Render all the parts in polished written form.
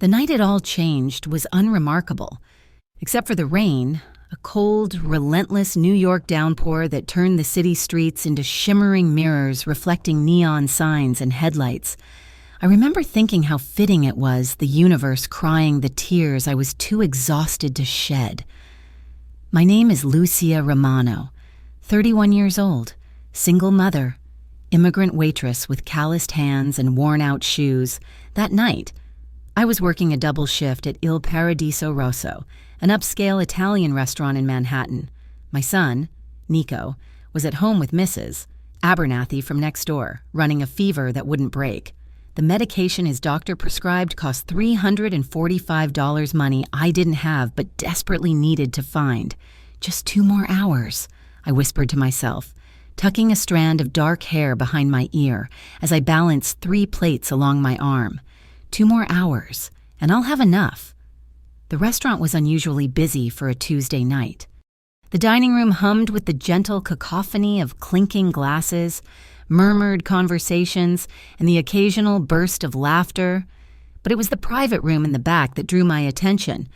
The night it all changed was unremarkable, except for the rain, a cold, relentless New York downpour that turned the city streets into shimmering mirrors reflecting neon signs and headlights. I remember thinking how fitting it was, the universe crying the tears I was too exhausted to shed. My name is Lucia Romano, 31 years old, single mother, immigrant waitress with calloused hands and worn-out shoes. That night, I was working a double shift at Il Paradiso Rosso, an upscale Italian restaurant in Manhattan. My son, Nico, was at home with Mrs. Abernathy from next door, running a fever that wouldn't break. The medication his doctor prescribed cost $345 money I didn't have but desperately needed to find. Just 2 more hours, I whispered to myself, tucking a strand of dark hair behind my ear as I balanced 3 plates along my arm. 2 more hours, and I'll have enough. The restaurant was unusually busy for a Tuesday night. The dining room hummed with the gentle cacophony of clinking glasses, murmured conversations, and the occasional burst of laughter. But it was the private room in the back that drew my attention.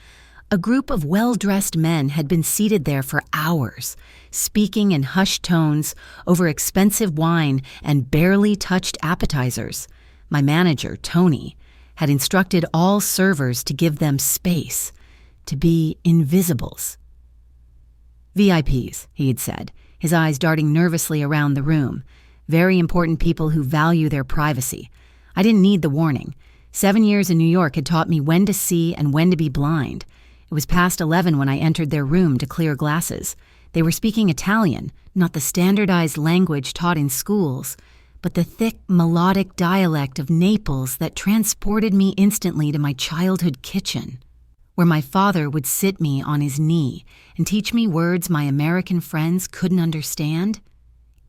A group of well-dressed men had been seated there for hours, speaking in hushed tones over expensive wine and barely touched appetizers. My manager, Tony, had instructed all servers to give them space, to be invisibles. VIPs, he had said, his eyes darting nervously around the room. Very important people who value their privacy. I didn't need the warning. 7 years in New York had taught me when to see and when to be blind. It was past 11 when I entered their room to clear glasses. They were speaking Italian, not the standardized language taught in schools, but the thick, melodic dialect of Naples that transported me instantly to my childhood kitchen, where my father would sit me on his knee and teach me words my American friends couldn't understand.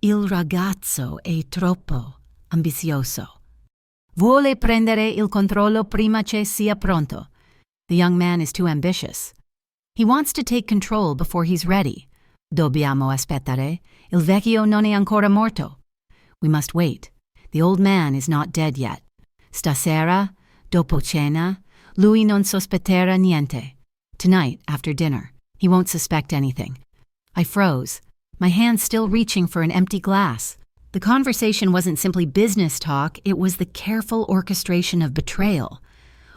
Il ragazzo è troppo ambizioso. Vuole prendere il controllo prima che sia pronto. The young man is too ambitious. He wants to take control before he's ready. Dobbiamo aspettare. Il vecchio non è ancora morto. We must wait. The old man is not dead yet. Stasera, dopo cena, lui non sospetterà niente. Tonight, after dinner, he won't suspect anything. I froze, my hand still reaching for an empty glass. The conversation wasn't simply business talk, it was the careful orchestration of betrayal.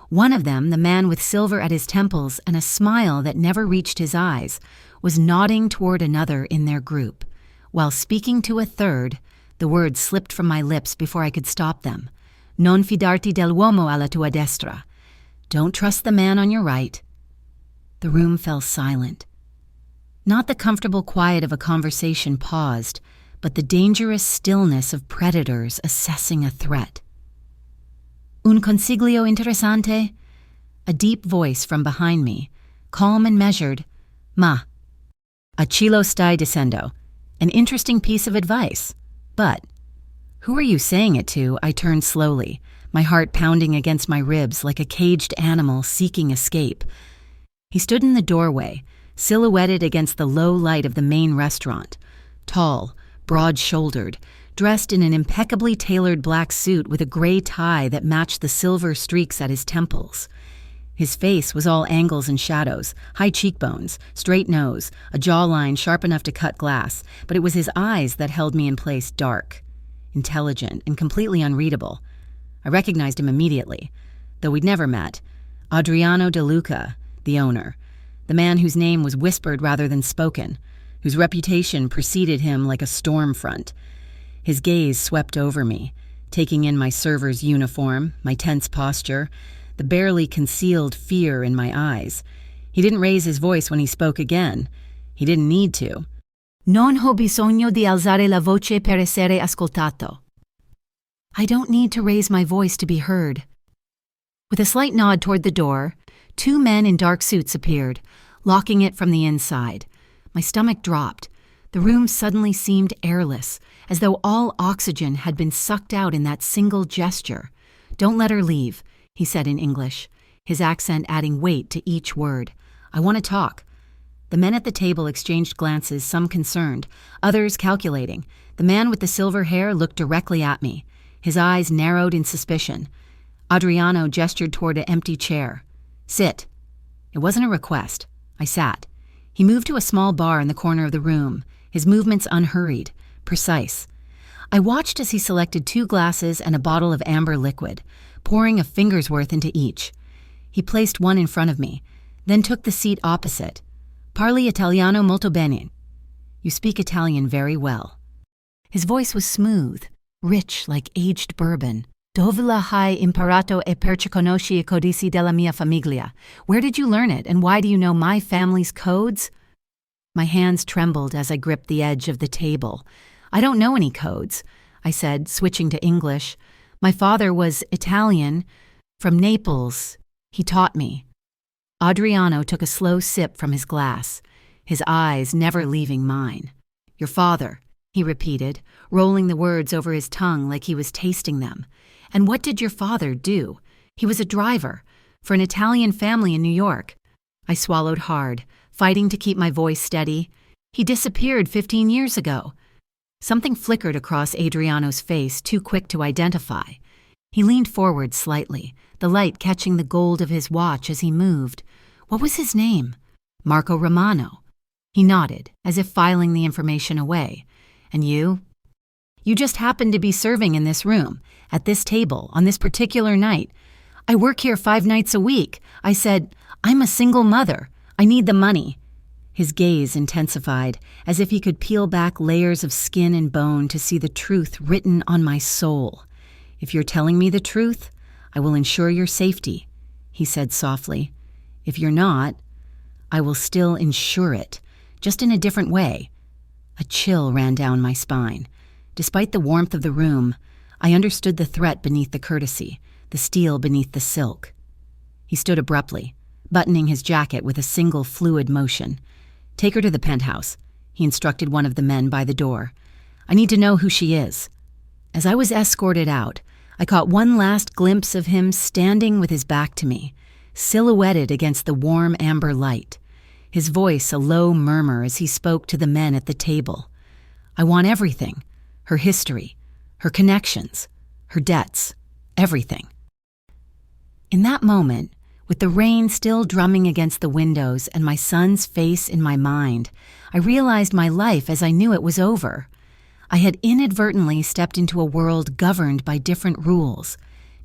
One of them, the man with silver at his temples and a smile that never reached his eyes, was nodding toward another in their group. While speaking to a third, the words slipped from my lips before I could stop them. Non fidarti dell'uomo alla tua destra. Don't trust the man on your right. The room fell silent. Not the comfortable quiet of a conversation paused, but the dangerous stillness of predators assessing a threat. Un consiglio interessante? A deep voice from behind me, calm and measured. Ma. A chilo stai dicendo. An interesting piece of advice. But, who are you saying it to? I turned slowly, my heart pounding against my ribs like a caged animal seeking escape. He stood in the doorway, silhouetted against the low light of the main restaurant. Tall, broad-shouldered, dressed in an impeccably tailored black suit with a gray tie that matched the silver streaks at his temples. His face was all angles and shadows, high cheekbones, straight nose, a jawline sharp enough to cut glass, but it was his eyes that held me in place, dark, intelligent, and completely unreadable. I recognized him immediately, though we'd never met. Adriano De Luca, the owner, the man whose name was whispered rather than spoken, whose reputation preceded him like a storm front. His gaze swept over me, taking in my server's uniform, my tense posture, the barely concealed fear in my eyes. He didn't raise his voice when he spoke again. He didn't need to. Non ho bisogno di alzare la voce per essere ascoltato. I don't need to raise my voice to be heard. With a slight nod toward the door, 2 men in dark suits appeared, locking it from the inside. My stomach dropped. The room suddenly seemed airless, as though all oxygen had been sucked out in that single gesture. Don't let her leave, he said in English, his accent adding weight to each word. I want to talk. The men at the table exchanged glances, some concerned, others calculating. The man with the silver hair looked directly at me. His eyes narrowed in suspicion. Adriano gestured toward an empty chair. "Sit." It wasn't a request. I sat. He moved to a small bar in the corner of the room, his movements unhurried, precise. I watched as he selected 2 glasses and a bottle of amber liquid, pouring a finger's worth into each. He placed one in front of me, then took the seat opposite. "Parli Italiano molto bene." "You speak Italian very well." His voice was smooth, rich like aged bourbon. "Dove la hai imparato e perché conosci I codici della mia famiglia?" Where did you learn it, and why do you know my family's codes? My hands trembled as I gripped the edge of the table. "I don't know any codes," I said, switching to English. "My father was Italian, from Naples. He taught me." Adriano took a slow sip from his glass, his eyes never leaving mine. "Your father," he repeated, rolling the words over his tongue like he was tasting them. "And what did your father do?" "He was a driver for an Italian family in New York." I swallowed hard, fighting to keep my voice steady. "He disappeared 15 years ago." Something flickered across Adriano's face, too quick to identify. He leaned forward slightly, the light catching the gold of his watch as he moved. "What was his name?" "Marco Romano." He nodded, as if filing the information away. "And you?" "You just happened to be serving in this room, at this table, on this particular night. I work here 5 nights a week." I said, "I'm a single mother. I need the money." His gaze intensified, as if he could peel back layers of skin and bone to see the truth written on my soul. "If you're telling me the truth, I will ensure your safety," he said softly. "If you're not, I will still ensure it, just in a different way." A chill ran down my spine. Despite the warmth of the room, I understood the threat beneath the courtesy, the steel beneath the silk. He stood abruptly, buttoning his jacket with a single fluid motion. "Take her to the penthouse," he instructed one of the men by the door. "I need to know who she is." As I was escorted out, I caught one last glimpse of him standing with his back to me, silhouetted against the warm amber light, his voice a low murmur as he spoke to the men at the table. "I want everything. Her history, her connections, her debts, everything." In that moment, with the rain still drumming against the windows and my son's face in my mind, I realized my life as I knew it was over. I had inadvertently stepped into a world governed by different rules,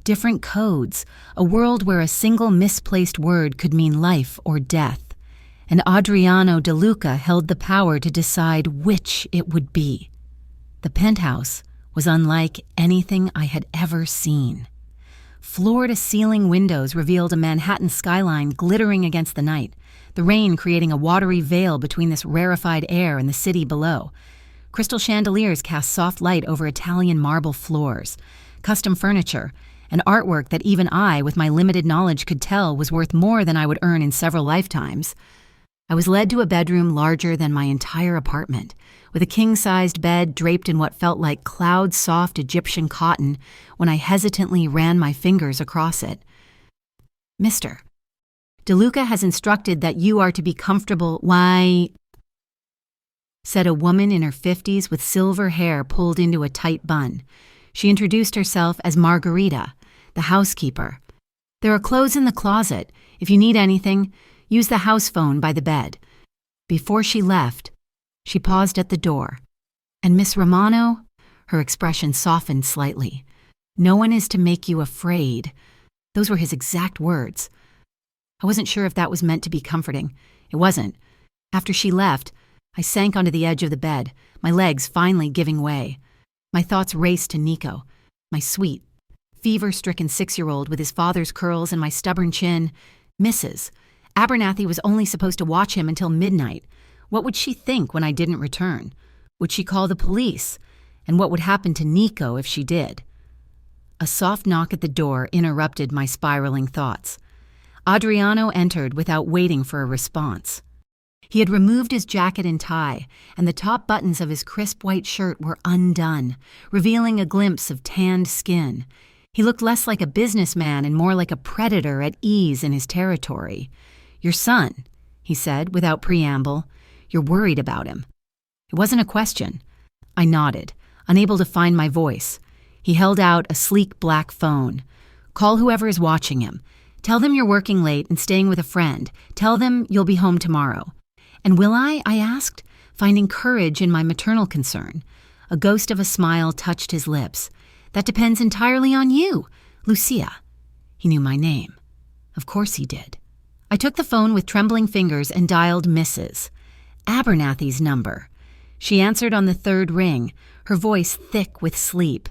different codes, a world where a single misplaced word could mean life or death, and Adriano De Luca held the power to decide which it would be. The penthouse was unlike anything I had ever seen. Floor-to-ceiling windows revealed a Manhattan skyline glittering against the night, the rain creating a watery veil between this rarefied air and the city below. Crystal chandeliers cast soft light over Italian marble floors, custom furniture, and artwork that even I, with my limited knowledge, could tell was worth more than I would earn in several lifetimes. I was led to a bedroom larger than my entire apartment, with a king-sized bed draped in what felt like cloud-soft Egyptian cotton when I hesitantly ran my fingers across it. "Mr. De Luca has instructed that you are to be comfortable." "Why?" said a woman in her 50s with silver hair pulled into a tight bun. She introduced herself as Margarita, the housekeeper. "There are clothes in the closet. If you need anything, use the house phone by the bed." Before she left, she paused at the door. "And Miss Romano?" Her expression softened slightly. "No one is to make you afraid." Those were his exact words. I wasn't sure if that was meant to be comforting. It wasn't. After she left, I sank onto the edge of the bed, my legs finally giving way. My thoughts raced to Nico, my sweet, fever-stricken 6-year-old with his father's curls and my stubborn chin. Mrs. Abernathy was only supposed to watch him until midnight. What would she think when I didn't return? Would she call the police? And what would happen to Nico if she did? A soft knock at the door interrupted my spiraling thoughts. Adriano entered without waiting for a response. He had removed his jacket and tie, and the top buttons of his crisp white shirt were undone, revealing a glimpse of tanned skin. He looked less like a businessman and more like a predator at ease in his territory. "Your son," he said without preamble. "You're worried about him." It wasn't a question. I nodded, unable to find my voice. He held out a sleek black phone. Call whoever is watching him. Tell them you're working late and staying with a friend. Tell them you'll be home tomorrow." "And will I?" I asked, finding courage in my maternal concern. A ghost of a smile touched his lips. "That depends entirely on you, Lucia." He knew my name. Of course he did. I took the phone with trembling fingers and dialed Mrs. Abernathy's number. She answered on the third ring, her voice thick with sleep.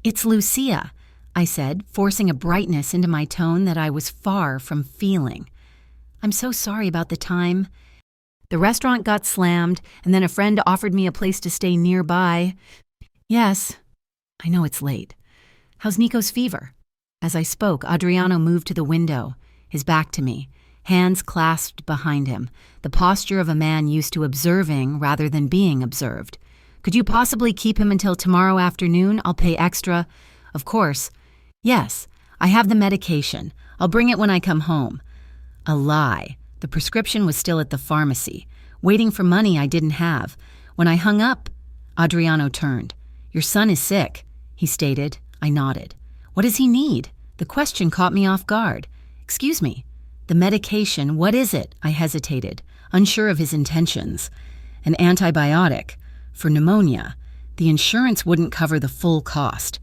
"It's Lucia," I said, forcing a brightness into my tone that I was far from feeling. "I'm so sorry about the time. The restaurant got slammed, and then a friend offered me a place to stay nearby." "Yes, I know it's late. How's Nico's fever?" As I spoke, Adriano moved to the window, his back to me, hands clasped behind him, the posture of a man used to observing rather than being observed. "Could you possibly keep him until tomorrow afternoon? I'll pay extra." "Of course." "Yes, I have the medication. I'll bring it when I come home." A lie. The prescription was still at the pharmacy, waiting for money I didn't have. When I hung up, Adriano turned. "Your son is sick," he stated. I nodded. "What does he need?" The question caught me off guard. "Excuse me." "The medication, what is it?" I hesitated, unsure of his intentions. "An antibiotic. For pneumonia. The insurance wouldn't cover the full cost."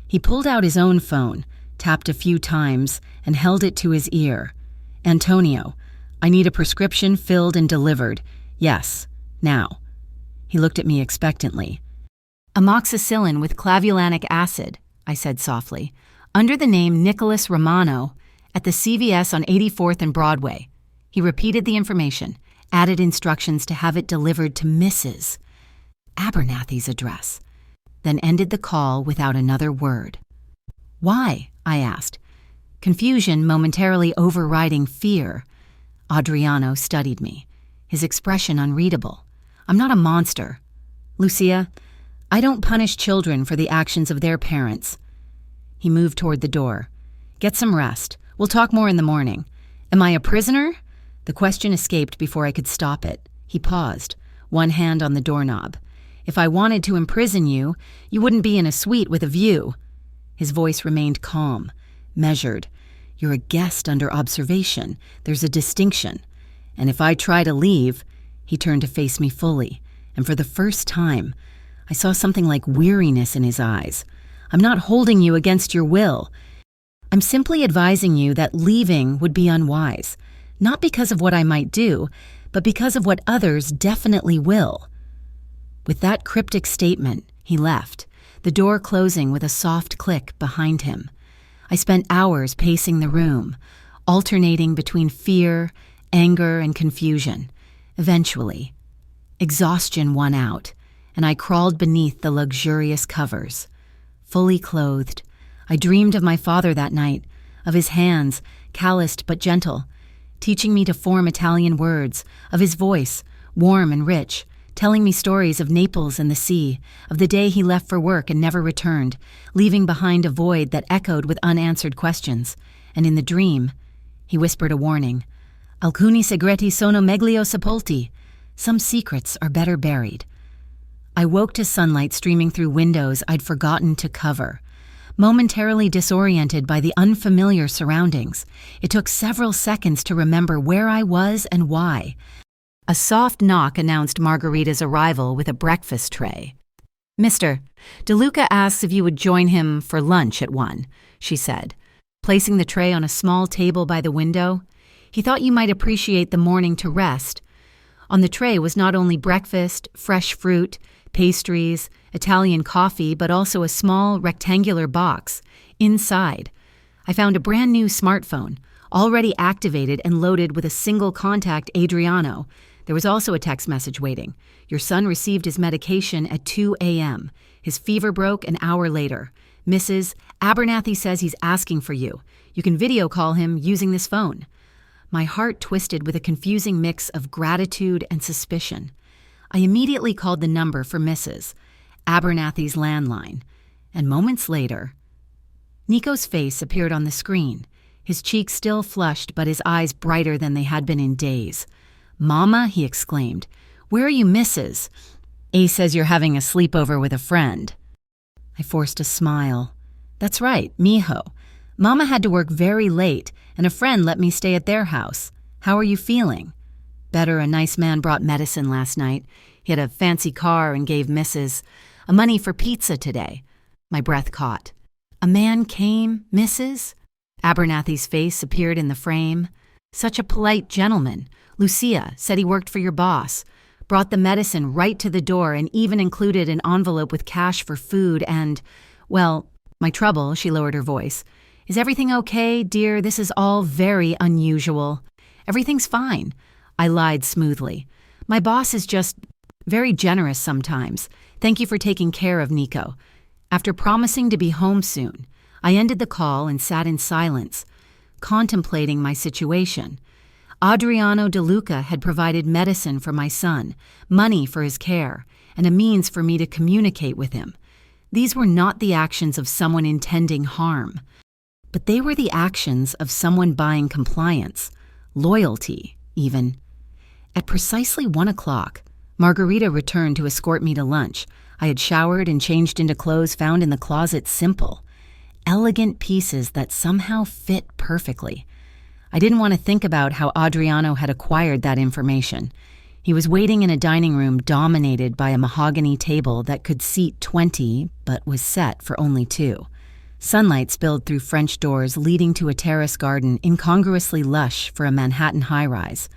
He pulled out his own phone, tapped a few times, and held it to his ear. "Antonio, I need a prescription filled and delivered. Yes, now." He looked at me expectantly. "Amoxicillin with clavulanic acid," I said softly, "under the name Nicholas Romano, at the CVS on 84th and Broadway." He repeated the information, added instructions to have it delivered to Mrs. Abernathy's address, then ended the call without another word. "Why?" I asked, confusion momentarily overriding fear. Adriano studied me, his expression unreadable. "I'm not a monster. Lucia, I don't punish children for the actions of their parents." He moved toward the door. "Get some rest. We'll talk more in the morning." "Am I a prisoner?" The question escaped before I could stop it. He paused, one hand on the doorknob. "If I wanted to imprison you, you wouldn't be in a suite with a view." His voice remained calm, measured. "You're a guest under observation. There's a distinction. And if I try to leave..." He turned to face me fully, and for the first time, I saw something like weariness in his eyes. "I'm not holding you against your will. I'm simply advising you that leaving would be unwise, not because of what I might do, but because of what others definitely will." With that cryptic statement, he left, the door closing with a soft click behind him. I spent hours pacing the room, alternating between fear, anger, and confusion. Eventually, exhaustion won out, and I crawled beneath the luxurious covers. Fully clothed, I dreamed of my father that night, of his hands, calloused but gentle, teaching me to form Italian words, of his voice, warm and rich, telling me stories of Naples and the sea, of the day he left for work and never returned, leaving behind a void that echoed with unanswered questions. And in the dream, he whispered a warning. "Alcuni segreti sono meglio sepolti." Some secrets are better buried. I woke to sunlight streaming through windows I'd forgotten to cover. Momentarily disoriented by the unfamiliar surroundings, it took several seconds to remember where I was and why. A soft knock announced Margarita's arrival with a breakfast tray. "Mr. DeLuca asks if you would join him for lunch at 1, she said, placing the tray on a small table by the window. "He thought you might appreciate the morning to rest." On the tray was not only breakfast, fresh fruit, pastries, Italian coffee, but also a small rectangular box. Inside, I found a brand new smartphone, already activated and loaded with a single contact Adriano. There was also a text message waiting. "Your son received his medication at 2 a.m. His fever broke an hour later. Mrs. Abernathy says he's asking for you. You can video call him using this phone." My heart twisted with a confusing mix of gratitude and suspicion. I immediately called the number for Mrs. Abernathy's landline, and moments later, Nico's face appeared on the screen, his cheeks still flushed but his eyes brighter than they had been in days. "Mama," he exclaimed, "where are you, Mrs.? A says you're having a sleepover with a friend." I forced a smile. "That's right, mijo. Mama had to work very late, and a friend let me stay at their house. How are you feeling? Better. A nice man brought medicine last night. He had a fancy car and gave Mrs. money for pizza today. My breath caught. A man came, Mrs.? Abernathy's face appeared in the frame. Such a polite gentleman. Lucia said he worked for your boss. Brought the medicine right to the door and even included an envelope with cash for food and, well, my trouble, she lowered her voice. Is everything okay, dear? This is all very unusual. Everything's fine. I lied smoothly. My boss is just very generous sometimes. Thank you for taking care of Nico. After promising to be home soon, I ended the call and sat in silence, contemplating my situation. Adriano De Luca had provided medicine for my son, money for his care, and a means for me to communicate with him. These were not the actions of someone intending harm, but they were the actions of someone buying compliance, loyalty, even. At precisely 1 o'clock, Margarita returned to escort me to lunch. I had showered and changed into clothes found in the closet, simple, elegant pieces that somehow fit perfectly. I didn't want to think about how Adriano had acquired that information. He was waiting in a dining room dominated by a mahogany table that could seat 20, but was set for only 2. Sunlight spilled through French doors leading to a terrace garden incongruously lush for a Manhattan high-rise.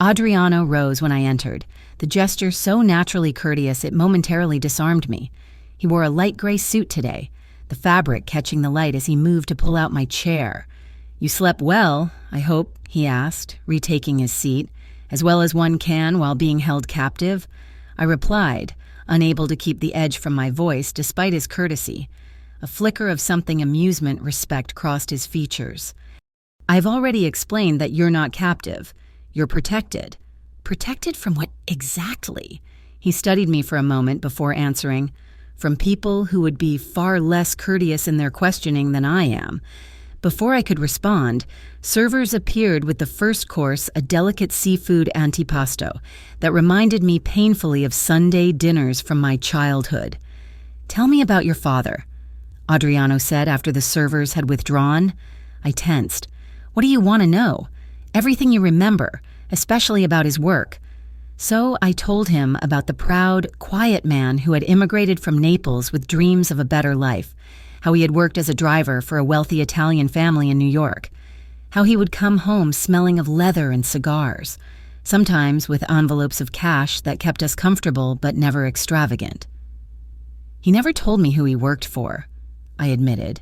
Adriano rose when I entered, the gesture so naturally courteous it momentarily disarmed me. He wore a light gray suit today, the fabric catching the light as he moved to pull out my chair. You slept well, I hope, he asked, retaking his seat, as well as one can while being held captive. I replied, unable to keep the edge from my voice despite his courtesy. A flicker of something amusement respect crossed his features. I've already explained that you're not captive. You're protected. Protected from what exactly? He studied me for a moment before answering. From people who would be far less courteous in their questioning than I am. Before I could respond, servers appeared with the first course, a delicate seafood antipasto that reminded me painfully of Sunday dinners from my childhood. Tell me about your father, Adriano said after the servers had withdrawn. I tensed. What do you want to know? Everything you remember, especially about his work. So I told him about the proud, quiet man who had immigrated from Naples with dreams of a better life, how he had worked as a driver for a wealthy Italian family in New York, how he would come home smelling of leather and cigars, sometimes with envelopes of cash that kept us comfortable but never extravagant. He never told me who he worked for, I admitted,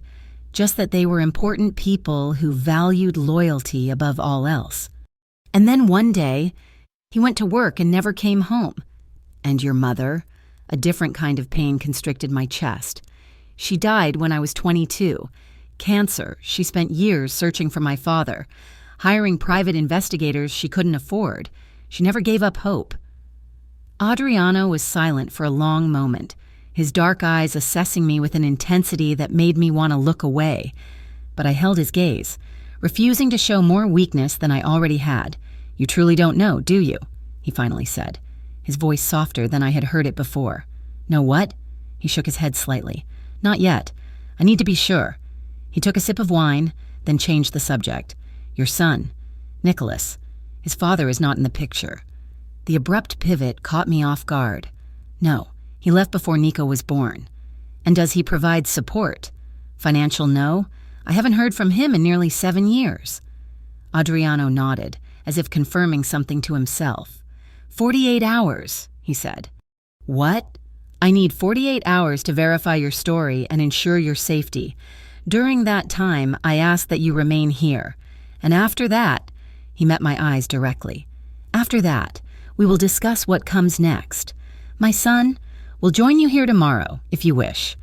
just that they were important people who valued loyalty above all else. And then one day, he went to work and never came home. And your mother? A different kind of pain constricted my chest. She died when I was 22. Cancer. She spent years searching for my father, hiring private investigators she couldn't afford. She never gave up hope. Adriano was silent for a long moment, his dark eyes assessing me with an intensity that made me want to look away. But I held his gaze, refusing to show more weakness than I already had. You truly don't know, do you? He finally said, his voice softer than I had heard it before. Know what? He shook his head slightly. Not yet. I need to be sure. He took a sip of wine, then changed the subject. Your son, Nicholas. His father is not in the picture. The abrupt pivot caught me off guard. No, he left before Nico was born. And does he provide support? Financial no. I haven't heard from him in nearly 7 years. Adriano nodded, as if confirming something to himself. 48 hours, he said. What? I need 48 hours to verify your story and ensure your safety. During that time, I ask that you remain here. And after that, he met my eyes directly. After that, we will discuss what comes next. My son will join you here tomorrow, if you wish.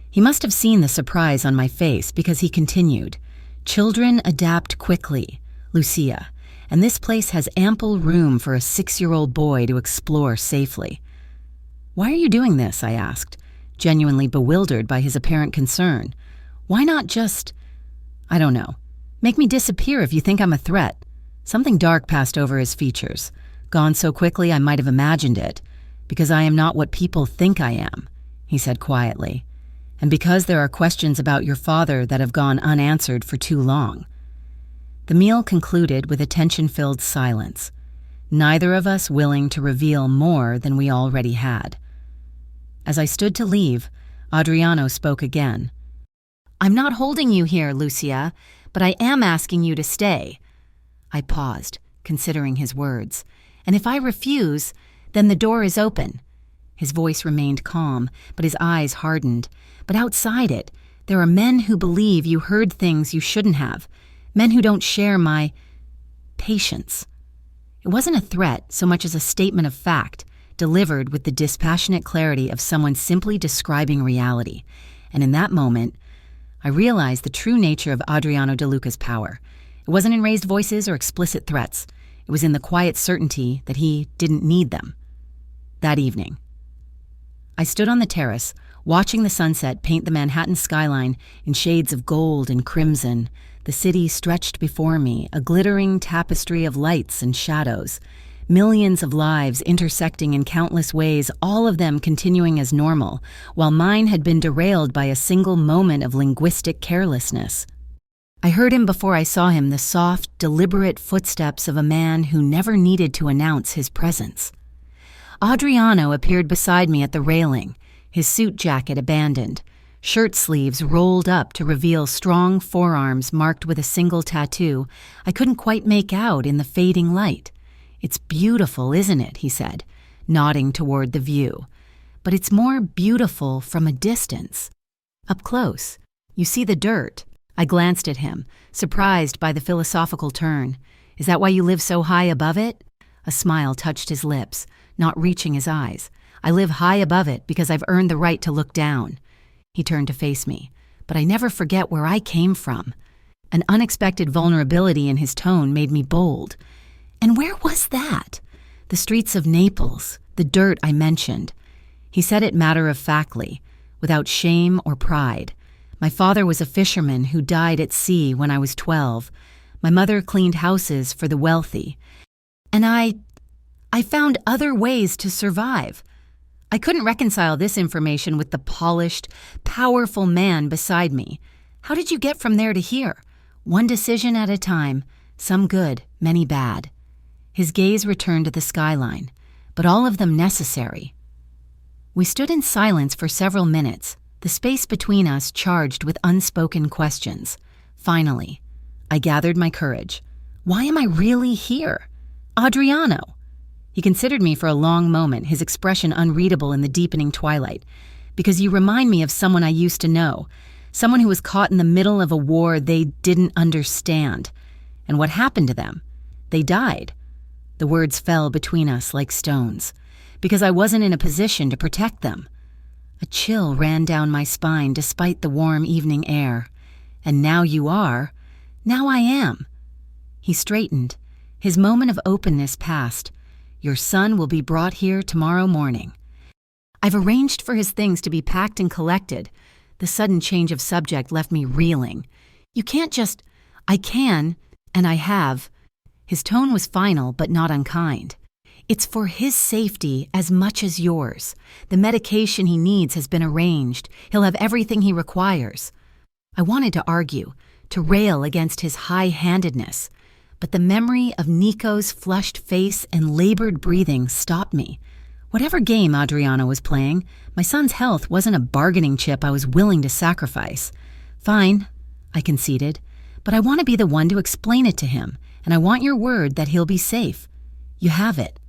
He must have seen the surprise on my face because he continued. Children adapt quickly, Lucia, and this place has ample room for a 6-year-old boy to explore safely. Why are you doing this? I asked, genuinely bewildered by his apparent concern. Why not just, I don't know, make me disappear if you think I'm a threat? Something dark passed over his features, gone so quickly I might have imagined it, because I am not what people think I am, he said quietly. and because there are questions about your father that have gone unanswered for too long." The meal concluded with a tension-filled silence, neither of us willing to reveal more than we already had. As I stood to leave, Adriano spoke again. "I'm not holding you here, Lucia, but I am asking you to stay." I paused, considering his words. "And if I refuse, then the door is open." His voice remained calm, but his eyes hardened. "But outside it, there are men who believe you heard things you shouldn't have, men who don't share my patience." It wasn't a threat so much as a statement of fact, delivered with the dispassionate clarity of someone simply describing reality. And in that moment, I realized the true nature of Adriano De Luca's power. It wasn't in raised voices or explicit threats. It was in the quiet certainty that he didn't need them. That evening, I stood on the terrace, watching the sunset paint the Manhattan skyline in shades of gold and crimson. The city stretched before me, a glittering tapestry of lights and shadows. Millions of lives intersecting in countless ways, all of them continuing as normal, while mine had been derailed by a single moment of linguistic carelessness. I heard him before I saw him, the soft, deliberate footsteps of a man who never needed to announce his presence. Adriano appeared beside me at the railing, his suit jacket abandoned, shirt sleeves rolled up to reveal strong forearms marked with a single tattoo I couldn't quite make out in the fading light. "It's beautiful, isn't it?" he said, nodding toward the view. "But it's more beautiful from a distance. Up close, you see the dirt." I glanced at him, surprised by the philosophical turn. "Is that why you live so high above it?" A smile touched his lips, not reaching his eyes. "I live high above it because I've earned the right to look down." He turned to face me, but I never forget where I came from. An unexpected vulnerability in his tone made me bold. "And where was that?" "The streets of Naples, the dirt I mentioned." He said it matter-of-factly, without shame or pride. "My father was a fisherman who died at sea when I was 12. My mother cleaned houses for the wealthy. And I found other ways to survive." I couldn't reconcile this information with the polished, powerful man beside me. "How did you get from there to here?" "One decision at a time, some good, many bad." His gaze returned to the skyline, but all of them necessary. We stood in silence for several minutes, the space between us charged with unspoken questions. Finally, I gathered my courage. "Why am I really here? Adriano." He considered me for a long moment, his expression unreadable in the deepening twilight. "Because you remind me of someone I used to know, someone who was caught in the middle of a war they didn't understand. And what happened to them? They died." The words fell between us like stones, because I wasn't in a position to protect them. A chill ran down my spine despite the warm evening air. "And now you are. Now I am." He straightened. His moment of openness passed. "Your son will be brought here tomorrow morning." I've arranged for his things to be packed and collected. The sudden change of subject left me reeling. "You can't just—" "I can, and I have." His tone was final but not unkind. "It's for his safety as much as yours. The medication he needs has been arranged. He'll have everything he requires." I wanted to argue, to rail against his high-handedness, but the memory of Nico's flushed face and labored breathing stopped me. Whatever game Adriano was playing, my son's health wasn't a bargaining chip I was willing to sacrifice. "Fine," I conceded, "but I want to be the one to explain it to him, and I want your word that he'll be safe." "You have it."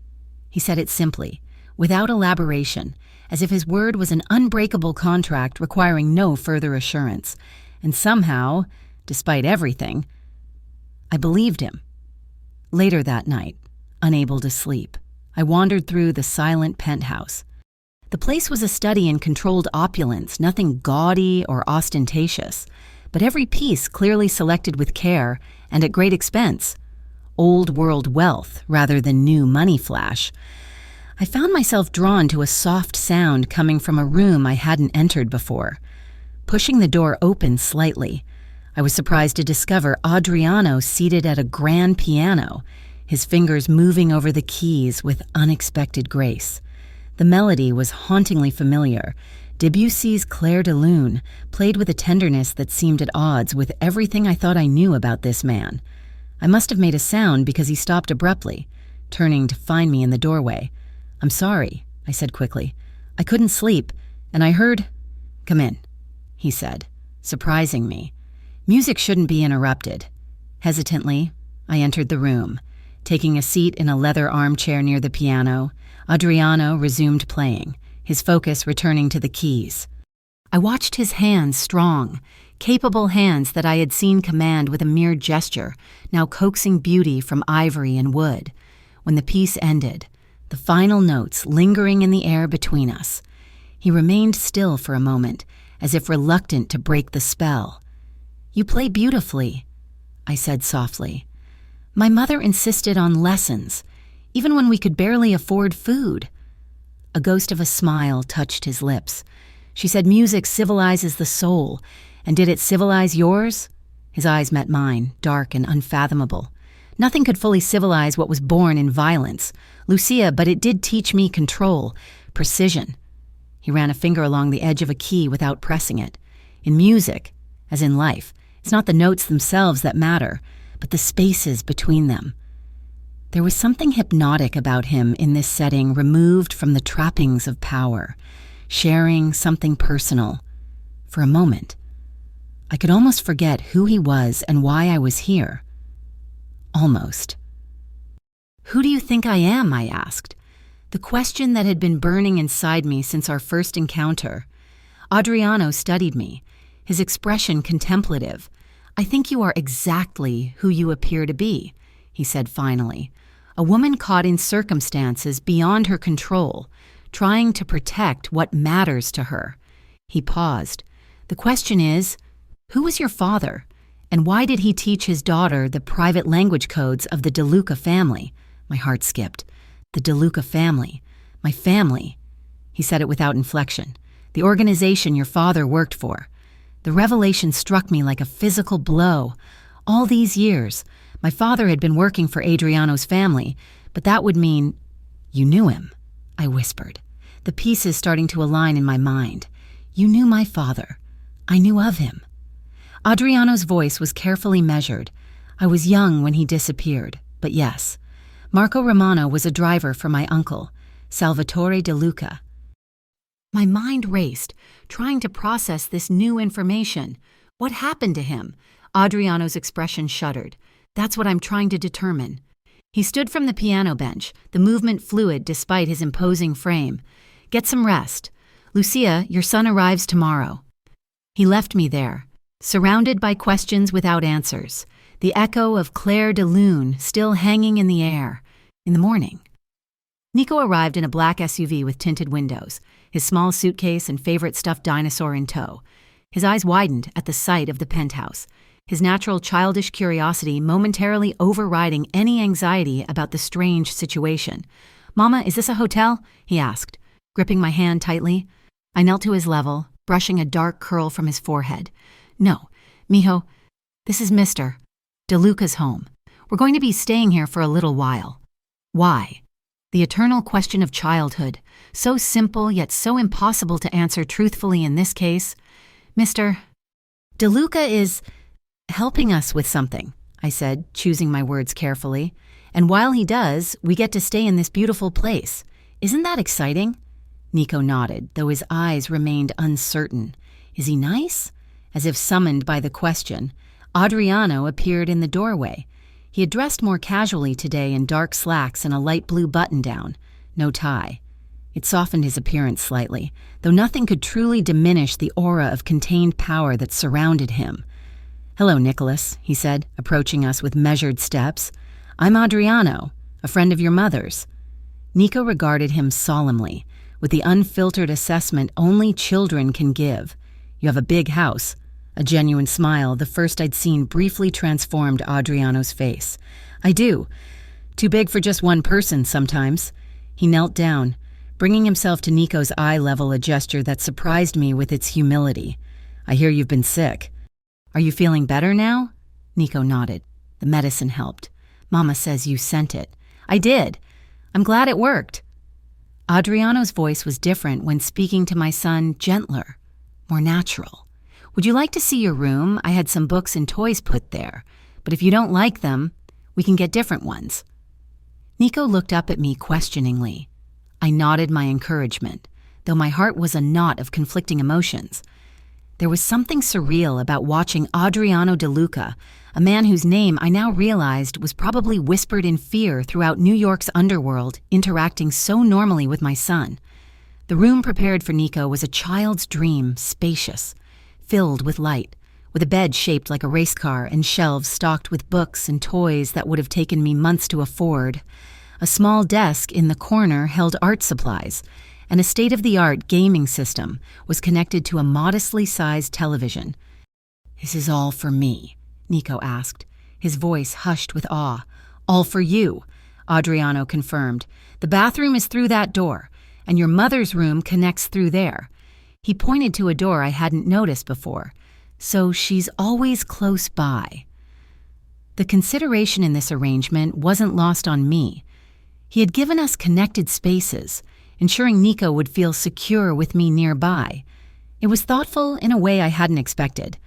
He said it simply, without elaboration, as if his word was an unbreakable contract requiring no further assurance. And somehow, despite everything, I believed him. Later that night, unable to sleep, I wandered through the silent penthouse. The place was a study in controlled opulence, nothing gaudy or ostentatious, but every piece clearly selected with care and at great expense. Old-world wealth rather than new money flash. I found myself drawn to a soft sound coming from a room I hadn't entered before. Pushing the door open slightly, I was surprised to discover Adriano seated at a grand piano, his fingers moving over the keys with unexpected grace. The melody was hauntingly familiar, Debussy's Clair de Lune played with a tenderness that seemed at odds with everything I thought I knew about this man. I must have made a sound because he stopped abruptly, turning to find me in the doorway. "I'm sorry," I said quickly. "I couldn't sleep, and I heard—" "Come in," he said, surprising me. Music shouldn't be interrupted. Hesitantly, I entered the room. Taking a seat in a leather armchair near the piano, Adriano resumed playing, his focus returning to the keys. I watched his hands, strong, capable hands that I had seen command with a mere gesture, now coaxing beauty from ivory and wood. When the piece ended, the final notes lingering in the air between us, he remained still for a moment, as if reluctant to break the spell. "You play beautifully," I said softly. "My mother insisted on lessons, even when we could barely afford food." A ghost of a smile touched his lips. She said music civilizes the soul, and did it civilize yours? His eyes met mine, dark and unfathomable. Nothing could fully civilize what was born in violence, Lucia, but it did teach me control, precision. He ran a finger along the edge of a key without pressing it. In music, as in life, it's not the notes themselves that matter, but the spaces between them. There was something hypnotic about him in this setting, removed from the trappings of power, sharing something personal. For a moment, I could almost forget who he was and why I was here. Almost. "Who do you think I am?" I asked. The question that had been burning inside me since our first encounter. Adriano studied me, his expression contemplative. "I think you are exactly who you appear to be," he said finally. "A woman caught in circumstances beyond her control, trying to protect what matters to her." He paused. "The question is, who was your father? And why did he teach his daughter the private language codes of the De Luca family?" My heart skipped. The De Luca family. My family. He said it without inflection. "The organization your father worked for." The revelation struck me like a physical blow. All these years, my father had been working for Adriano's family, but that would mean— "You knew him," I whispered, the pieces starting to align in my mind. "You knew my father. I knew of him." Adriano's voice was carefully measured. I was young when he disappeared, but yes, Marco Romano was a driver for my uncle, Salvatore De Luca. My mind raced, trying to process this new information. What happened to him? Adriano's expression shuddered. "That's what I'm trying to determine." He stood from the piano bench, the movement fluid despite his imposing frame. "Get some rest. Lucia, your son arrives tomorrow." He left me there, surrounded by questions without answers, the echo of Clair de Lune still hanging in the air. In the morning, Nico arrived in a black SUV with tinted windows, his small suitcase and favorite stuffed dinosaur in tow. His eyes widened at the sight of the penthouse, his natural childish curiosity momentarily overriding any anxiety about the strange situation. "Mama, is this a hotel?" he asked, gripping my hand tightly. I knelt to his level, brushing a dark curl from his forehead. "No, mijo, this is Mr. De Luca's home. We're going to be staying here for a little while." Why? The eternal question of childhood, so simple yet so impossible to answer truthfully in this case. "Mr. De Luca is helping us with something," I said, choosing my words carefully. "And while he does, we get to stay in this beautiful place. Isn't that exciting?" Nico nodded, though his eyes remained uncertain. "Is he nice?" As if summoned by the question, Adriano appeared in the doorway. He had dressed more casually today in dark slacks and a light blue button-down, no tie. It softened his appearance slightly, though nothing could truly diminish the aura of contained power that surrounded him. "Hello, Nicholas," he said, approaching us with measured steps. "I'm Adriano, a friend of your mother's." Nico regarded him solemnly, with the unfiltered assessment only children can give. "You have a big house." A genuine smile, the first I'd seen, briefly transformed Adriano's face. "I do. Too big for just one person sometimes." He knelt down, bringing himself to Nico's eye level, a gesture that surprised me with its humility. "I hear you've been sick. Are you feeling better now?" Nico nodded. "The medicine helped. Mama says you sent it." "I did. I'm glad it worked." Adriano's voice was different when speaking to my son, gentler, more natural. "Would you like to see your room? I had some books and toys put there. But if you don't like them, we can get different ones." Nico looked up at me questioningly. I nodded my encouragement, though my heart was a knot of conflicting emotions. There was something surreal about watching Adriano De Luca, a man whose name I now realized was probably whispered in fear throughout New York's underworld, interacting so normally with my son. The room prepared for Nico was a child's dream, spacious, filled with light, with a bed shaped like a race car and shelves stocked with books and toys that would have taken me months to afford. A small desk in the corner held art supplies, and a state-of-the-art gaming system was connected to a modestly sized television. "This is all for me?" Nico asked, his voice hushed with awe. "All for you," Adriano confirmed. "The bathroom is through that door, and your mother's room connects through there." He pointed to a door I hadn't noticed before. "So she's always close by." The consideration in this arrangement wasn't lost on me. He had given us connected spaces, ensuring Nico would feel secure with me nearby. It was thoughtful in a way I hadn't expected.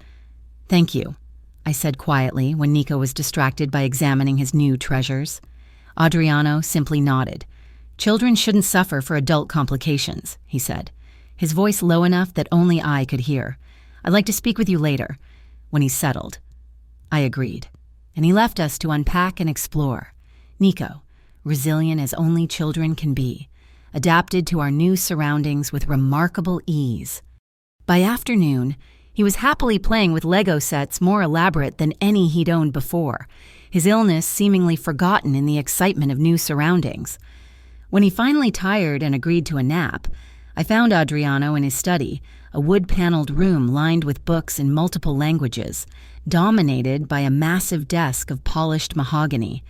"Thank you," I said quietly when Nico was distracted by examining his new treasures. Adriano simply nodded. "Children shouldn't suffer for adult complications," he said, his voice low enough that only I could hear. "I'd like to speak with you later, when he's settled." I agreed, and he left us to unpack and explore. Nico, resilient as only children can be, adapted to our new surroundings with remarkable ease. By afternoon, he was happily playing with Lego sets more elaborate than any he'd owned before, his illness seemingly forgotten in the excitement of new surroundings. When he finally tired and agreed to a nap, I found Adriano in his study, a wood-paneled room lined with books in multiple languages, dominated by a massive desk of polished mahogany.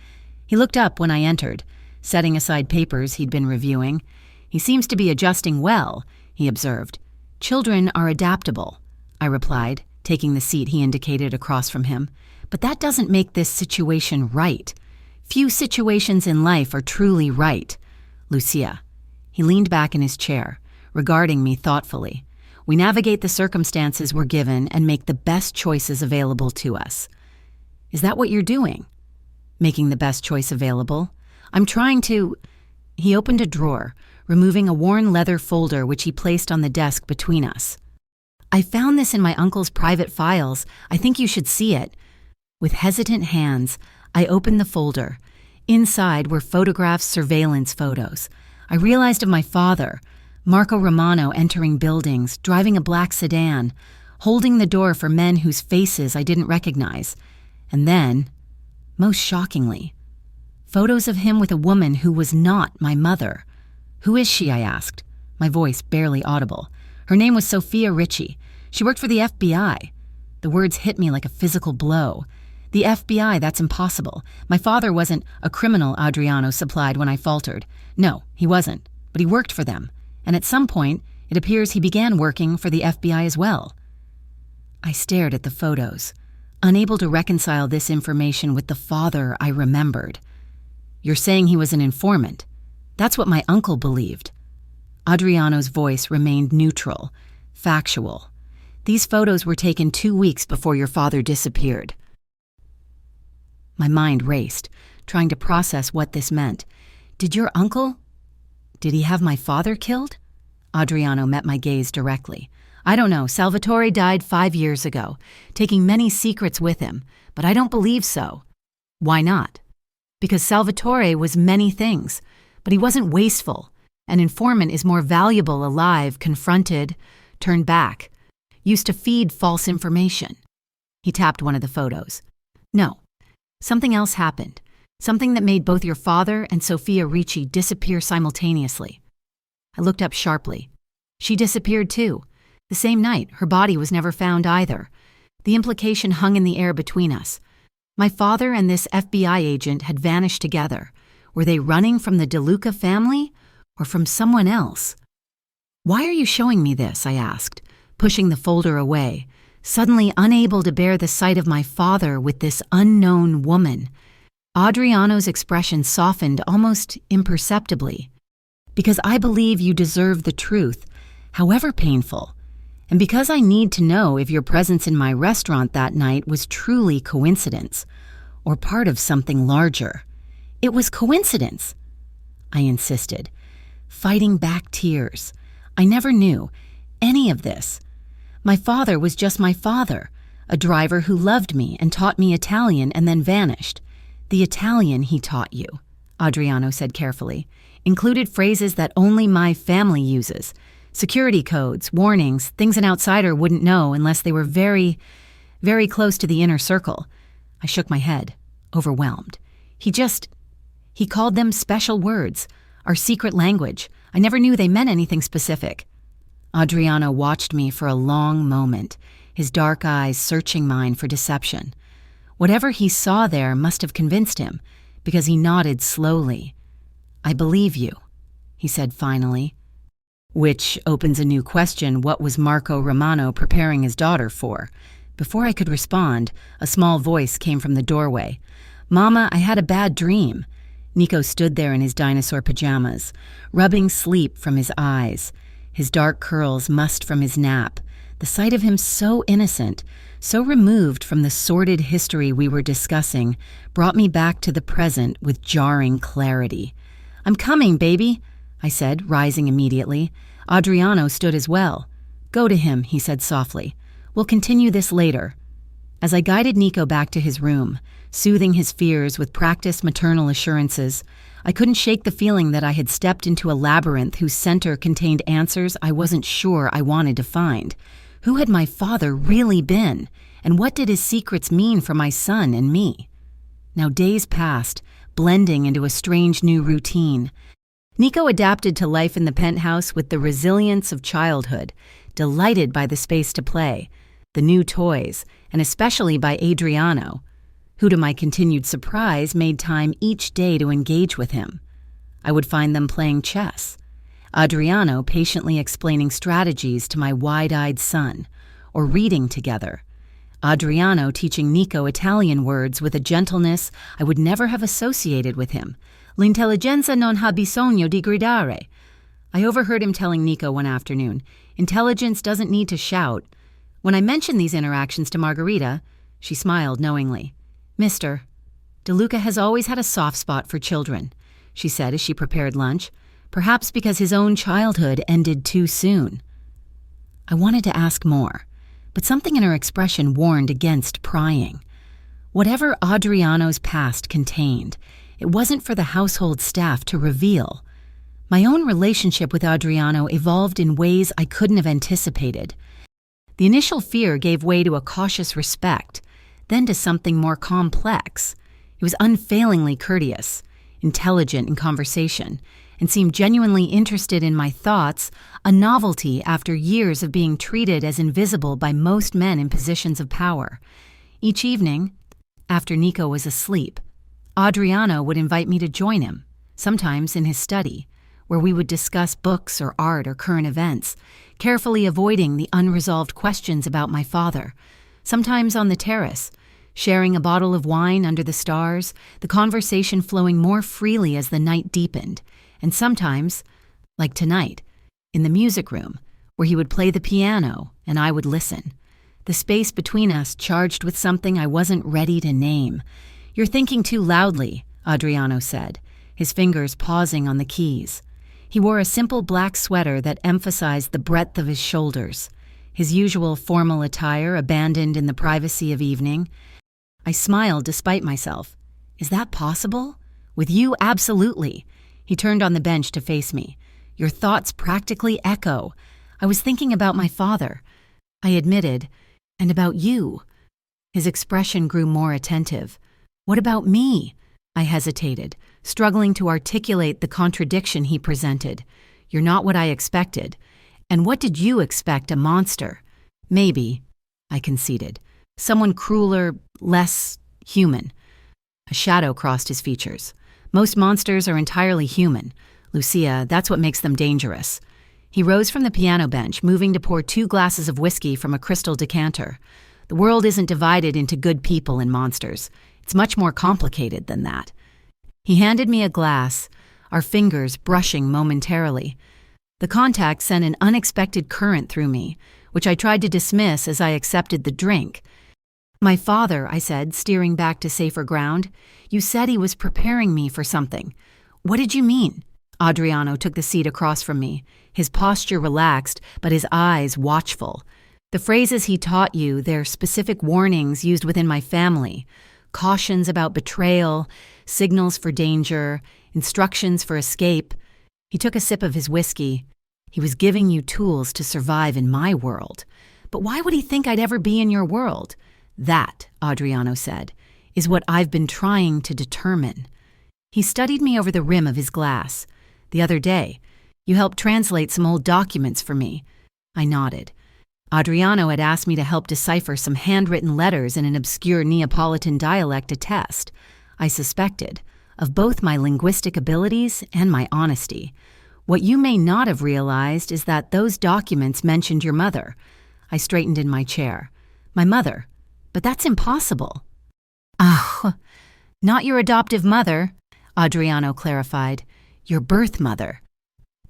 He looked up when I entered, setting aside papers he'd been reviewing. "He seems to be adjusting well," he observed. "Children are adaptable," I replied, taking the seat he indicated across from him. "But that doesn't make this situation right. Few situations in life are truly right. Lucia." He leaned back in his chair, regarding me thoughtfully. "We navigate the circumstances we're given and make the best choices available to us." "Is that what you're doing?" "Making the best choice available? I'm trying to—" He opened a drawer, removing a worn leather folder which he placed on the desk between us. "I found this in my uncle's private files. I think you should see it." With hesitant hands, I opened the folder. Inside were photographs, surveillance photos. I realized of my father, Marco Romano, entering buildings, driving a black sedan, holding the door for men whose faces I didn't recognize. And then, most shockingly, photos of him with a woman who was not my mother. "Who is she?" I asked, my voice barely audible. "Her name was Sophia Ritchie. She worked for the FBI." The words hit me like a physical blow. "The FBI, that's impossible. My father wasn't a criminal," Adriano supplied when I faltered. "No, he wasn't, but he worked for them. And at some point, it appears he began working for the FBI as well." I stared at the photos, unable to reconcile this information with the father I remembered. "You're saying he was an informant? That's what my uncle believed." Adriano's voice remained neutral, factual. "These photos were taken 2 weeks before your father disappeared." My mind raced, trying to process what this meant. Did he have my father killed?" Adriano met my gaze directly. "I don't know. Salvatore died 5 years ago, taking many secrets with him, but I don't believe so." "Why not?" "Because Salvatore was many things, but he wasn't wasteful. An informant is more valuable alive, confronted, turned back, used to feed false information." He tapped one of the photos. "No. Something else happened. Something that made both your father and Sophia Ritchie disappear simultaneously." I looked up sharply. "She disappeared too. The same night, her body was never found either. The implication hung in the air between us. My father and this FBI agent had vanished together. Were they running from the De Luca family or from someone else?" "Why are you showing me this?" I asked, pushing the folder away, suddenly unable to bear the sight of my father with this unknown woman. Adriano's expression softened almost imperceptibly. Because I believe you deserve the truth, however painful. And because I need to know if your presence in my restaurant that night was truly coincidence or part of something larger. It was coincidence, I insisted, fighting back tears. I never knew any of this. My father was just my father, a driver who loved me and taught me Italian and then vanished. The Italian he taught you, Adriano said carefully, included phrases that only my family uses. Security codes, warnings, things an outsider wouldn't know unless they were very, very close to the inner circle. I shook my head, overwhelmed. He called them special words, our secret language. I never knew they meant anything specific. Adriano watched me for a long moment, his dark eyes searching mine for deception. Whatever he saw there must have convinced him, because he nodded slowly. I believe you, he said finally. Which opens a new question: what was Marco Romano preparing his daughter for? Before I could respond, a small voice came from the doorway. Mama, I had a bad dream. Nico stood there in his dinosaur pajamas, rubbing sleep from his eyes. His dark curls mussed from his nap. The sight of him so innocent, so removed from the sordid history we were discussing, brought me back to the present with jarring clarity. I'm coming, baby, I said, rising immediately. Adriano stood as well. Go to him, he said softly. We'll continue this later. As I guided Nico back to his room, soothing his fears with practiced maternal assurances, I couldn't shake the feeling that I had stepped into a labyrinth whose center contained answers I wasn't sure I wanted to find. Who had my father really been, and what did his secrets mean for my son and me? Now days passed, blending into a strange new routine. Nico adapted to life in the penthouse with the resilience of childhood, delighted by the space to play, the new toys, and especially by Adriano, who to my continued surprise made time each day to engage with him. I would find them playing chess, Adriano patiently explaining strategies to my wide-eyed son, or reading together, Adriano teaching Nico Italian words with a gentleness I would never have associated with him. L'intelligenza non ha bisogno di gridare. I overheard him telling Nico one afternoon, intelligence doesn't need to shout. When I mentioned these interactions to Margherita, she smiled knowingly. Mister, DeLuca has always had a soft spot for children, she said as she prepared lunch, perhaps because his own childhood ended too soon. I wanted to ask more, but something in her expression warned against prying. Whatever Adriano's past contained, it wasn't for the household staff to reveal. My own relationship with Adriano evolved in ways I couldn't have anticipated. The initial fear gave way to a cautious respect, then to something more complex. He was unfailingly courteous, intelligent in conversation, and seemed genuinely interested in my thoughts, a novelty after years of being treated as invisible by most men in positions of power. Each evening, after Nico was asleep, Adriano would invite me to join him, sometimes in his study, where we would discuss books or art or current events, carefully avoiding the unresolved questions about my father, sometimes on the terrace, sharing a bottle of wine under the stars, the conversation flowing more freely as the night deepened, and sometimes, like tonight, in the music room, where he would play the piano and I would listen. The space between us charged with something I wasn't ready to name. You're thinking too loudly, Adriano said, his fingers pausing on the keys. He wore a simple black sweater that emphasized the breadth of his shoulders, his usual formal attire abandoned in the privacy of evening. I smiled despite myself. Is that possible? With you, absolutely. He turned on the bench to face me. Your thoughts practically echo. I was thinking about my father, I admitted, and about you. His expression grew more attentive. What about me? I hesitated, struggling to articulate the contradiction he presented. You're not what I expected. And what did you expect, a monster? Maybe, I conceded. Someone crueler, less human. A shadow crossed his features. Most monsters are entirely human. Lucia, that's what makes them dangerous. He rose from the piano bench, moving to pour 2 glasses of whiskey from a crystal decanter. The world isn't divided into good people and monsters. It's much more complicated than that. He handed me a glass, our fingers brushing momentarily. The contact sent an unexpected current through me, which I tried to dismiss as I accepted the drink. "My father," I said, steering back to safer ground. "You said he was preparing me for something. What did you mean?" Adriano took the seat across from me, his posture relaxed, but his eyes watchful. "The phrases he taught you, they're specific warnings used within my family. Cautions about betrayal, signals for danger, instructions for escape." He took a sip of his whiskey. "He was giving you tools to survive in my world. But why would he think I'd ever be in your world?" "That," Adriano said, "is what I've been trying to determine." He studied me over the rim of his glass. "The other day, you helped translate some old documents for me." I nodded. Adriano had asked me to help decipher some handwritten letters in an obscure Neapolitan dialect to test. I suspected of both my linguistic abilities and my honesty. "What you may not have realized is that those documents mentioned your mother." I straightened in my chair. "My mother? But that's impossible." "Ah, not your adoptive mother," Adriano clarified. "Your birth mother."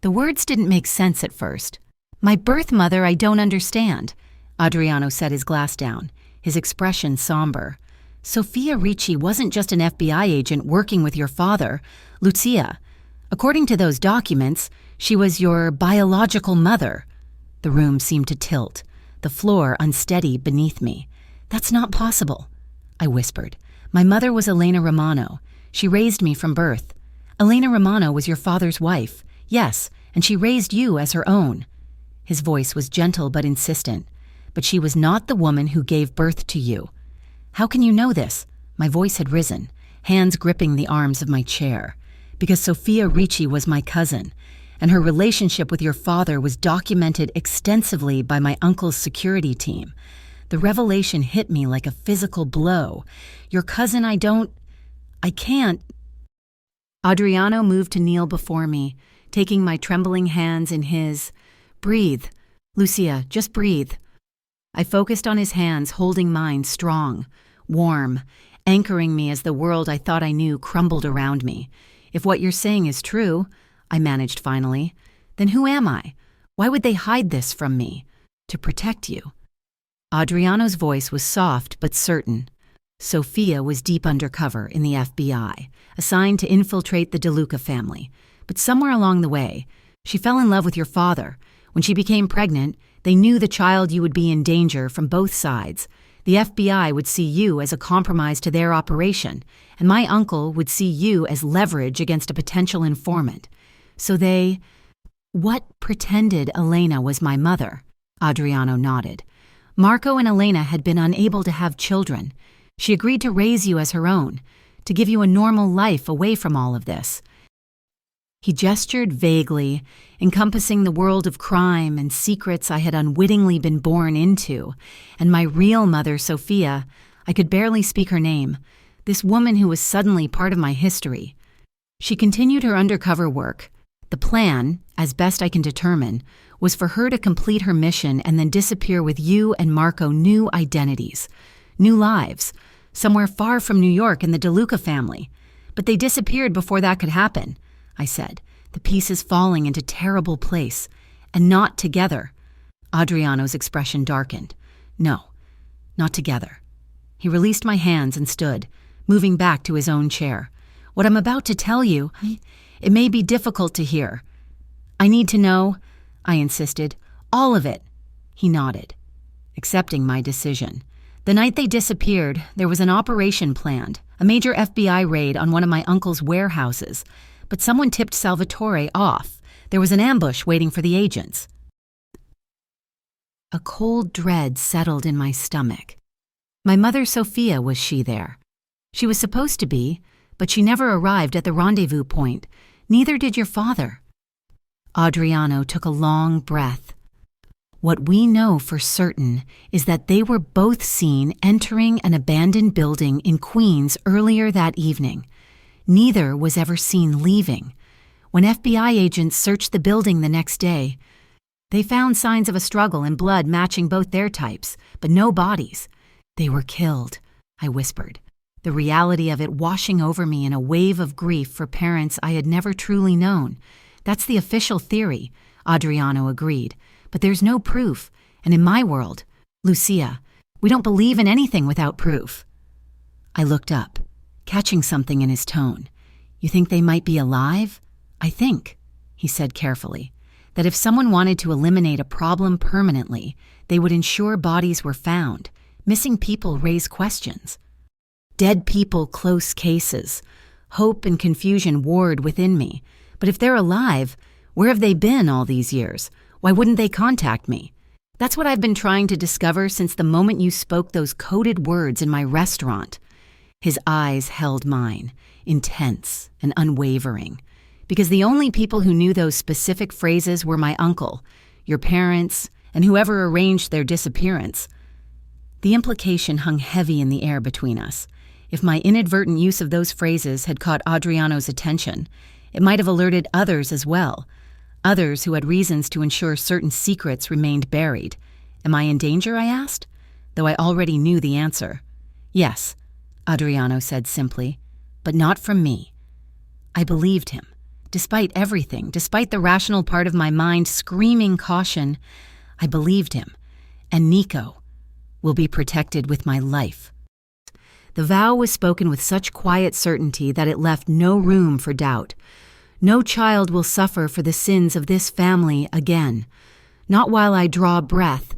The words didn't make sense at first. "My birth mother I don't understand." Adriano set his glass down, his expression somber. "Sofia Ricci wasn't just an FBI agent working with your father, Lucia. According to those documents, she was your biological mother." The room seemed to tilt, the floor unsteady beneath me. "That's not possible," I whispered. "My mother was Elena Romano. She raised me from birth." "Elena Romano was your father's wife. Yes, and she raised you as her own." His voice was gentle but insistent. "But she was not the woman who gave birth to you." "How can you know this?" My voice had risen, hands gripping the arms of my chair. "Because Sofia Ricci was my cousin, and her relationship with your father was documented extensively by my uncle's security team. The revelation hit me like a physical blow. Your cousin, I can't." Adriano moved to kneel before me, taking my trembling hands in his. "Breathe. Lucia, just breathe." I focused on his hands holding mine strong, warm, anchoring me as the world I thought I knew crumbled around me. "If what you're saying is true," I managed finally, "then who am I? Why would they hide this from me?" "To protect you." Adriano's voice was soft but certain. "Sofia was deep undercover in the FBI, assigned to infiltrate the De Luca family. But somewhere along the way, she fell in love with your father. When she became pregnant, they knew the child you would be in danger from both sides. The FBI would see you as a compromise to their operation, and my uncle would see you as leverage against a potential informant. So they—" "What pretended Elena was my mother?" Adriano nodded. "Marco and Elena had been unable to have children. She agreed to raise you as her own, to give you a normal life away from all of this." He gestured vaguely, encompassing the world of crime and secrets I had unwittingly been born into, and my real mother, Sofia. I could barely speak her name, this woman who was suddenly part of my history. She continued her undercover work. The plan, as best I can determine, was for her to complete her mission and then disappear with you and Marco new identities, new lives, somewhere far from New York and the De Luca family. But they disappeared before that could happen, I said, the pieces falling into terrible place, and not together. Adriano's expression darkened. "No, not together." He released my hands and stood, moving back to his own chair. "What I'm about to tell you, it may be difficult to hear." "I need to know," I insisted. "All of it." He nodded, accepting my decision. "The night they disappeared, there was an operation planned, a major FBI raid on one of my uncle's warehouses. But someone tipped Salvatore off. There was an ambush waiting for the agents." A cold dread settled in my stomach. My mother Sofia, was she there? She was supposed to be, but she never arrived at the rendezvous point. Neither did your father. Adriano took a long breath. "What we know for certain is that they were both seen entering an abandoned building in Queens earlier that evening. Neither was ever seen leaving. When FBI agents searched the building the next day, they found signs of a struggle and blood matching both their types, but no bodies. They were killed," I whispered. the reality of it washing over me in a wave of grief for parents I had never truly known. That's the official theory, Adriano agreed, but there's no proof, and in my world, Lucia, we don't believe in anything without proof. I looked up, catching something in his tone. You think they might be alive? I think, he said carefully, that if someone wanted to eliminate a problem permanently, they would ensure bodies were found. Missing people raise questions. Dead people, close cases. Hope and confusion warred within me. But if they're alive, where have they been all these years? Why wouldn't they contact me? That's what I've been trying to discover since the moment you spoke those coded words in my restaurant. His eyes held mine, intense and unwavering, because the only people who knew those specific phrases were my uncle, your parents, and whoever arranged their disappearance. The implication hung heavy in the air between us. If my inadvertent use of those phrases had caught Adriano's attention, it might have alerted others as well, others who had reasons to ensure certain secrets remained buried. Am I in danger, I asked, though I already knew the answer. Yes, Adriano said simply, but not from me. I believed him. Despite everything, despite the rational part of my mind screaming caution, I believed him. And Nico will be protected with my life. The vow was spoken with such quiet certainty that it left no room for doubt. No child will suffer for the sins of this family again. Not while I draw breath.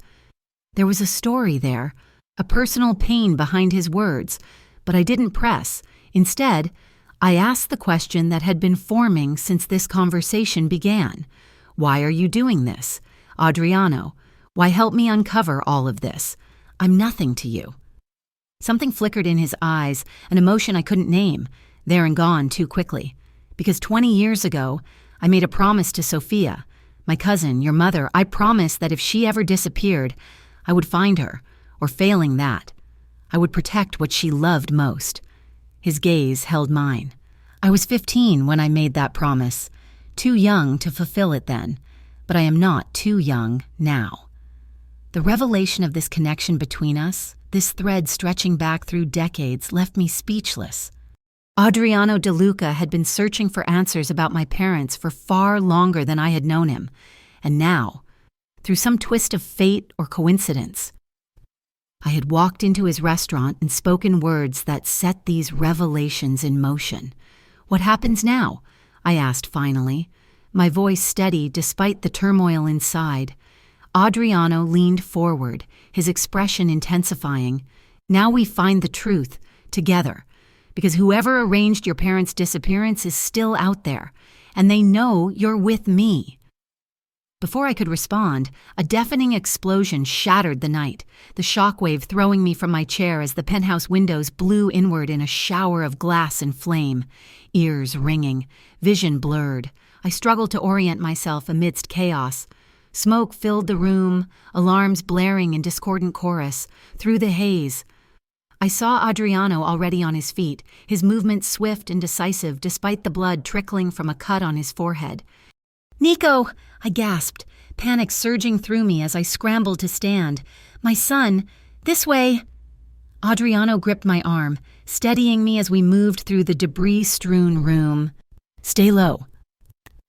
There was a story there, a personal pain behind his words, but I didn't press. Instead, I asked the question that had been forming since this conversation began. Why are you doing this? Adriano, why help me uncover all of this? I'm nothing to you. Something flickered in his eyes, an emotion I couldn't name, there and gone too quickly. Because 20 years ago, I made a promise to Sophia, my cousin, your mother. I promised that if she ever disappeared, I would find her, or failing that, I would protect what she loved most. His gaze held mine. I was 15 when I made that promise, too young to fulfill it then, but I am not too young now. The revelation of this connection between us, this thread stretching back through decades, left me speechless. Adriano De Luca had been searching for answers about my parents for far longer than I had known him, and now, through some twist of fate or coincidence, I had walked into his restaurant and spoken words that set these revelations in motion. What happens now? I asked finally, my voice steady despite the turmoil inside. Adriano leaned forward, his expression intensifying. Now we find the truth, together, because whoever arranged your parents' disappearance is still out there, and they know you're with me. Before I could respond, a deafening explosion shattered the night, the shockwave throwing me from my chair as the penthouse windows blew inward in a shower of glass and flame, ears ringing, vision blurred. I struggled to orient myself amidst chaos. Smoke filled the room, alarms blaring in discordant chorus. Through the haze, I saw Adriano already on his feet, his movements swift and decisive despite the blood trickling from a cut on his forehead. "Nico!" I gasped, panic surging through me as I scrambled to stand. "My son! This way!" Adriano gripped my arm, steadying me as we moved through the debris-strewn room. "Stay low."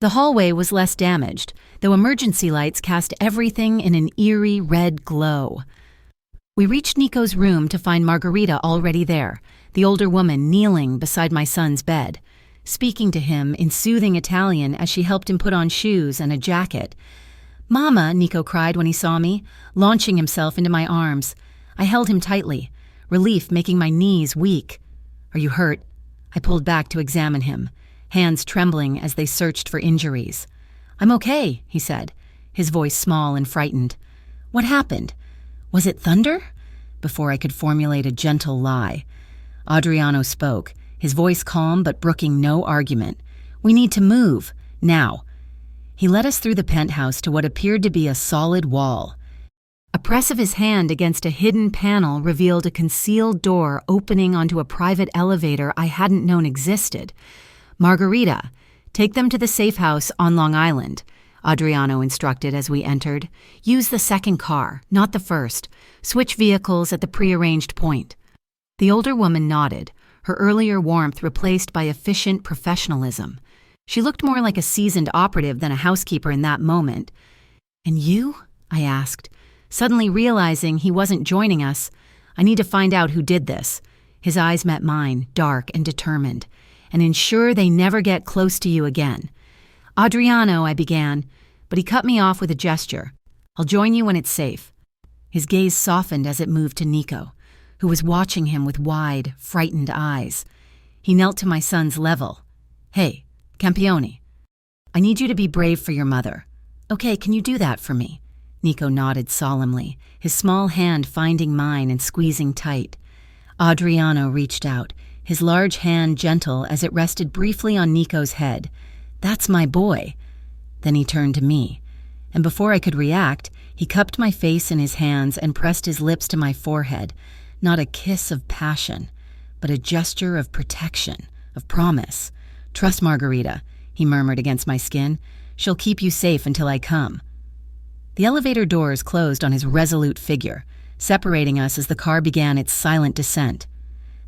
The hallway was less damaged, though emergency lights cast everything in an eerie red glow. We reached Nico's room to find Margarita already there, the older woman kneeling beside my son's bed, speaking to him in soothing Italian as she helped him put on shoes and a jacket. "Mama," Nico cried when he saw me, launching himself into my arms. I held him tightly, relief making my knees weak. "Are you hurt?" I pulled back to examine him, hands trembling as they searched for injuries. "I'm okay," he said, his voice small and frightened. "What happened? Was it thunder?" Before I could formulate a gentle lie, Adriano spoke, his voice calm but brooking no argument. "We need to move, now." He led us through the penthouse to what appeared to be a solid wall. A press of his hand against a hidden panel revealed a concealed door opening onto a private elevator I hadn't known existed. "Margarita, take them to the safe house on Long Island," Adriano instructed as we entered. "Use the second car, not the first. Switch vehicles at the prearranged point." The older woman nodded, her earlier warmth replaced by efficient professionalism. She looked more like a seasoned operative than a housekeeper in that moment. "And you?" I asked, suddenly realizing he wasn't joining us. "I need to find out who did this." His eyes met mine, dark and determined, "and ensure they never get close to you again." "Adriano," I began, but he cut me off with a gesture. "I'll join you when it's safe." His gaze softened as it moved to Nico, who was watching him with wide, frightened eyes. He knelt to my son's level. "Hey, Campione, I need you to be brave for your mother." "Okay, can you do that for me?" Nico nodded solemnly, his small hand finding mine and squeezing tight. Adriano reached out, his large hand gentle as it rested briefly on Nico's head. "That's my boy." Then he turned to me, and before I could react, he cupped my face in his hands and pressed his lips to my forehead, not a kiss of passion, but a gesture of protection, of promise. "Trust Margarita," he murmured against my skin. "She'll keep you safe until I come." The elevator doors closed on his resolute figure, separating us as the car began its silent descent.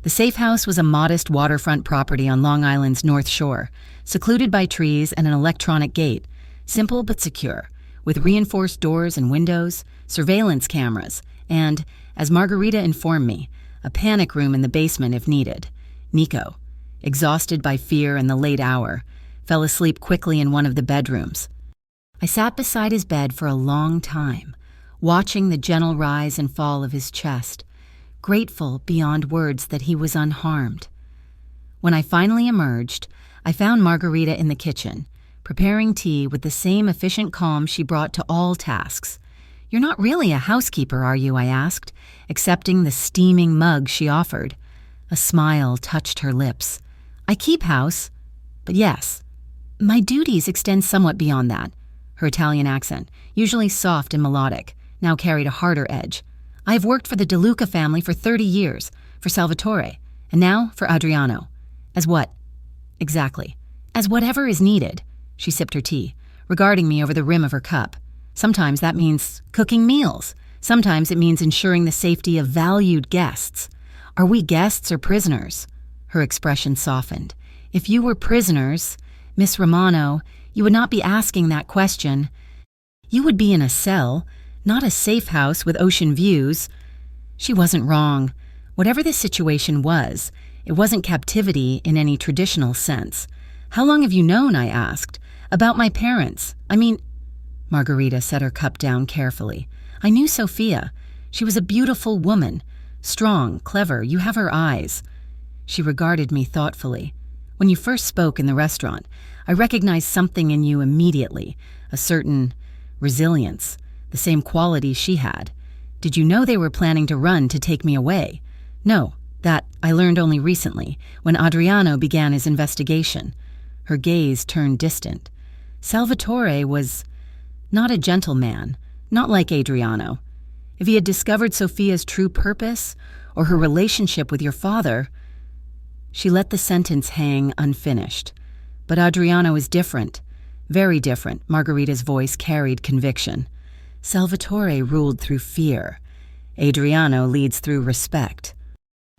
The safe house was a modest waterfront property on Long Island's North Shore, secluded by trees and an electronic gate, simple but secure, with reinforced doors and windows, surveillance cameras, and, as Margarita informed me, a panic room in the basement if needed. Nico, exhausted by fear and the late hour, fell asleep quickly in one of the bedrooms. I sat beside his bed for a long time, watching the gentle rise and fall of his chest, grateful beyond words that he was unharmed. When I finally emerged, I found Margarita in the kitchen, preparing tea with the same efficient calm she brought to all tasks. "You're not really a housekeeper, are you?" I asked, accepting the steaming mug she offered. A smile touched her lips. "I keep house, but yes, my duties extend somewhat beyond that." Her Italian accent, usually soft and melodic, now carried a harder edge. "I have worked for the De Luca family for 30 years, for Salvatore, and now for Adriano." "As what?" "Exactly. As whatever is needed." She sipped her tea, regarding me over the rim of her cup. "Sometimes that means cooking meals. Sometimes it means ensuring the safety of valued guests. Are we guests or prisoners?" Her expression softened. "If you were prisoners, Miss Romano, you would not be asking that question. You would be in a cell, not a safe house with ocean views." She wasn't wrong. Whatever the situation was, it wasn't captivity in any traditional sense. "How long have you known?" I asked. "About my parents. I mean—" Margarita set her cup down carefully. "I knew Sophia. She was a beautiful woman. Strong, clever, you have her eyes." She regarded me thoughtfully. "When you first spoke in the restaurant, I recognized something in you immediately, a certain resilience, the same quality she had. Did you know they were planning to run to take me away?" "No, that I learned only recently, when Adriano began his investigation." Her gaze turned distant. "Salvatore was not a gentleman, not like Adriano. If he had discovered Sophia's true purpose, or her relationship with your father—" She let the sentence hang unfinished. "But Adriano is different, very different." Margarita's voice carried conviction. "Salvatore ruled through fear. Adriano leads through respect.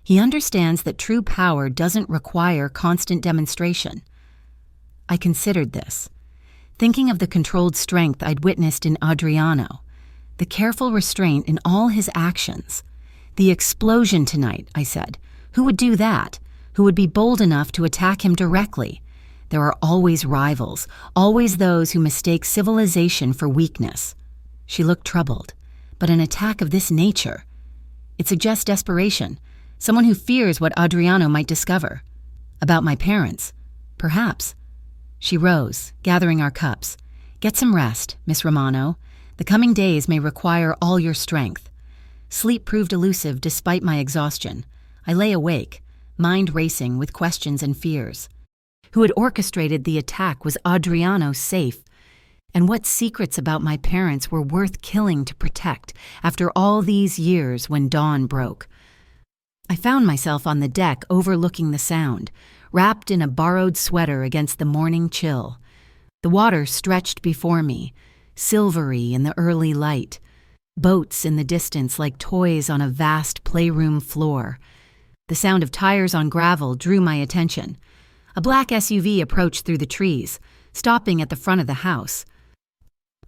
He understands that true power doesn't require constant demonstration." I considered this, thinking of the controlled strength I'd witnessed in Adriano, the careful restraint in all his actions. "The explosion tonight," I said. "Who would do that? Who would be bold enough to attack him directly? There are always rivals, always those who mistake civilization for weakness." She looked troubled. "But an attack of this nature? It suggests desperation, someone who fears what Adriano might discover." "About my parents? Perhaps." She rose, gathering our cups. "Get some rest, Miss Romano. The coming days may require all your strength." Sleep proved elusive despite my exhaustion. I lay awake, mind racing with questions and fears. Who had orchestrated the attack? Was Adriano safe? And what secrets about my parents were worth killing to protect after all these years when dawn broke? I found myself on the deck overlooking the sound, wrapped in a borrowed sweater against the morning chill. The water stretched before me, silvery in the early light, boats in the distance like toys on a vast playroom floor. The sound of tires on gravel drew my attention. A black SUV approached through the trees, stopping at the front of the house.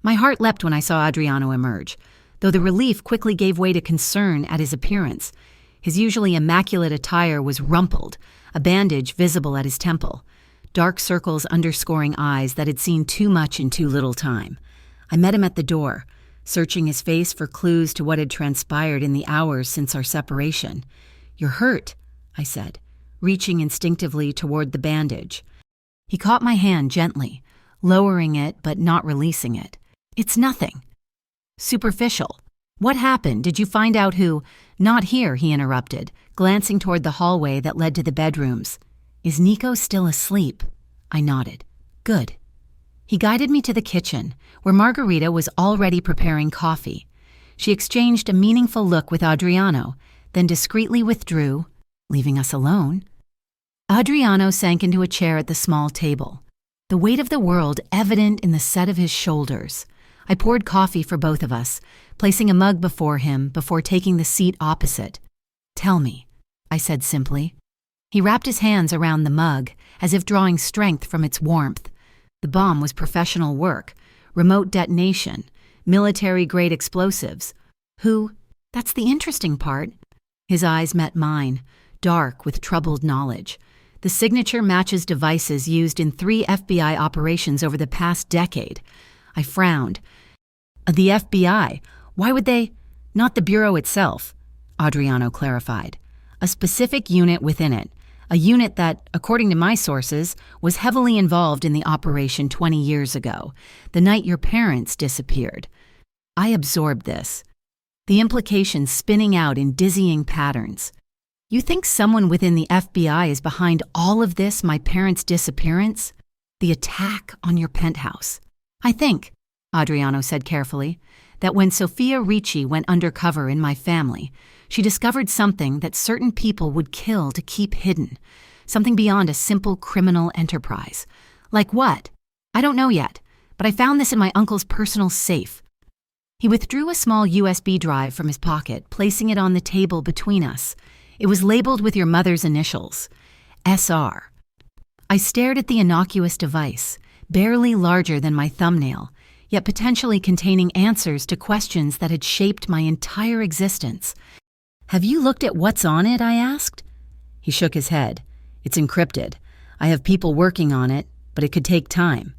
My heart leapt when I saw Adriano emerge, though the relief quickly gave way to concern at his appearance. His usually immaculate attire was rumpled, a bandage visible at his temple, dark circles underscoring eyes that had seen too much in too little time. I met him at the door, searching his face for clues to what had transpired in the hours since our separation. "You're hurt," I said, reaching instinctively toward the bandage. He caught my hand gently, lowering it but not releasing it. "It's nothing." "Superficial. What happened? Did you find out who—" "Not here," he interrupted, glancing toward the hallway that led to the bedrooms. "Is Nico still asleep?" I nodded. "Good." He guided me to the kitchen, where Margarita was already preparing coffee. She exchanged a meaningful look with Adriano, then discreetly withdrew, leaving us alone. Adriano sank into a chair at the small table, the weight of the world evident in the set of his shoulders. I poured coffee for both of us, placing a mug before him before taking the seat opposite. "Tell me," I said simply. He wrapped his hands around the mug, as if drawing strength from its warmth. The bomb was professional work, remote detonation, military-grade explosives. Who? That's the interesting part. His eyes met mine, dark with troubled knowledge. The signature matches devices used in 3 FBI operations over the past decade. I frowned. "The FBI? Why would they—" "Not the Bureau itself," Adriano clarified. "A specific unit within it. A unit that, according to my sources, was heavily involved in the operation 20 years ago, the night your parents disappeared." I absorbed this, the implications spinning out in dizzying patterns. "You think someone within the FBI is behind all of this, my parents' disappearance? The attack on your penthouse? I think," Adriano said carefully, "that when Sofia Ricci went undercover in my family, she discovered something that certain people would kill to keep hidden, something beyond a simple criminal enterprise. Like what? I don't know yet, but I found this in my uncle's personal safe." He withdrew a small USB drive from his pocket, placing it on the table between us. It was labeled with your mother's initials, SR. I stared at the innocuous device, barely larger than my thumbnail, yet potentially containing answers to questions that had shaped my entire existence. "Have you looked at what's on it?" I asked. He shook his head. "It's encrypted. I have people working on it, but it could take time.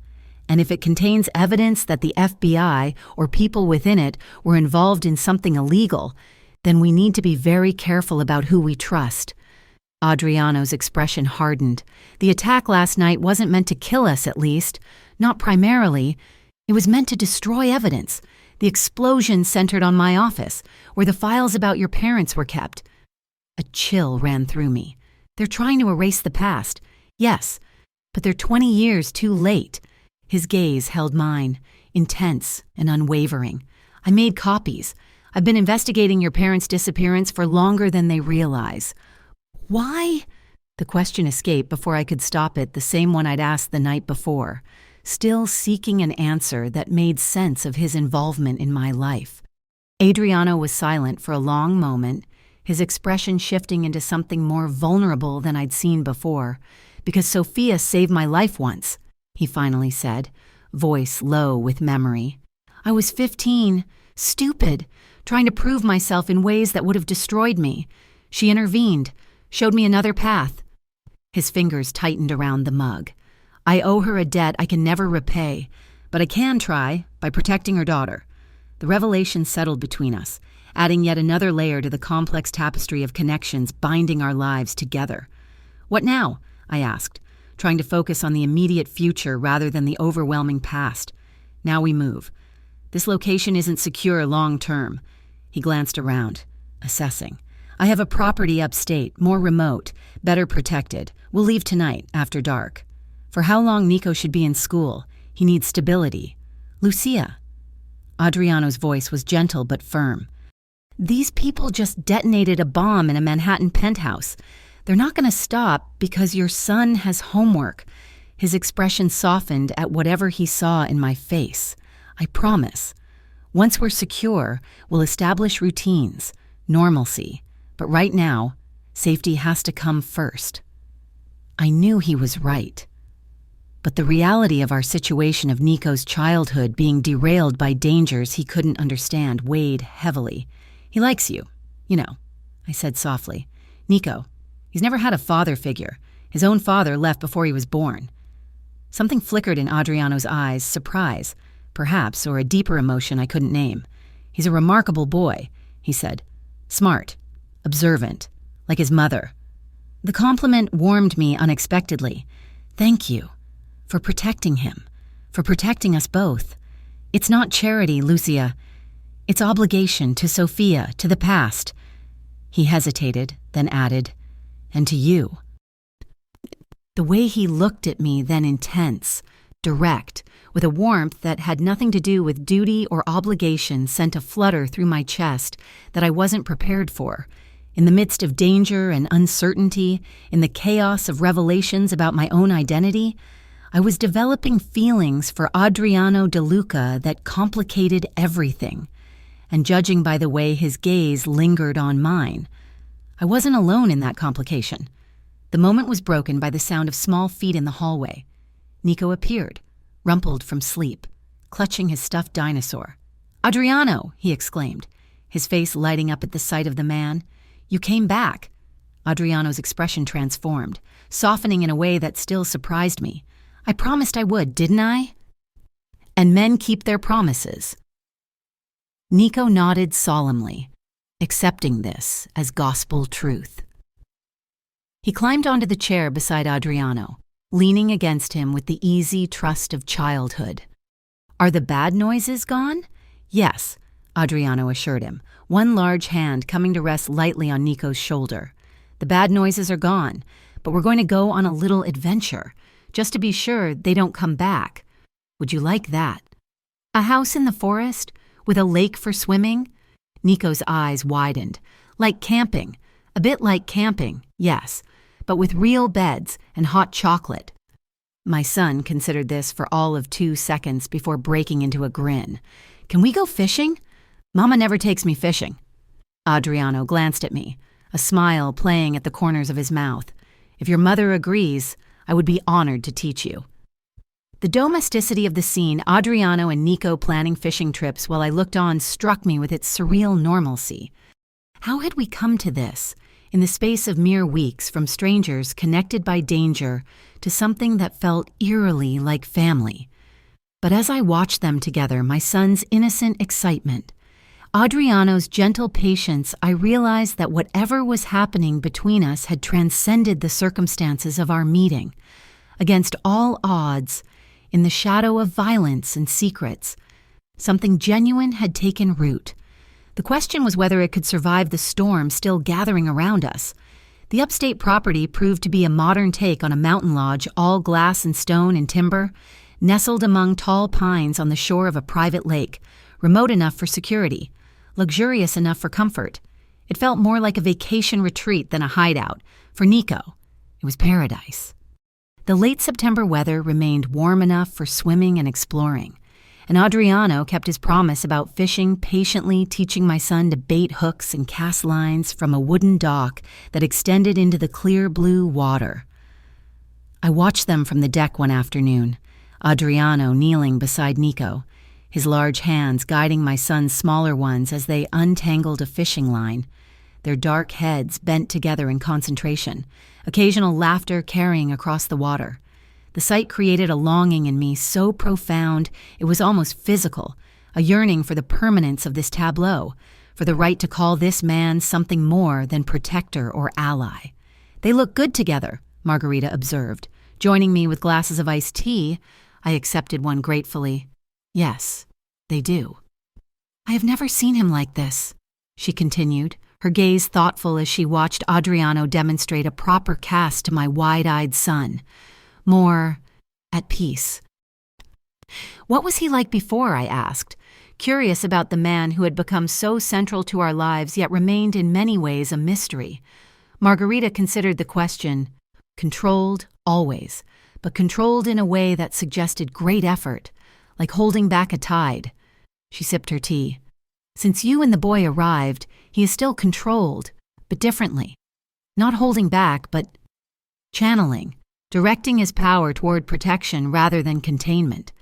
And if it contains evidence that the FBI or people within it were involved in something illegal, then we need to be very careful about who we trust." Adriano's expression hardened. "The attack last night wasn't meant to kill us, at least. Not primarily. It was meant to destroy evidence. The explosion centered on my office, where the files about your parents were kept." A chill ran through me. "They're trying to erase the past. Yes, but they're 20 years too late." His gaze held mine, intense and unwavering. "I made copies. I've been investigating your parents' disappearance for longer than they realize." "Why?" The question escaped before I could stop it, the same one I'd asked the night before, still seeking an answer that made sense of his involvement in my life. Adriano was silent for a long moment, his expression shifting into something more vulnerable than I'd seen before. "Because Sophia saved my life once," he finally said, voice low with memory. "I was 15, stupid, trying to prove myself in ways that would have destroyed me. She intervened, showed me another path." His fingers tightened around the mug. "I owe her a debt I can never repay, but I can try by protecting her daughter." The revelation settled between us, adding yet another layer to the complex tapestry of connections binding our lives together. "What now?" I asked, trying to focus on the immediate future rather than the overwhelming past. "Now we move. This location isn't secure long-term." He glanced around, assessing. "I have a property upstate, more remote, better protected. We'll leave tonight, after dark. For how long Nico should be in school? He needs stability. Lucia." Adriano's voice was gentle but firm. "These people just detonated a bomb in a Manhattan penthouse. They're not going to stop because your son has homework." His expression softened at whatever he saw in my face. "I promise. Once we're secure, we'll establish routines, normalcy. But right now, Safety has to come first. I knew he was right. But the reality of our situation of Nico's childhood being derailed by dangers he couldn't understand weighed heavily. He likes you, you know, I said softly. Nico, he's never had a father figure. His own father left before he was born. Something flickered in Adriano's eyes, surprise, perhaps, or a deeper emotion I couldn't name. He's a remarkable boy, he said. Smart, observant, like his mother. The compliment warmed me unexpectedly. Thank you. For protecting him. For protecting us both. It's not charity, Lucia. It's obligation to Sophia, to the past. He hesitated, then added, and to you. The way he looked at me then intense, direct, with a warmth that had nothing to do with duty or obligation sent a flutter through my chest that I wasn't prepared for. In the midst of danger and uncertainty, in the chaos of revelations about my own identity, I was developing feelings for Adriano De Luca that complicated everything. And judging by the way his gaze lingered on mine, I wasn't alone in that complication. The moment was broken by the sound of small feet in the hallway. Nico appeared, rumpled from sleep, clutching his stuffed dinosaur. Adriano, he exclaimed, his face lighting up at the sight of the man. You came back. Adriano's expression transformed, softening in a way that still surprised me. I promised I would, didn't I? And men keep their promises. Nico nodded solemnly, accepting this as gospel truth. He climbed onto the chair beside Adriano, leaning against him with the easy trust of childhood. Are the bad noises gone? Yes, Adriano assured him, one large hand coming to rest lightly on Nico's shoulder. The bad noises are gone, but we're going to go on a little adventure, just to be sure they don't come back. Would you like that? A house in the forest, with a lake for swimming? Nico's eyes widened. Like camping. A bit like camping, yes, but with real beds and hot chocolate. My son considered this for all of 2 seconds before breaking into a grin. Can we go fishing? Mama never takes me fishing. Adriano glanced at me, a smile playing at the corners of his mouth. If your mother agrees, I would be honored to teach you. The domesticity of the scene, Adriano and Nico planning fishing trips while I looked on, struck me with its surreal normalcy. How had we come to this, in the space of mere weeks, from strangers connected by danger to something that felt eerily like family? But as I watched them together, my son's innocent excitement, Adriano's gentle patience, I realized that whatever was happening between us had transcended the circumstances of our meeting. Against all odds, in the shadow of violence and secrets, something genuine had taken root. The question was whether it could survive the storm still gathering around us. The upstate property proved to be a modern take on a mountain lodge, all glass and stone and timber, nestled among tall pines on the shore of a private lake, remote enough for security, luxurious enough for comfort. It felt more like a vacation retreat than a hideout. For Nico, it was paradise. The late September weather remained warm enough for swimming and exploring, and Adriano kept his promise about fishing, patiently teaching my son to bait hooks and cast lines from a wooden dock that extended into the clear blue water. I watched them from the deck one afternoon, Adriano kneeling beside Nico, his large hands guiding my son's smaller ones as they untangled a fishing line, their dark heads bent together in concentration, occasional laughter carrying across the water. The sight created a longing in me so profound it was almost physical, a yearning for the permanence of this tableau, for the right to call this man something more than protector or ally. They look good together, Margarita observed. Joining me with glasses of iced tea, I accepted one gratefully. Yes, they do. I have never seen him like this, she continued, her gaze thoughtful as she watched Adriano demonstrate a proper cast to my wide-eyed son. More at peace. What was he like before, I asked, curious about the man who had become so central to our lives yet remained in many ways a mystery. Margarita considered the question, controlled, always, but controlled in a way that suggested great effort, like holding back a tide. She sipped her tea. Since you and the boy arrived, he is still controlled, but differently. Not holding back, but channeling, directing his power toward protection rather than containment.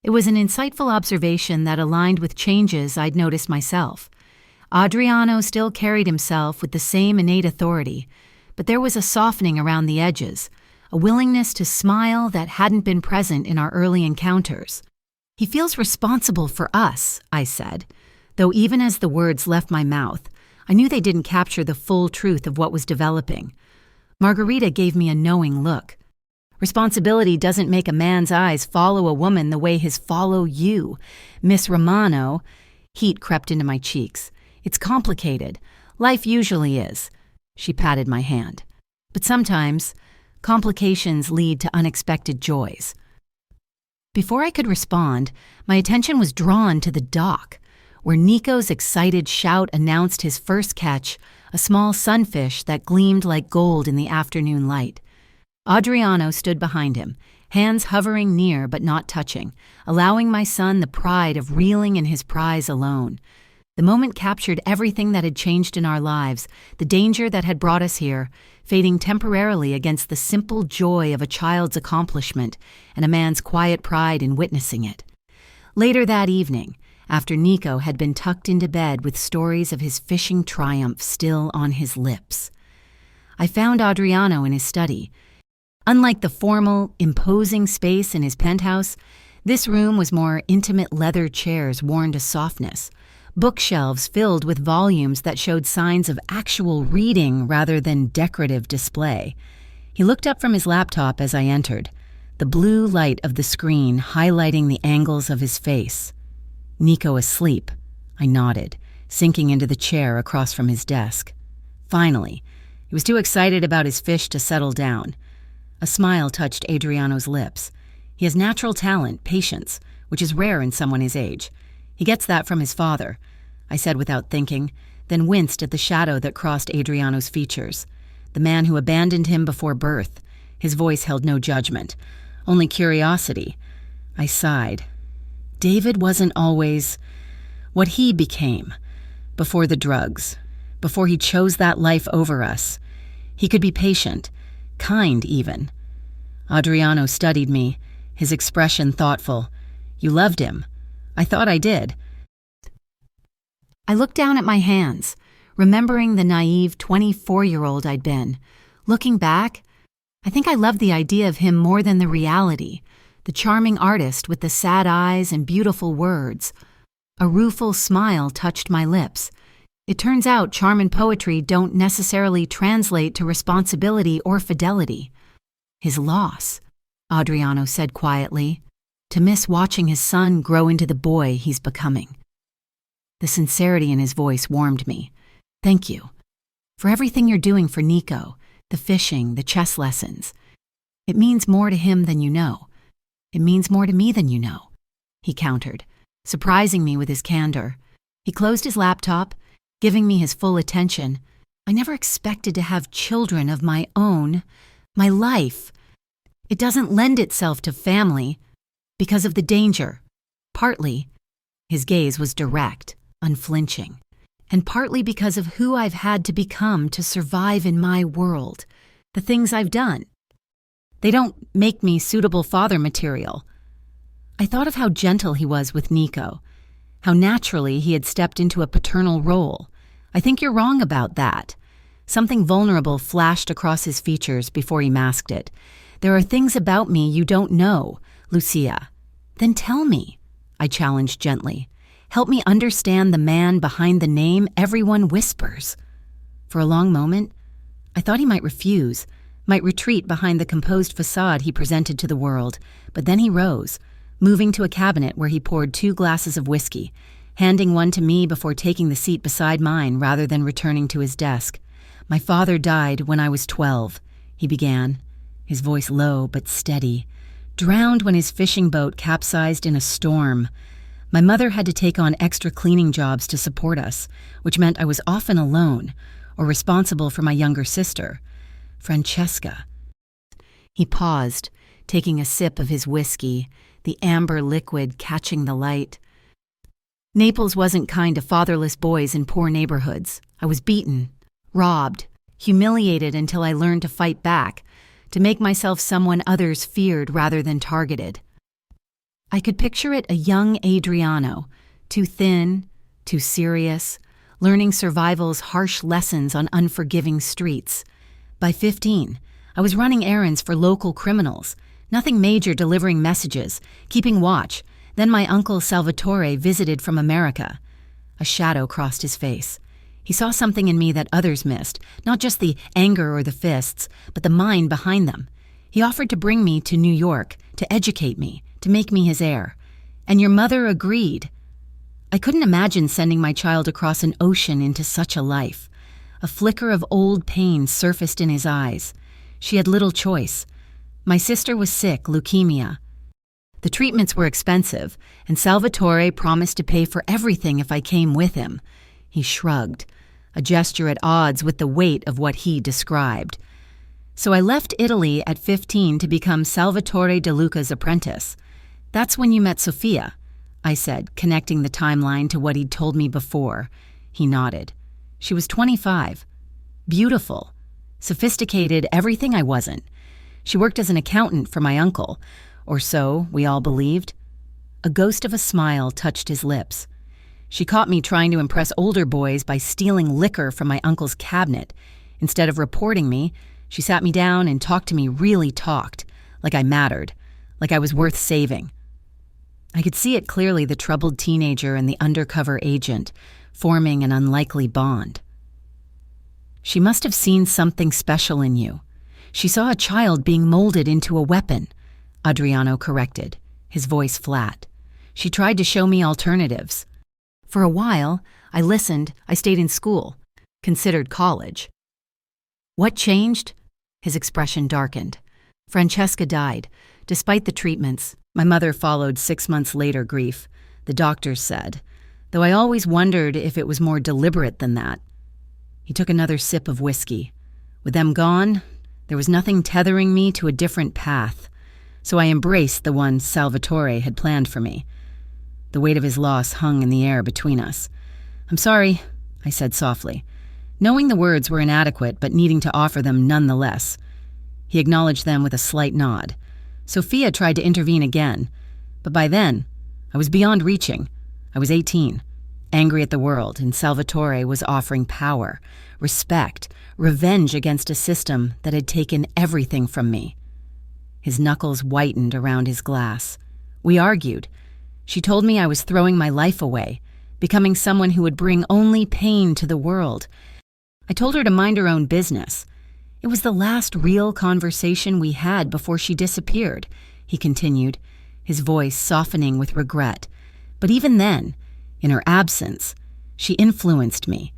It was an insightful observation that aligned with changes I'd noticed myself. Adriano still carried himself with the same innate authority, but there was a softening around the edges, a willingness to smile that hadn't been present in our early encounters. "He feels responsible for us," I said, though even as the words left my mouth, I knew they didn't capture the full truth of what was developing. Margarita gave me a knowing look. "Responsibility doesn't make a man's eyes follow a woman the way his follow you, Miss Romano." Heat crept into my cheeks. "It's complicated. Life usually is." She patted my hand. "But sometimes, complications lead to unexpected joys." Before I could respond, my attention was drawn to the dock, where Nico's excited shout announced his first catch, a small sunfish that gleamed like gold in the afternoon light. Adriano stood behind him, hands hovering near but not touching, allowing my son the pride of reeling in his prize alone. The moment captured everything that had changed in our lives, the danger that had brought us here, fading temporarily against the simple joy of a child's accomplishment and a man's quiet pride in witnessing it. Later that evening, after Nico had been tucked into bed with stories of his fishing triumph still on his lips, I found Adriano in his study. Unlike the formal, imposing space in his penthouse, this room was more intimate leather chairs worn to softness, bookshelves filled with volumes that showed signs of actual reading rather than decorative display. He looked up from his laptop as I entered, the blue light of the screen highlighting the angles of his face. "Nico asleep," I nodded, sinking into the chair across from his desk. Finally, he was too excited about his fish to settle down. A smile touched Adriano's lips. He has natural talent, patience, which is rare in someone his age. He gets that from his father, I said without thinking, then winced at the shadow that crossed Adriano's features. The man who abandoned him before birth. His voice held no judgment, only curiosity. I sighed. David wasn't always what he became before the drugs, before he chose that life over us. He could be patient, kind even. Adriano studied me, his expression thoughtful. "You loved him." I thought I did. I looked down at my hands, remembering the naive 24-year-old I'd been. Looking back, I think I loved the idea of him more than the reality, the charming artist with the sad eyes and beautiful words. A rueful smile touched my lips. It turns out charm and poetry don't necessarily translate to responsibility or fidelity. "His loss," Adriano said quietly, "to miss watching his son grow into the boy he's becoming." The sincerity in his voice warmed me. "Thank you. For everything you're doing for Nico, the fishing, the chess lessons. It means more to him than you know. It means more to me than you know," he countered, surprising me with his candor. He closed his laptop, giving me his full attention. "I never expected to have children of my own. My life. It doesn't lend itself to family because of the danger. Partly," his gaze was direct, unflinching, "and partly because of who I've had to become to survive in my world, the things I've done. They don't make me suitable father material." I thought of how gentle he was with Nico, how naturally he had stepped into a paternal role. "I think you're wrong about that." Something vulnerable flashed across his features before he masked it. "There are things about me you don't know, Lucia." "Then tell me," I challenged gently. "Help me understand the man behind the name everyone whispers." For a long moment, I thought he might refuse, might retreat behind the composed facade he presented to the world, but then he rose, moving to a cabinet where he poured 2 glasses of whiskey, handing one to me before taking the seat beside mine rather than returning to his desk. "My father died when I was 12, he began, his voice low but steady. "Drowned when his fishing boat capsized in a storm. My mother had to take on extra cleaning jobs to support us, which meant I was often alone or responsible for my younger sister, Francesca." He paused, taking a sip of his whiskey, the amber liquid catching the light. "Naples wasn't kind to fatherless boys in poor neighborhoods. I was beaten, robbed, humiliated until I learned to fight back, to make myself someone others feared rather than targeted. I could picture it a young Adriano, too thin, too serious, learning survival's harsh lessons on unforgiving streets. By 15, I was running errands for local criminals, nothing major, delivering messages, keeping watch. Then my uncle Salvatore visited from America. A shadow crossed his face. He saw something in me that others missed, not just the anger or the fists, but the mind behind them. He offered to bring me to New York, to educate me, to make me his heir. And your mother agreed. I couldn't imagine sending my child across an ocean into such a life. A flicker of old pain surfaced in his eyes. She had little choice. My sister was sick, leukemia. The treatments were expensive, and Salvatore promised to pay for everything if I came with him. He shrugged, a gesture at odds with the weight of what he described. So I left Italy at 15 to become Salvatore De Luca's apprentice. That's when you met Sofia, I said, connecting the timeline to what he'd told me before. He nodded. She was 25. Beautiful. Sophisticated, everything I wasn't. She worked as an accountant for my uncle, or so we all believed. A ghost of a smile touched his lips. She caught me trying to impress older boys by stealing liquor from my uncle's cabinet. Instead of reporting me, she sat me down and talked to me, really talked, like I mattered, like I was worth saving. I could see it clearly, the troubled teenager and the undercover agent, forming an unlikely bond. She must have seen something special in you. She saw a child being molded into a weapon, Adriano corrected, his voice flat. She tried to show me alternatives. For a while, I listened. I stayed in school, considered college. What changed? His expression darkened. Francesca died. Despite the treatments, my mother followed 6 months later, grief, the doctors said, though I always wondered if it was more deliberate than that. He took another sip of whiskey. With them gone, there was nothing tethering me to a different path, so I embraced the one Salvatore had planned for me. The weight of his loss hung in the air between us. I'm sorry, I said softly, knowing the words were inadequate but needing to offer them nonetheless. He acknowledged them with a slight nod. Sophia tried to intervene again, but by then, I was beyond reaching. I was 18, angry at the world, and Salvatore was offering power, respect, revenge against a system that had taken everything from me. His knuckles whitened around his glass. We argued. She told me I was throwing my life away, becoming someone who would bring only pain to the world. I told her to mind her own business. It was the last real conversation we had before she disappeared, he continued, his voice softening with regret. But even then, in her absence, she influenced me.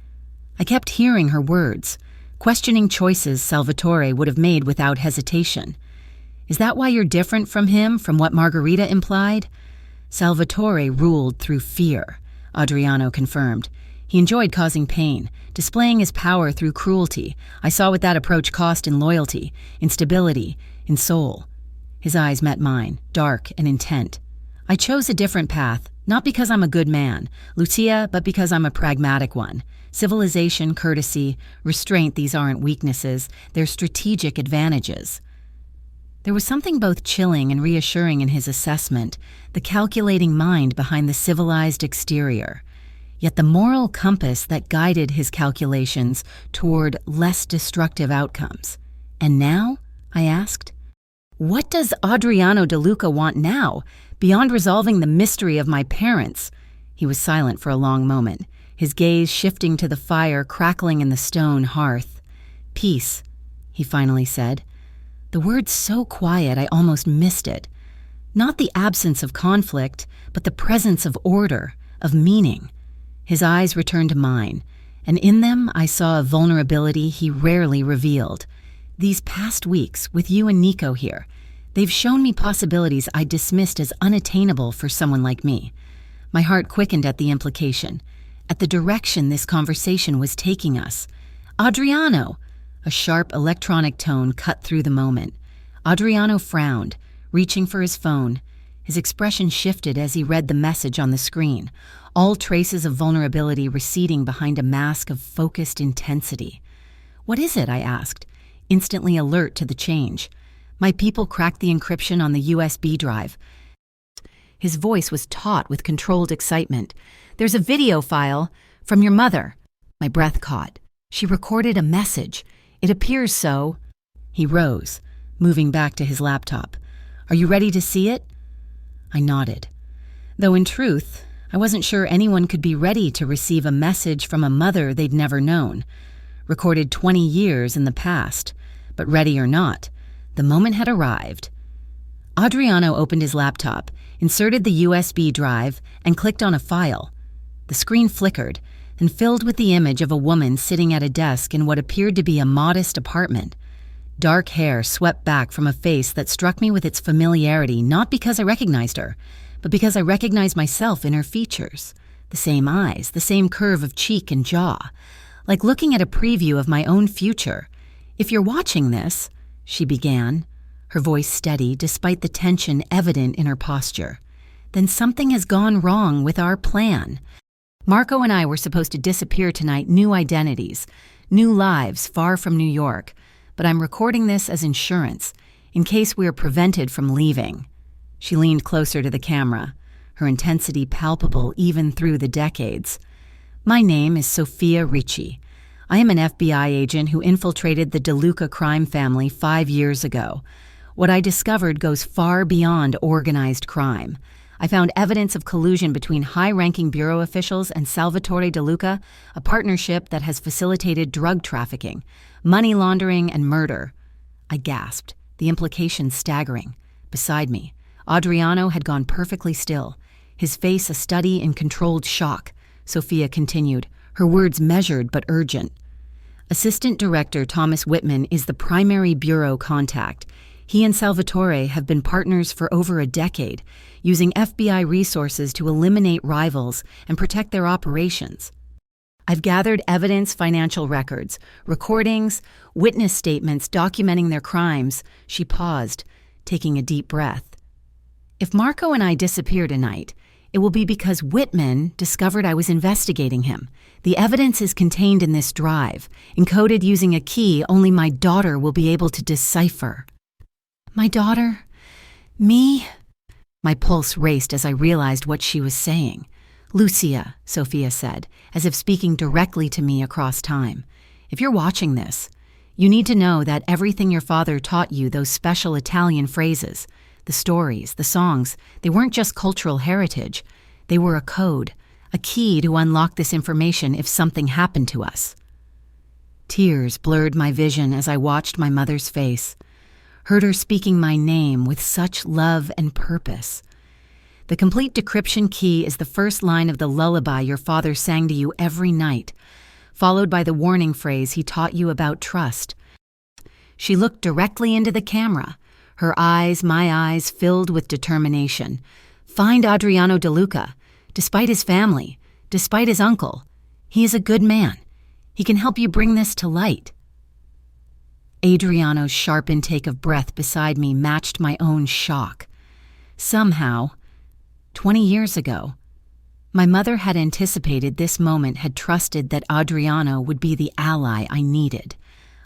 I kept hearing her words, questioning choices Salvatore would have made without hesitation. Is that why you're different from him, from what Margarita implied? Salvatore ruled through fear, Adriano confirmed. He enjoyed causing pain, displaying his power through cruelty. I saw what that approach cost in loyalty, in stability, in soul. His eyes met mine, dark and intent. I chose a different path, not because I'm a good man, Lucia, but because I'm a pragmatic one. Civilization, courtesy, restraint, these aren't weaknesses, they're strategic advantages. There was something both chilling and reassuring in his assessment, the calculating mind behind the civilized exterior. Yet the moral compass that guided his calculations toward less destructive outcomes. And now? I asked. What does Adriano De Luca want now, beyond resolving the mystery of my parents? He was silent for a long moment, his gaze shifting to the fire crackling in the stone hearth. Peace, he finally said. The word so quiet I almost missed it. Not the absence of conflict, but the presence of order, of meaning. His eyes returned to mine, and in them I saw a vulnerability he rarely revealed. These past weeks, with you and Nico here, they've shown me possibilities I dismissed as unattainable for someone like me. My heart quickened at the implication, at the direction this conversation was taking us. Adriano! A sharp electronic tone cut through the moment. Adriano frowned, reaching for his phone. His expression shifted as he read the message on the screen, all traces of vulnerability receding behind a mask of focused intensity. "What is it?" I asked, instantly alert to the change. My people cracked the encryption on the USB drive. His voice was taut with controlled excitement. "There's a video file from your mother." My breath caught. "She recorded a message. It appears so." He rose, moving back to his laptop. "Are you ready to see it?" I nodded. Though in truth, I wasn't sure anyone could be ready to receive a message from a mother they'd never known. Recorded 20 years in the past. But ready or not, the moment had arrived. Adriano opened his laptop, inserted the USB drive, and clicked on a file. The screen flickered and filled with the image of a woman sitting at a desk in what appeared to be a modest apartment. Dark hair swept back from a face that struck me with its familiarity, not because I recognized her, but because I recognized myself in her features. The same eyes, the same curve of cheek and jaw. Like looking at a preview of my own future. "If you're watching this," she began, her voice steady despite the tension evident in her posture, "then something has gone wrong with our plan. Marco and I were supposed to disappear tonight, new identities, new lives far from New York, but I'm recording this as insurance, in case we are prevented from leaving." She leaned closer to the camera, her intensity palpable even through the decades. "My name is Sofia Ricci. I am an FBI agent who infiltrated the DeLuca crime family 5 years ago. What I discovered goes far beyond organized crime. I found evidence of collusion between high-ranking bureau officials and Salvatore DeLuca, a partnership that has facilitated drug trafficking, money laundering, and murder." I gasped, the implications staggering. Beside me, Adriano had gone perfectly still, his face a study in controlled shock. Sophia continued, her words measured but urgent. "Assistant Director Thomas Whitman is the primary bureau contact. He and Salvatore have been partners for over a decade, using FBI resources to eliminate rivals and protect their operations. I've gathered evidence, financial records, recordings, witness statements documenting their crimes." She paused, taking a deep breath. "If Marco and I disappear tonight, it will be because Whitman discovered I was investigating him. The evidence is contained in this drive, encoded using a key only my daughter will be able to decipher." "My daughter? Me?" My pulse raced as I realized what she was saying. "Lucia," Sophia said, as if speaking directly to me across time. "If you're watching this, you need to know that everything your father taught you, those special Italian phrases, the stories, the songs, they weren't just cultural heritage. They were a code, a key to unlock this information if something happened to us." Tears blurred my vision as I watched my mother's face, heard her speaking my name with such love and purpose. "The complete decryption key is the first line of the lullaby your father sang to you every night, followed by the warning phrase he taught you about trust." She looked directly into the camera, her eyes, my eyes, filled with determination. "Find Adriano DeLuca. Despite his family, despite his uncle, he is a good man. He can help you bring this to light." Adriano's sharp intake of breath beside me matched my own shock. Somehow, 20 years ago, my mother had anticipated this moment, had trusted that Adriano would be the ally I needed.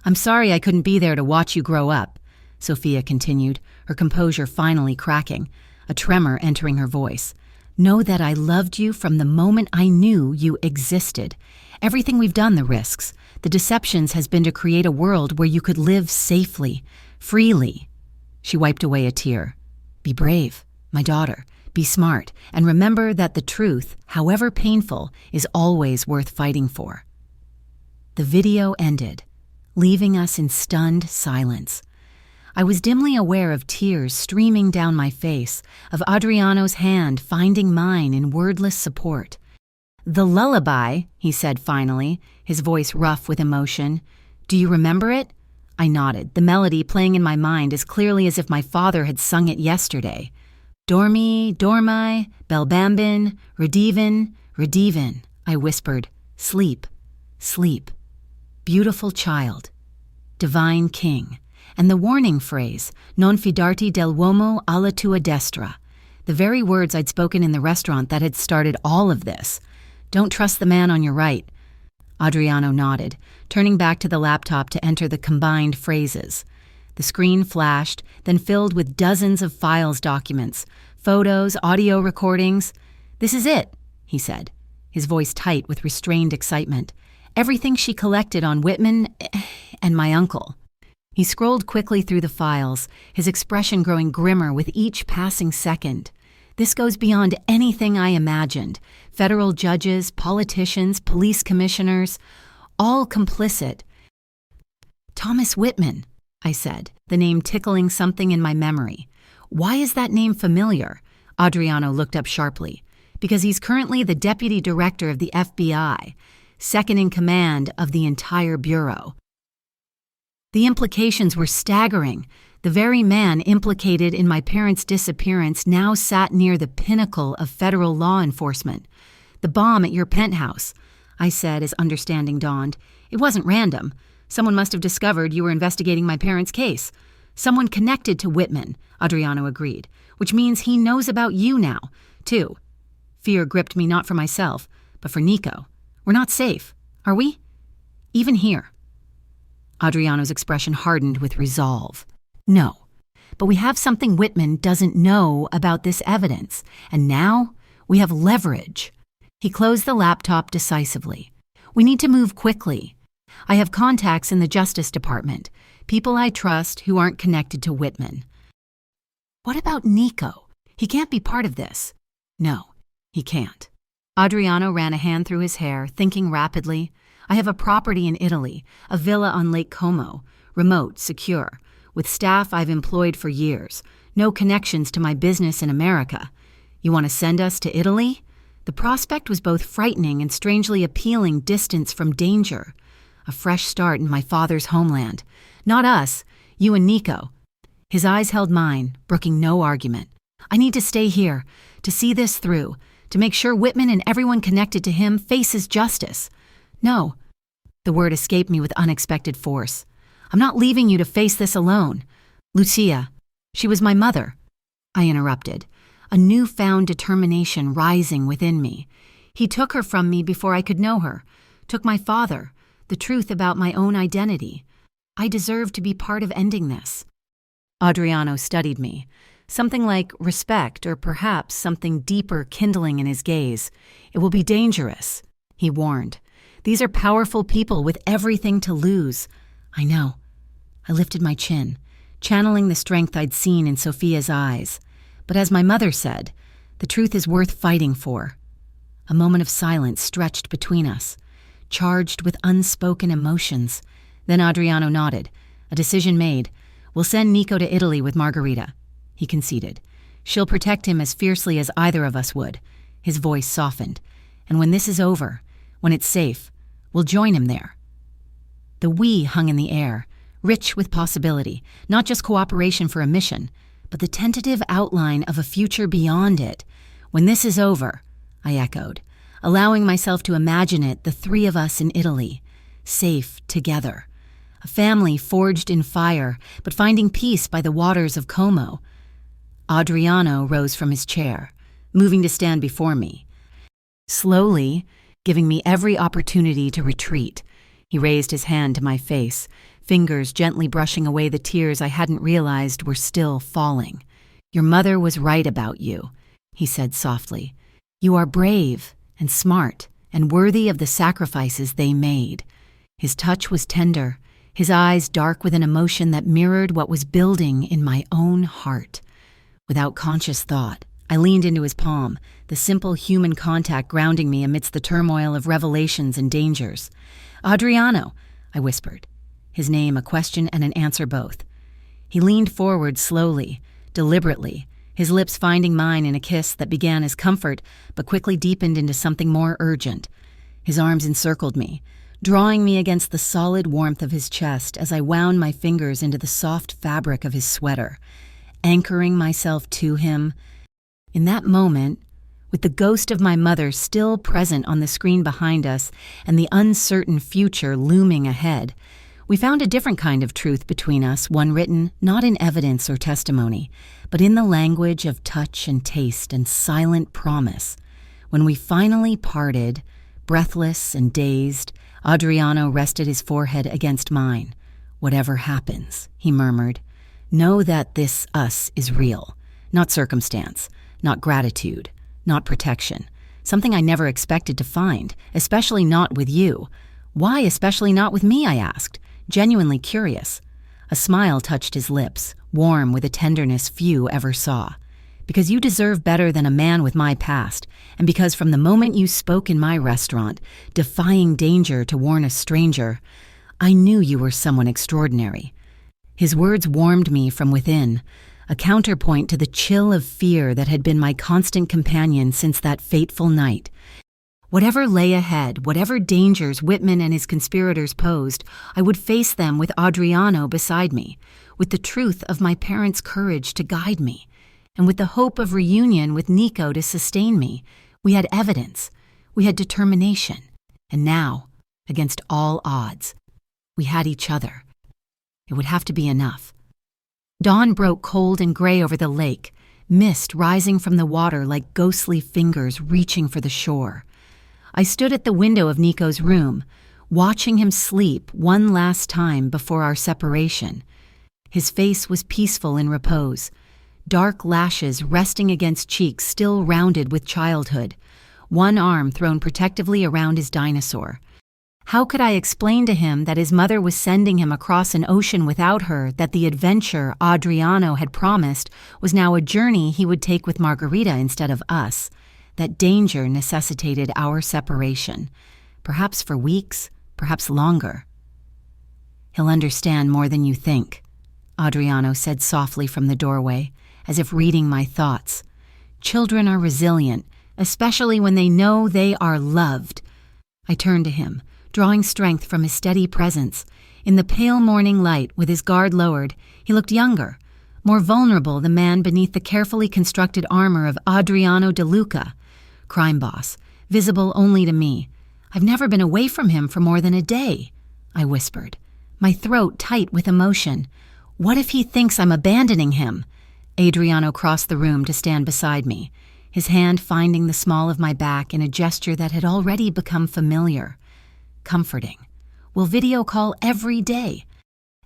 "I'm sorry I couldn't be there to watch you grow up," Sophia continued, her composure finally cracking, a tremor entering her voice. "Know that I loved you from the moment I knew you existed. Everything we've done, the risks, the deceptions, has been to create a world where you could live safely, freely." She wiped away a tear. "Be brave, my daughter. Be smart, and remember that the truth, however painful, is always worth fighting for." The video ended, leaving us in stunned silence. I was dimly aware of tears streaming down my face, of Adriano's hand finding mine in wordless support. "The lullaby," he said finally, his voice rough with emotion. "Do you remember it?" I nodded, the melody playing in my mind as clearly as if my father had sung it yesterday. "Dormi, dormi, bel bambin, redivin, redivin," I whispered. "Sleep, sleep. Beautiful child. Divine king." And the warning phrase, "Non fidarti dell'uomo alla tua destra," the very words I'd spoken in the restaurant that had started all of this. "Don't trust the man on your right." Adriano nodded, turning back to the laptop to enter the combined phrases. The screen flashed, then filled with dozens of files documents, photos, audio recordings. "This is it," he said, his voice tight with restrained excitement. "Everything she collected on Whitman and my uncle." He scrolled quickly through the files, his expression growing grimmer with each passing second. "This goes beyond anything I imagined. Federal judges, politicians, police commissioners, all complicit." "Thomas Whitman," I said, the name tickling something in my memory. "Why is that name familiar?" Adriano looked up sharply. "Because he's currently the deputy director of the FBI, second in command of the entire bureau." The implications were staggering. The very man implicated in my parents' disappearance now sat near the pinnacle of federal law enforcement. "The bomb at your penthouse," I said as understanding dawned. "It wasn't random. Someone must have discovered you were investigating my parents' case." "Someone connected to Whitman," Adriano agreed, "which means he knows about you now, too." Fear gripped me not for myself, but for Nico. "We're not safe, are we? Even here?" Adriano's expression hardened with resolve. "No, but we have something Whitman doesn't know about this evidence, and now we have leverage." He closed the laptop decisively. "We need to move quickly. I have contacts in the Justice Department, people I trust who aren't connected to Whitman." "What about Nico? He can't be part of this." "No, he can't." Adriano ran a hand through his hair, thinking rapidly. "I have a property in Italy, a villa on Lake Como, remote, secure, with staff I've employed for years, no connections to my business in America. You want to send us to Italy?" The prospect was both frightening and strangely appealing distance from danger. A fresh start in my father's homeland. "Not us, you and Nico." His eyes held mine, brooking no argument. "I need to stay here, to see this through, to make sure Whitman and everyone connected to him faces justice." "No." The word escaped me with unexpected force. "I'm not leaving you to face this alone. Lucia, she was my mother," I interrupted, a newfound determination rising within me. "He took her from me before I could know her, took my father, the truth about my own identity. I deserve to be part of ending this." Adriano studied me, something like respect or perhaps something deeper kindling in his gaze. "It will be dangerous," he warned. "These are powerful people with everything to lose." "I know." I lifted my chin, channeling the strength I'd seen in Sophia's eyes. "But as my mother said, the truth is worth fighting for." A moment of silence stretched between us, charged with unspoken emotions. Then Adriano nodded. "A decision made. We'll send Nico to Italy with Margarita," he conceded. "She'll protect him as fiercely as either of us would." His voice softened. "And when this is over, when it's safe, we'll join him there." The "we" hung in the air, rich with possibility, not just cooperation for a mission, but the tentative outline of a future beyond it. "When this is over," I echoed, allowing myself to imagine it, the three of us in Italy, safe together. A family forged in fire, but finding peace by the waters of Como. Adriano rose from his chair, moving to stand before me. Slowly, giving me every opportunity to retreat, he raised his hand to my face, fingers gently brushing away the tears I hadn't realized were still falling. "Your mother was right about you," he said softly. "You are brave and smart and worthy of the sacrifices they made." His touch was tender, his eyes dark with an emotion that mirrored what was building in my own heart. Without conscious thought, I leaned into his palm, the simple human contact grounding me amidst the turmoil of revelations and dangers. "Adriano," I whispered, his name a question and an answer both. He leaned forward slowly, deliberately, his lips finding mine in a kiss that began as comfort but quickly deepened into something more urgent. His arms encircled me, drawing me against the solid warmth of his chest as I wound my fingers into the soft fabric of his sweater, anchoring myself to him. In that moment, with the ghost of my mother still present on the screen behind us and the uncertain future looming ahead, we found a different kind of truth between us, one written not in evidence or testimony, but in the language of touch and taste and silent promise. When we finally parted, breathless and dazed, Adriano rested his forehead against mine. "Whatever happens," he murmured, "know that this us is real. Not circumstance, not gratitude, not protection. Something I never expected to find, especially not with you." "Why especially not with me?" I asked, genuinely curious. A smile touched his lips, warm with a tenderness few ever saw. "Because you deserve better than a man with my past, and because from the moment you spoke in my restaurant, defying danger to warn a stranger, I knew you were someone extraordinary." His words warmed me from within, a counterpoint to the chill of fear that had been my constant companion since that fateful night. Whatever lay ahead, whatever dangers Whitman and his conspirators posed, I would face them with Adriano beside me, with the truth of my parents' courage to guide me, and with the hope of reunion with Nico to sustain me. We had evidence, we had determination, and now, against all odds, we had each other. It would have to be enough. Dawn broke cold and gray over the lake, mist rising from the water like ghostly fingers reaching for the shore. I stood at the window of Nico's room, watching him sleep one last time before our separation. His face was peaceful in repose, dark lashes resting against cheeks still rounded with childhood, one arm thrown protectively around his dinosaur. How could I explain to him that his mother was sending him across an ocean without her, that the adventure Adriano had promised was now a journey he would take with Margarita instead of us, that danger necessitated our separation, perhaps for weeks, perhaps longer? "He'll understand more than you think," Adriano said softly from the doorway, as if reading my thoughts. "Children are resilient, especially when they know they are loved." I turned to him, drawing strength from his steady presence. In the pale morning light, with his guard lowered, he looked younger, more vulnerable, the man beneath the carefully constructed armor of Adriano De Luca, crime boss, visible only to me. "I've never been away from him for more than a day," I whispered, my throat tight with emotion. "What if he thinks I'm abandoning him?" Adriano crossed the room to stand beside me, his hand finding the small of my back in a gesture that had already become familiar. Comforting. "We'll video call every day.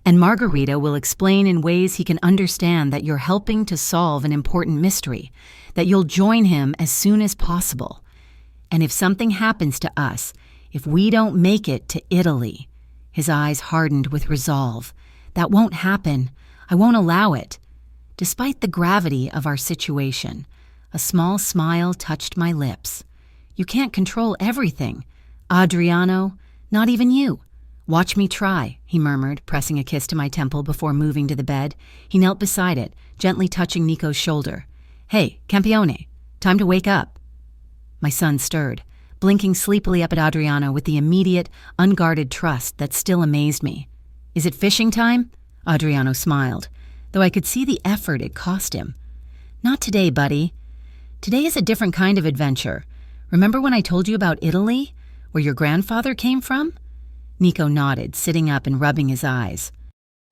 And Margarita will explain in ways he can understand that you're helping to solve an important mystery, that you'll join him as soon as possible. And if something happens to us, if we don't make it to Italy," his eyes hardened with resolve, "that won't happen. I won't allow it." Despite the gravity of our situation, a small smile touched my lips. "You can't control everything, Adriano, not even you. Watch me try," he murmured, pressing a kiss to my temple before moving to the bed. He knelt beside it, gently touching Nico's shoulder. "Hey, Campione, time to wake up." My son stirred, blinking sleepily up at Adriano with the immediate, unguarded trust that still amazed me. "Is it fishing time?" Adriano smiled, though I could see the effort it cost him. "Not today, buddy. Today is a different kind of adventure. Remember when I told you about Italy, where your grandfather came from?" Nico nodded, sitting up and rubbing his eyes.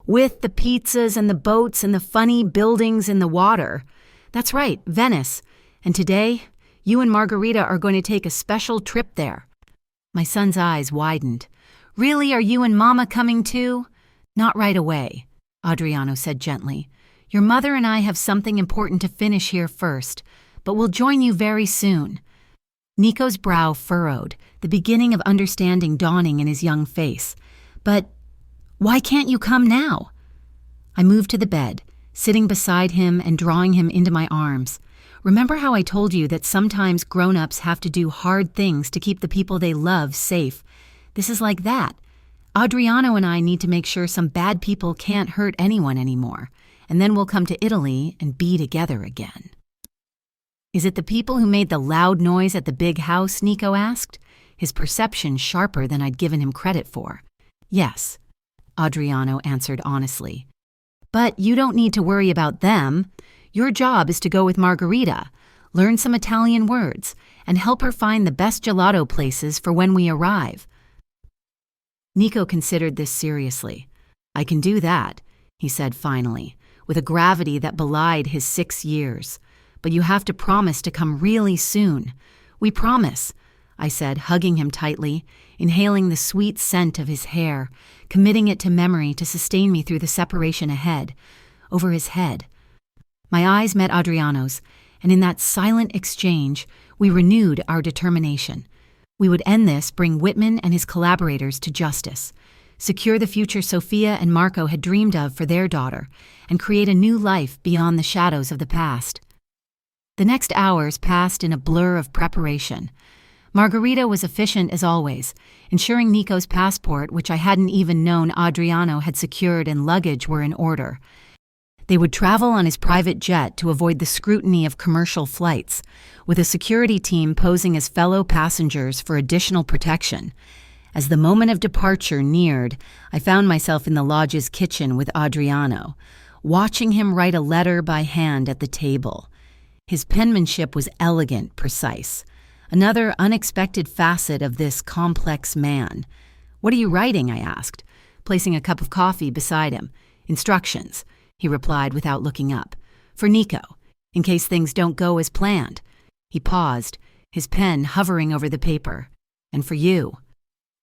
"With the pizzas and the boats and the funny buildings in the water. That's right, Venice. And today, you and Margarita are going to take a special trip there." My son's eyes widened. "Really, are you and Mama coming too?" "Not right away," Adriano said gently. "Your mother and I have something important to finish here first, but we'll join you very soon." Nico's brow furrowed, the beginning of understanding dawning in his young face. "But why can't you come now?" I moved to the bed, sitting beside him and drawing him into my arms. "Remember how I told you that sometimes grown-ups have to do hard things to keep the people they love safe? This is like that. Adriano and I need to make sure some bad people can't hurt anyone anymore, and then we'll come to Italy and be together again." "Is it the people who made the loud noise at the big house?" Nico asked, his perception sharper than I'd given him credit for. "Yes," Adriano answered honestly. "But you don't need to worry about them. Your job is to go with Margarita, learn some Italian words, and help her find the best gelato places for when we arrive." Nico considered this seriously. "I can do that," he said finally, with a gravity that belied his 6 years. "But you have to promise to come really soon." "We promise." I said, hugging him tightly, inhaling the sweet scent of his hair, committing it to memory to sustain me through the separation ahead, over his head. My eyes met Adriano's, and in that silent exchange, we renewed our determination. We would end this, bring Whitman and his collaborators to justice, secure the future Sophia and Marco had dreamed of for their daughter, and create a new life beyond the shadows of the past. The next hours passed in a blur of preparation. Margarita was efficient as always, ensuring Nico's passport, which I hadn't even known Adriano had secured, and luggage were in order. They would travel on his private jet to avoid the scrutiny of commercial flights, with a security team posing as fellow passengers for additional protection. As the moment of departure neared, I found myself in the lodge's kitchen with Adriano, watching him write a letter by hand at the table. His penmanship was elegant, precise. Another unexpected facet of this complex man. "What are you writing?" I asked, placing a cup of coffee beside him. "Instructions," he replied without looking up. "For Nico, in case things don't go as planned." He paused, his pen hovering over the paper. "And for you."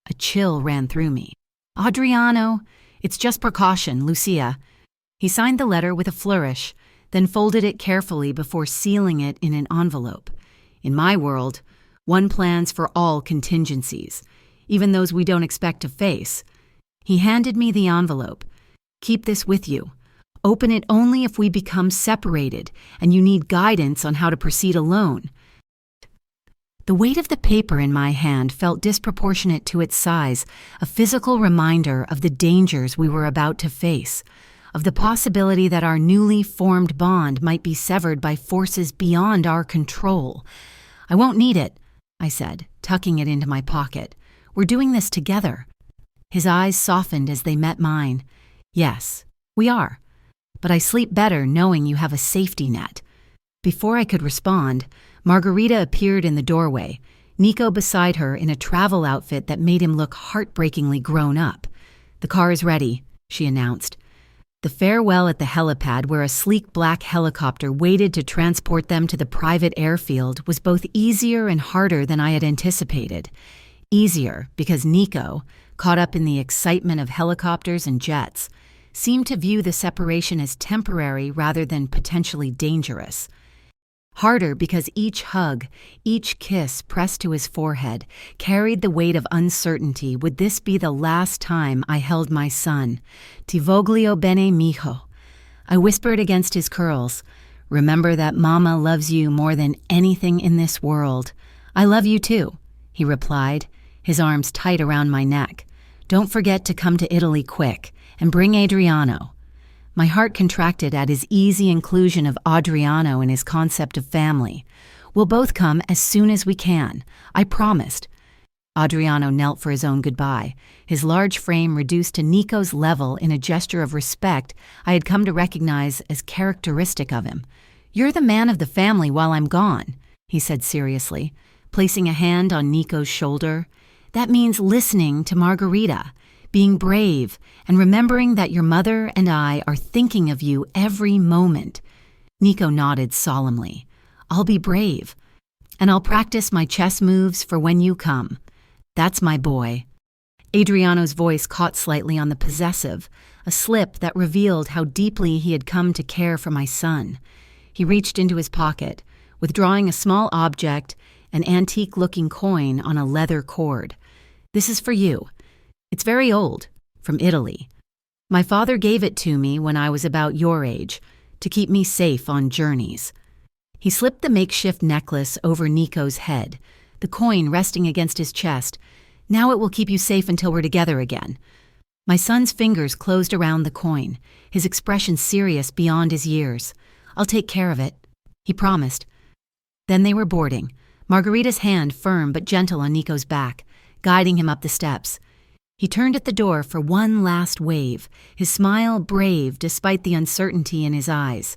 A chill ran through me. "Adriano, it's just precaution, Lucia." He signed the letter with a flourish, then folded it carefully before sealing it in an envelope. In my world, one plans for all contingencies, even those we don't expect to face. He handed me the envelope. "Keep this with you. Open it only if we become separated and you need guidance on how to proceed alone." The weight of the paper in my hand felt disproportionate to its size, a physical reminder of the dangers we were about to face, of the possibility that our newly formed bond might be severed by forces beyond our control. "I won't need it," I said, tucking it into my pocket. "We're doing this together." His eyes softened as they met mine. "Yes, we are. But I sleep better knowing you have a safety net." Before I could respond, Margarita appeared in the doorway, Nico beside her in a travel outfit that made him look heartbreakingly grown up. "The car is ready," she announced. The farewell at the helipad, where a sleek black helicopter waited to transport them to the private airfield, was both easier and harder than I had anticipated. Easier because Nico, caught up in the excitement of helicopters and jets, seemed to view the separation as temporary rather than potentially dangerous. Harder because each hug, each kiss pressed to his forehead carried the weight of uncertainty. Would this be the last time I held my son? "Ti voglio bene, mijo." I whispered against his curls. "Remember that Mama loves you more than anything in this world." "I love you too," he replied, his arms tight around my neck. "Don't forget to come to Italy quick, and bring Adriano." My heart contracted at his easy inclusion of Adriano in his concept of family. "We'll both come as soon as we can. I promised." Adriano knelt for his own goodbye, his large frame reduced to Nico's level in a gesture of respect I had come to recognize as characteristic of him. "You're the man of the family while I'm gone," he said seriously, placing a hand on Nico's shoulder. "That means listening to Margarita, being brave, and remembering that your mother and I are thinking of you every moment." Nico nodded solemnly. "I'll be brave, and I'll practice my chess moves for when you come. That's my boy." Adriano's voice caught slightly on the possessive, a slip that revealed how deeply he had come to care for my son. He reached into his pocket, withdrawing a small object, an antique-looking coin on a leather cord. "This is for you. It's very old, from Italy. My father gave it to me when I was about your age, to keep me safe on journeys." He slipped the makeshift necklace over Nico's head, the coin resting against his chest. "Now it will keep you safe until we're together again." My son's fingers closed around the coin, his expression serious beyond his years. "I'll take care of it," he promised. Then they were boarding, Margarita's hand firm but gentle on Nico's back, guiding him up the steps. He turned at the door for one last wave, his smile brave despite the uncertainty in his eyes.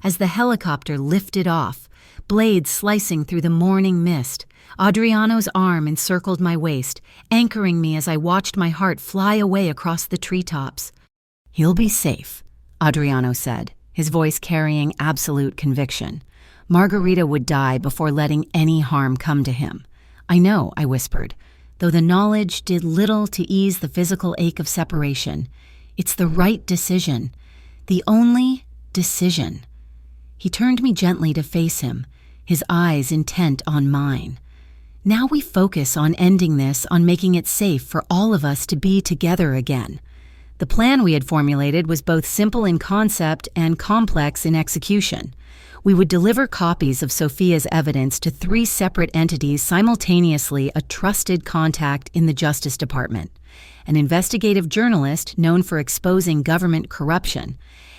As the helicopter lifted off, blades slicing through the morning mist, Adriano's arm encircled my waist, anchoring me as I watched my heart fly away across the treetops. "He'll be safe," Adriano said, his voice carrying absolute conviction. "Margarita would die before letting any harm come to him. I know, I whispered, though the knowledge did little to ease the physical ache of separation. It's the right decision. The only decision. He turned me gently to face him, his eyes intent on mine. Now we focus on ending this, on making it safe for all of us to be together again. The plan we had formulated was both simple in concept and complex in execution. We would deliver copies of Sophia's evidence to 3 separate entities simultaneously: a trusted contact in the Justice Department, an investigative journalist known for exposing government corruption,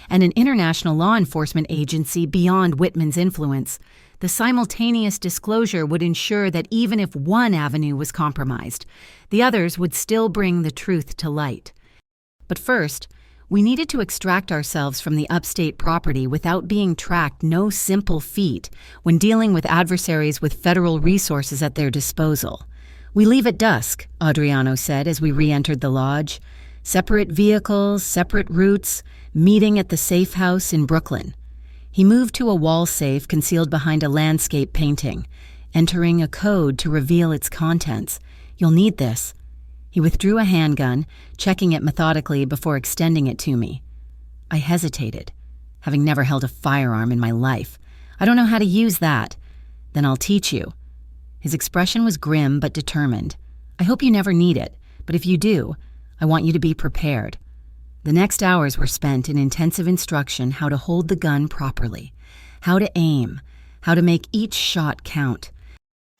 and an international law enforcement agency beyond Whitman's influence. The simultaneous disclosure would ensure that even if one avenue was compromised, the others would still bring the truth to light. But first, we needed to extract ourselves from the upstate property without being tracked, no simple feat when dealing with adversaries with federal resources at their disposal. "We leave at dusk," Adriano said as we re-entered the lodge. "Separate vehicles, separate routes, meeting at the safe house in Brooklyn." He moved to a wall safe concealed behind a landscape painting, entering a code to reveal its contents. "You'll need this." He withdrew a handgun, checking it methodically before extending it to me. I hesitated, having never held a firearm in my life. "I don't know how to use that." "Then I'll teach you." His expression was grim but determined. "I hope you never need it, but if you do, I want you to be prepared." The next hours were spent in intensive instruction: how to hold the gun properly, how to aim, how to make each shot count.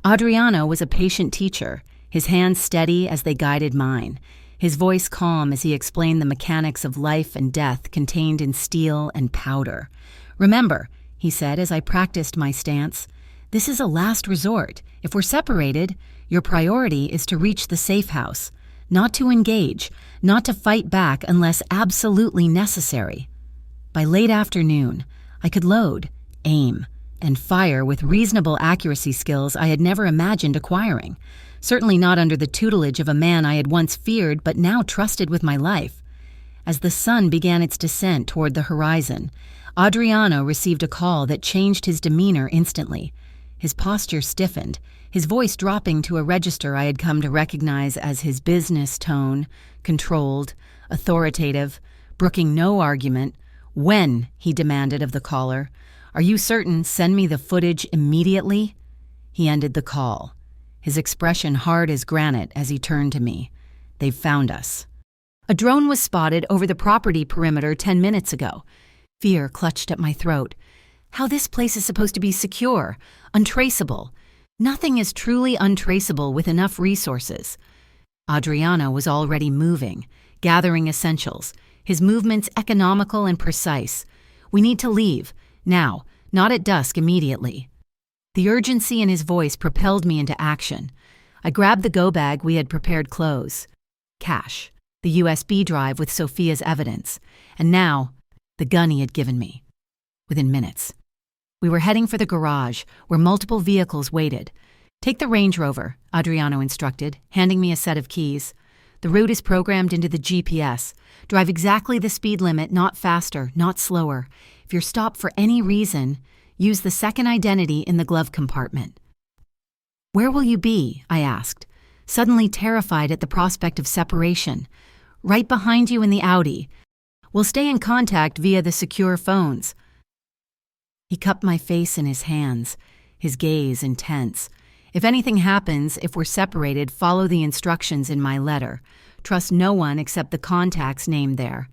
Adriano was a patient teacher, his hands steady as they guided mine, his voice calm as he explained the mechanics of life and death contained in steel and powder. "Remember," he said as I practiced my stance, "this is a last resort. If we're separated, your priority is to reach the safe house, not to engage, not to fight back unless absolutely necessary." By late afternoon, I could load, aim, and fire with reasonable accuracy skills I had never imagined acquiring. Certainly not under the tutelage of a man I had once feared but now trusted with my life. As the sun began its descent toward the horizon, Adriano received a call that changed his demeanor instantly. His posture stiffened, his voice dropping to a register I had come to recognize as his business tone, controlled, authoritative, brooking no argument. "When?" he demanded of the caller. "Are you certain? Send me the footage immediately." He ended the call, his expression hard as granite as he turned to me. "They've found us." A drone was spotted over the property perimeter 10 minutes ago. Fear clutched at my throat. How this place is supposed to be secure, untraceable. Nothing is truly untraceable with enough resources. Adriano was already moving, gathering essentials, his movements economical and precise. "We need to leave, now, not at dusk, immediately." The urgency in his voice propelled me into action. I grabbed the go bag we had prepared close. Cash, the USB drive with Sophia's evidence, and now, the gun he had given me. Within minutes, we were heading for the garage, where multiple vehicles waited. "Take the Range Rover," Adriano instructed, handing me a set of keys. "The route is programmed into the GPS. Drive exactly the speed limit, not faster, not slower. If you're stopped for any reason, use the second identity in the glove compartment." "Where will you be?" I asked, suddenly terrified at the prospect of separation. "Right behind you in the Audi. We'll stay in contact via the secure phones." He cupped my face in his hands, his gaze intense. "If anything happens, if we're separated, follow the instructions in my letter. Trust no one except the contacts named there."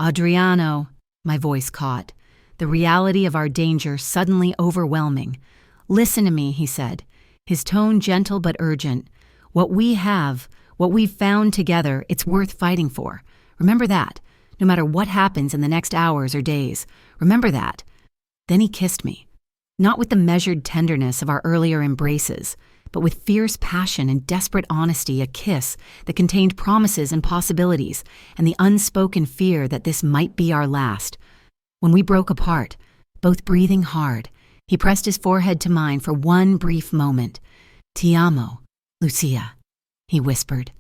"Adriano," my voice caught, the reality of our danger suddenly overwhelming. "Listen to me," he said, his tone gentle but urgent. "What we have, what we've found together, it's worth fighting for. Remember that, no matter what happens in the next hours or days. Remember that." Then he kissed me, not with the measured tenderness of our earlier embraces, but with fierce passion and desperate honesty, a kiss that contained promises and possibilities, and the unspoken fear that this might be our last. When we broke apart, both breathing hard, he pressed his forehead to mine for one brief moment. "Ti amo, Lucia," he whispered.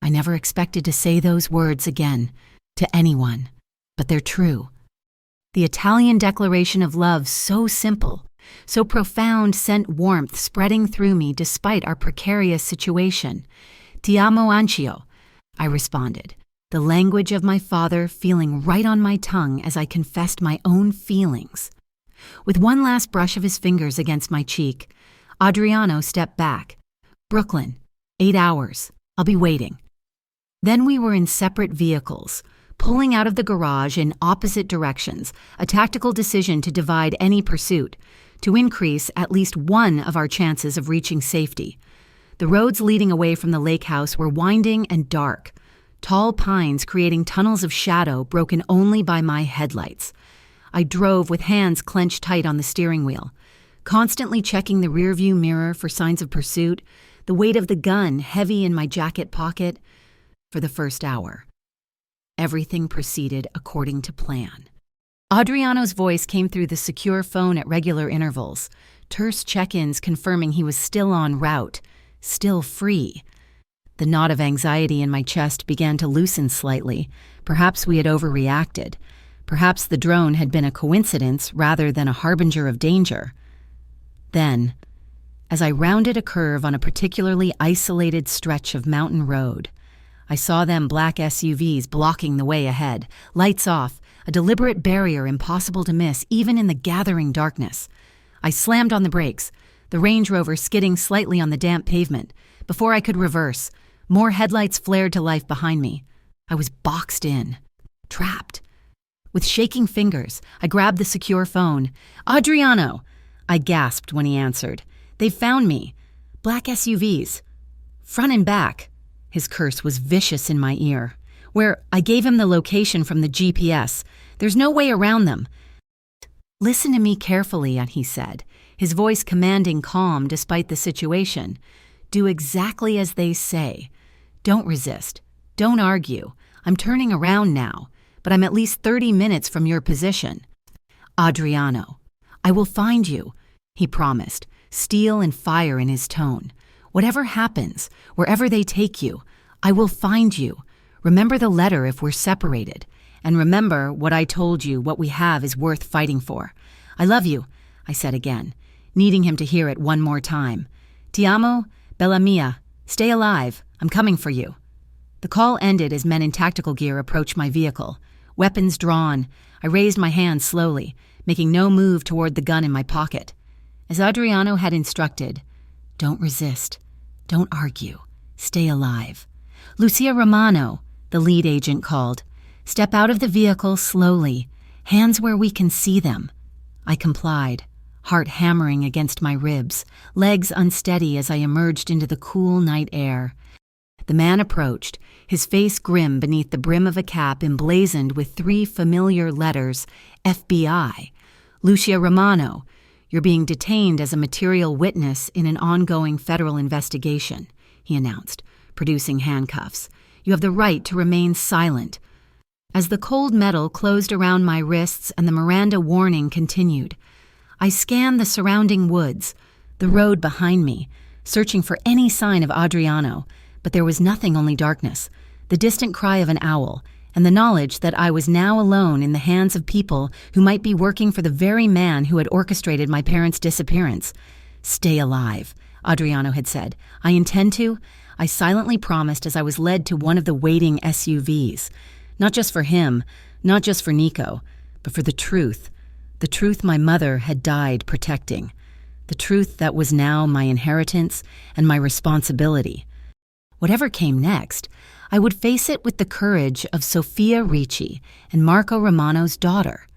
I never expected to say those words again, to anyone, but they're true. The Italian declaration of love, so simple, so profound sent warmth spreading through me despite our precarious situation. Ti amo anch'io, I responded, the language of my father feeling right on my tongue as I confessed my own feelings. With one last brush of his fingers against my cheek, Adriano stepped back. Brooklyn, 8 hours. I'll be waiting. Then we were in separate vehicles, pulling out of the garage in opposite directions, a tactical decision to divide any pursuit, to increase at least one of our chances of reaching safety. The roads leading away from the lake house were winding and dark, tall pines creating tunnels of shadow broken only by my headlights. I drove with hands clenched tight on the steering wheel, constantly checking the rearview mirror for signs of pursuit, the weight of the gun heavy in my jacket pocket. For the first hour, everything proceeded according to plan. Adriano's voice came through the secure phone at regular intervals, terse check-ins confirming he was still en route, still free. The knot of anxiety in my chest began to loosen slightly. Perhaps we had overreacted. Perhaps the drone had been a coincidence rather than a harbinger of danger. Then, as I rounded a curve on a particularly isolated stretch of mountain road, I saw them black SUVs blocking the way ahead, lights off, a deliberate barrier impossible to miss even in the gathering darkness. I slammed on the brakes, the Range Rover skidding slightly on the damp pavement. Before I could reverse, more headlights flared to life behind me. I was boxed in, trapped. With shaking fingers, I grabbed the secure phone. "Adriano!" I gasped when he answered. "They've found me. Black SUVs. Front and back." His curse was vicious in my ear. I gave him the location from the GPS. "There's no way around them." "Listen to me carefully," he said, his voice commanding calm despite the situation. "Do exactly as they say. Don't resist. Don't argue. I'm turning around now, but I'm at least 30 minutes from your position." "Adriano, I will find you," he promised, steel and fire in his tone. "Whatever happens, wherever they take you, I will find you. Remember the letter if we're separated. And remember what I told you, what we have is worth fighting for. I love you," I said again, needing him to hear it one more time. "Ti amo, bella mia. Stay alive. I'm coming for you." The call ended as men in tactical gear approached my vehicle. Weapons drawn, I raised my hand slowly, making no move toward the gun in my pocket. As Adriano had instructed, "Don't resist. Don't argue. Stay alive." "Lucia Romano," the lead agent called. "Step out of the vehicle slowly. Hands where we can see them." I complied, heart hammering against my ribs, legs unsteady as I emerged into the cool night air. The man approached, his face grim beneath the brim of a cap emblazoned with 3 familiar letters, FBI. "Lucia Romano, you're being detained as a material witness in an ongoing federal investigation," he announced, producing handcuffs. "You have the right to remain silent." As the cold metal closed around my wrists and the Miranda warning continued, I scanned the surrounding woods, the road behind me, searching for any sign of Adriano, but there was nothing, only darkness, the distant cry of an owl, and the knowledge that I was now alone in the hands of people who might be working for the very man who had orchestrated my parents' disappearance. "Stay alive," Adriano had said. "I intend to," I silently promised as I was led to one of the waiting SUVs. Not just for him, not just for Nico, but for the truth my mother had died protecting, the truth that was now my inheritance and my responsibility. Whatever came next, I would face it with the courage of Sofia Ricci and Marco Romano's daughter.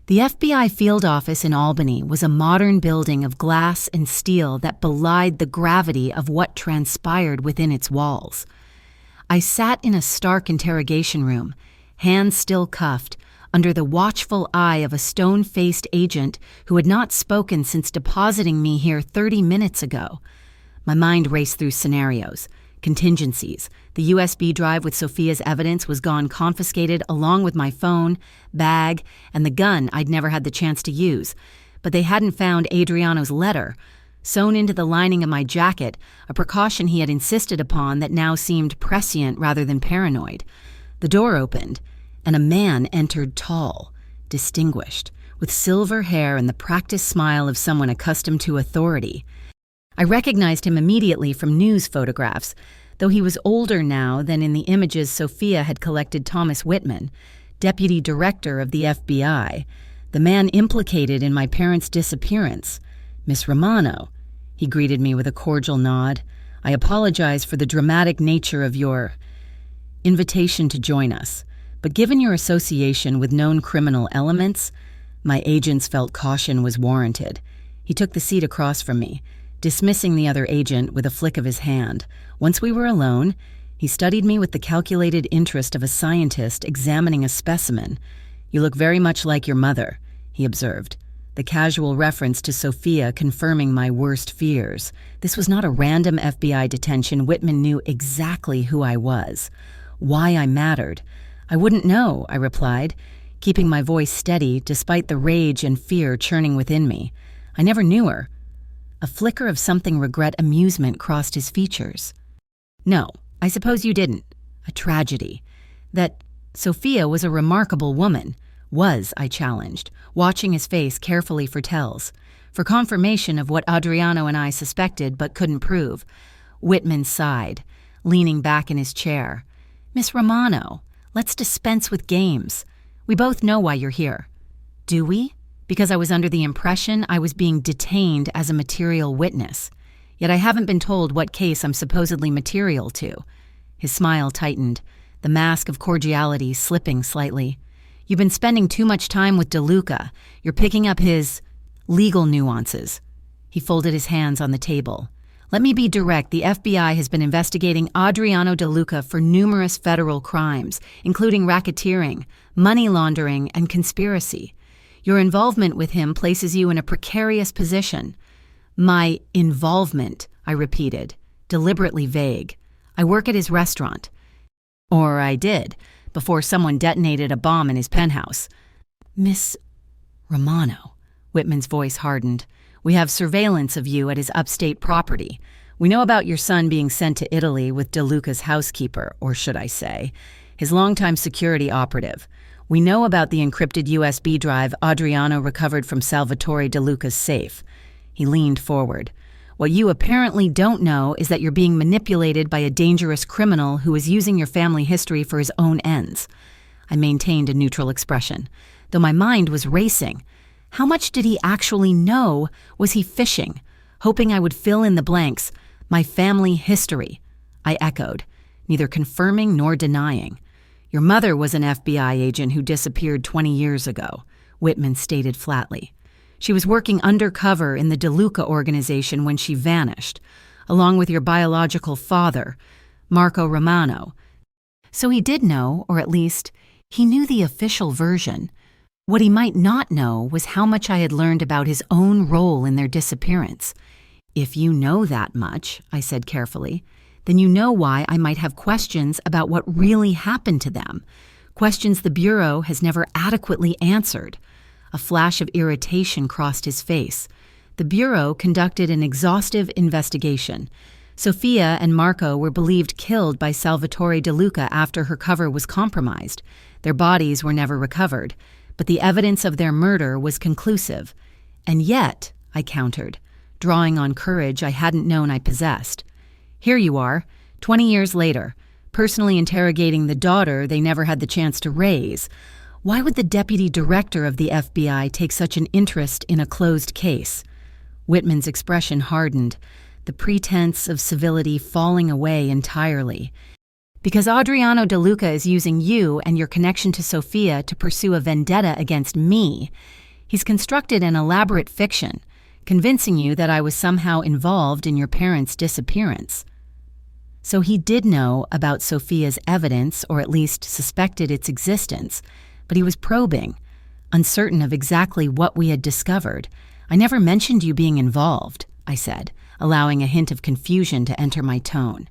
The FBI field office in Albany was a modern building of glass and steel that belied the gravity of what transpired within its walls. I sat in a stark interrogation room, hands still cuffed, under the watchful eye of a stone-faced agent who had not spoken since depositing me here 30 minutes ago. My mind raced through scenarios, contingencies. The USB drive with Sophia's evidence was gone confiscated along with my phone, bag, and the gun I'd never had the chance to use. But they hadn't found Adriano's letter, sewn into the lining of my jacket, a precaution he had insisted upon that now seemed prescient rather than paranoid. The door opened, and a man entered tall, distinguished, with silver hair and the practiced smile of someone accustomed to authority. I recognized him immediately from news photographs, though he was older now than in the images Sophia had collected. Thomas Whitman, deputy director of the FBI, the man implicated in my parents' disappearance. Miss Romano. He greeted me with a cordial nod. I apologize for the dramatic nature of your invitation to join us, but given your association with known criminal elements, my agents felt caution was warranted. He took the seat across from me, dismissing the other agent with a flick of his hand. Once we were alone, he studied me with the calculated interest of a scientist examining a specimen. "You look very much like your mother," he observed, the casual reference to Sophia confirming my worst fears. This was not a random FBI detention. Whitman knew exactly who I was, why I mattered. "I wouldn't know," I replied, keeping my voice steady despite the rage and fear churning within me. "I never knew her." A flicker of something amusement crossed his features. "No, I suppose you didn't. A tragedy. That Sophia was a remarkable woman." "Was," I challenged, watching his face carefully for tells, for confirmation of what Adriano and I suspected but couldn't prove. Whitman sighed, leaning back in his chair. "Miss Romano, let's dispense with games. We both know why you're here." "Do we?" "Because I was under the impression I was being detained as a material witness. Yet I haven't been told what case I'm supposedly material to." His smile tightened, the mask of cordiality slipping slightly. "You've been spending too much time with DeLuca. You're picking up his legal nuances." He folded his hands on the table. "Let me be direct. The FBI has been investigating Adriano DeLuca for numerous federal crimes, including racketeering, money laundering, and conspiracy. Your involvement with him places you in a precarious position." "My involvement," I repeated, deliberately vague. "I work at his restaurant." "Or I did, before someone detonated a bomb in his penthouse." "Miss Romano," Whitman's voice hardened, "we have surveillance of you at his upstate property. We know about your son being sent to Italy with DeLuca's housekeeper, or should I say, his longtime security operative. We know about the encrypted USB drive Adriano recovered from Salvatore DeLuca's safe." He leaned forward. "What you apparently don't know is that you're being manipulated by a dangerous criminal who is using your family history for his own ends." I maintained a neutral expression, though my mind was racing. How much did he actually know? Was he fishing, hoping I would fill in the blanks? "My family history," I echoed, neither confirming nor denying. "Your mother was an FBI agent who disappeared 20 years ago," Whitman stated flatly. "She was working undercover in the DeLuca organization when she vanished, along with your biological father, Marco Romano." So he did know, or at least, he knew the official version. What he might not know was how much I had learned about his own role in their disappearance. "If you know that much," I said carefully, "then you know why I might have questions about what really happened to them, questions the Bureau has never adequately answered." A flash of irritation crossed his face. "The Bureau conducted an exhaustive investigation. Sophia and Marco were believed killed by Salvatore DeLuca after her cover was compromised. Their bodies were never recovered, but the evidence of their murder was conclusive. And yet," I countered, drawing on courage I hadn't known I possessed, "here you are, 20 years later, personally interrogating the daughter they never had the chance to raise. Why would the deputy director of the FBI take such an interest in a closed case?" Whitman's expression hardened, the pretense of civility falling away entirely. "Because Adriano DeLuca is using you and your connection to Sophia to pursue a vendetta against me. He's constructed an elaborate fiction, convincing you that I was somehow involved in your parents' disappearance." So he did know about Sophia's evidence, or at least suspected its existence, but he was probing, uncertain of exactly what we had discovered. "I never mentioned you being involved," I said, allowing a hint of confusion to enter my tone.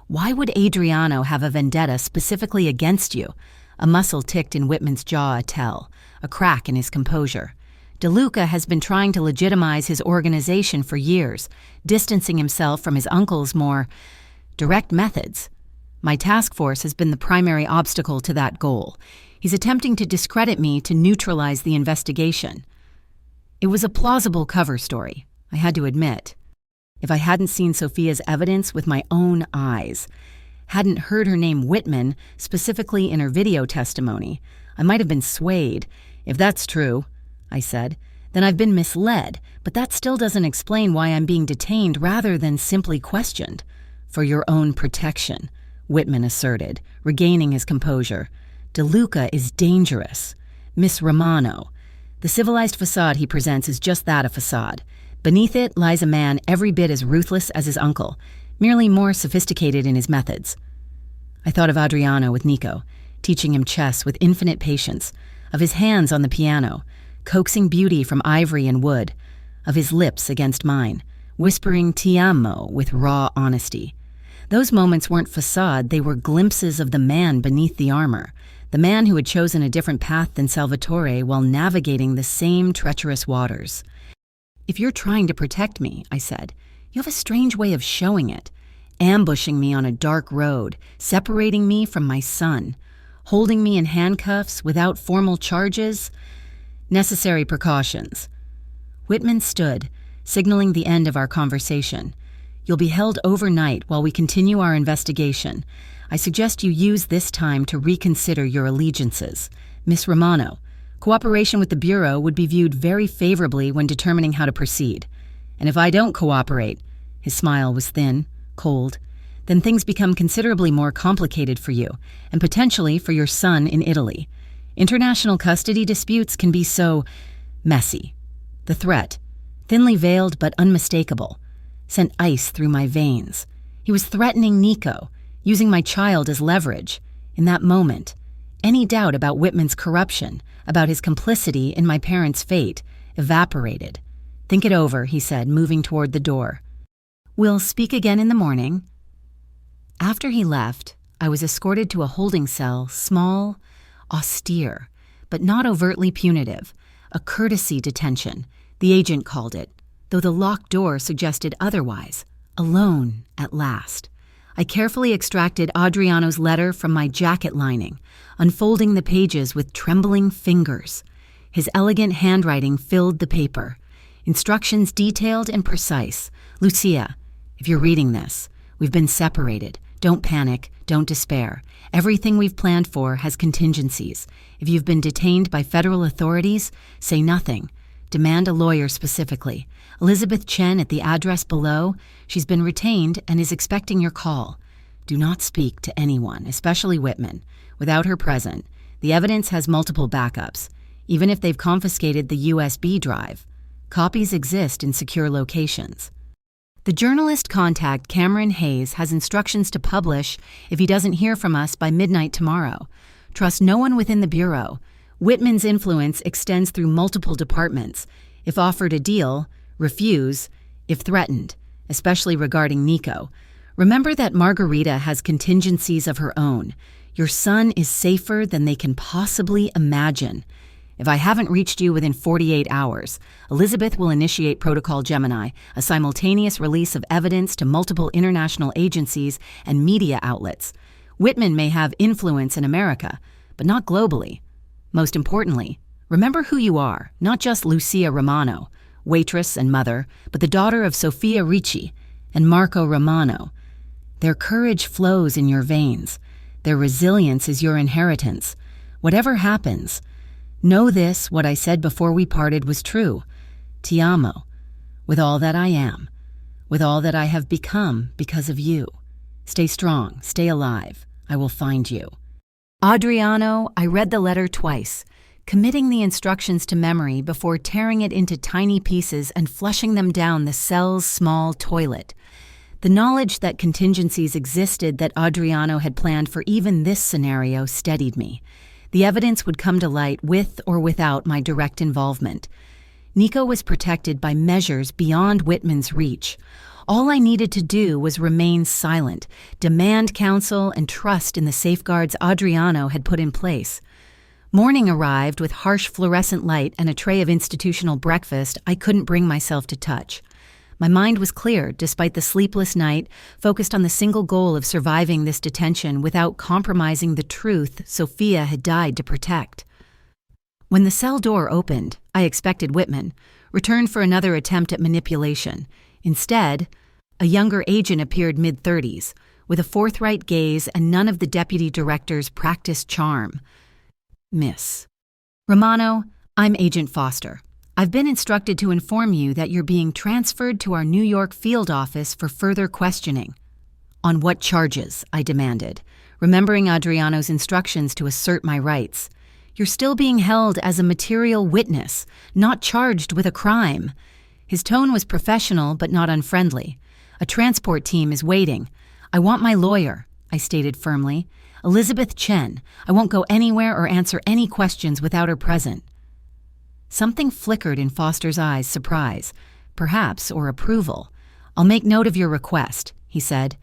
"Why would Adriano have a vendetta specifically against you?" A muscle ticked in Whitman's jaw a tell, a crack in his composure. "DeLuca has been trying to legitimize his organization for years, distancing himself from his uncle's more direct methods. My task force has been the primary obstacle to that goal. He's attempting to discredit me to neutralize the investigation." It was a plausible cover story, I had to admit. If I hadn't seen Sophia's evidence with my own eyes, hadn't heard her name Whitman specifically in her video testimony, I might have been swayed. If that's true, I said, then I've been misled, but that still doesn't explain why I'm being detained rather than simply questioned. For your own protection, Whitman asserted, regaining his composure. DeLuca is dangerous. Miss Romano. The civilized facade he presents is just that, a facade. Beneath it lies a man every bit as ruthless as his uncle, merely more sophisticated in his methods. I thought of Adriano with Nico, teaching him chess with infinite patience, of his hands on the piano, coaxing beauty from ivory and wood, of his lips against mine, whispering "Ti amo" with raw honesty. Those moments weren't facade, they were glimpses of the man beneath the armor, the man who had chosen a different path than Salvatore while navigating the same treacherous waters. If you're trying to protect me, I said, you have a strange way of showing it, ambushing me on a dark road, separating me from my son, holding me in handcuffs without formal charges. Necessary precautions. Whitman stood, signaling the end of our conversation. You'll be held overnight while we continue our investigation. I suggest you use this time to reconsider your allegiances. Miss Romano, cooperation with the Bureau would be viewed very favorably when determining how to proceed. And if I don't cooperate, his smile was thin, cold, then things become considerably more complicated for you, and potentially for your son in Italy. International custody disputes can be so messy. The threat, thinly veiled but unmistakable, sent ice through my veins. He was threatening Nico, using my child as leverage. In that moment, any doubt about Whitman's corruption, about his complicity in my parents' fate, evaporated. Think it over, he said, moving toward the door. We'll speak again in the morning. After he left, I was escorted to a holding cell, small, austere, but not overtly punitive, a courtesy detention, the agent called it, though the locked door suggested otherwise. Alone, at last. I carefully extracted Adriano's letter from my jacket lining, unfolding the pages with trembling fingers. His elegant handwriting filled the paper. Instructions detailed and precise. Lucia, if you're reading this, we've been separated. Don't panic, don't despair. Everything we've planned for has contingencies. If you've been detained by federal authorities, say nothing. Demand a lawyer specifically. Elizabeth Chen at the address below. She's been retained and is expecting your call. Do not speak to anyone, especially Whitman, without her present. The evidence has multiple backups, even if they've confiscated the USB drive. Copies exist in secure locations. The journalist contact Cameron Hayes has instructions to publish if he doesn't hear from us by midnight tomorrow. Trust no one within the Bureau. Whitman's influence extends through multiple departments. If offered a deal, refuse, if threatened, especially regarding Nico. Remember that Margarita has contingencies of her own. Your son is safer than they can possibly imagine. If I haven't reached you within 48 hours, Elizabeth will initiate Protocol Gemini, a simultaneous release of evidence to multiple international agencies and media outlets. Whitman may have influence in America, but not globally. Most importantly, remember who you are, not just Lucia Romano, waitress and mother, but the daughter of Sofia Ricci and Marco Romano. Their courage flows in your veins. Their resilience is your inheritance. Whatever happens, know this, what I said before we parted was true. Ti amo, with all that I am, with all that I have become because of you. Stay strong, stay alive. I will find you. Adriano, I read the letter twice, committing the instructions to memory before tearing it into tiny pieces and flushing them down the cell's small toilet. The knowledge that contingencies existed that Adriano had planned for even this scenario steadied me. The evidence would come to light with or without my direct involvement. Nico was protected by measures beyond Whitman's reach. All I needed to do was remain silent, demand counsel, and trust in the safeguards Adriano had put in place. Morning arrived with harsh fluorescent light and a tray of institutional breakfast I couldn't bring myself to touch. My mind was clear, despite the sleepless night, focused on the single goal of surviving this detention without compromising the truth Sophia had died to protect. When the cell door opened, I expected Whitman, returned for another attempt at manipulation. Instead, a younger agent appeared mid-30s, with a forthright gaze and none of the deputy director's practiced charm. Miss Romano, I'm Agent Foster. I've been instructed to inform you that you're being transferred to our New York field office for further questioning. On what charges? I demanded, remembering Adriano's instructions to assert my rights. You're still being held as a material witness, not charged with a crime. His tone was professional but not unfriendly. A transport team is waiting. I want my lawyer, I stated firmly. Elizabeth Chen. I won't go anywhere or answer any questions without her present. Something flickered in Foster's eyes, surprise, perhaps, or approval. I'll make note of your request, he said.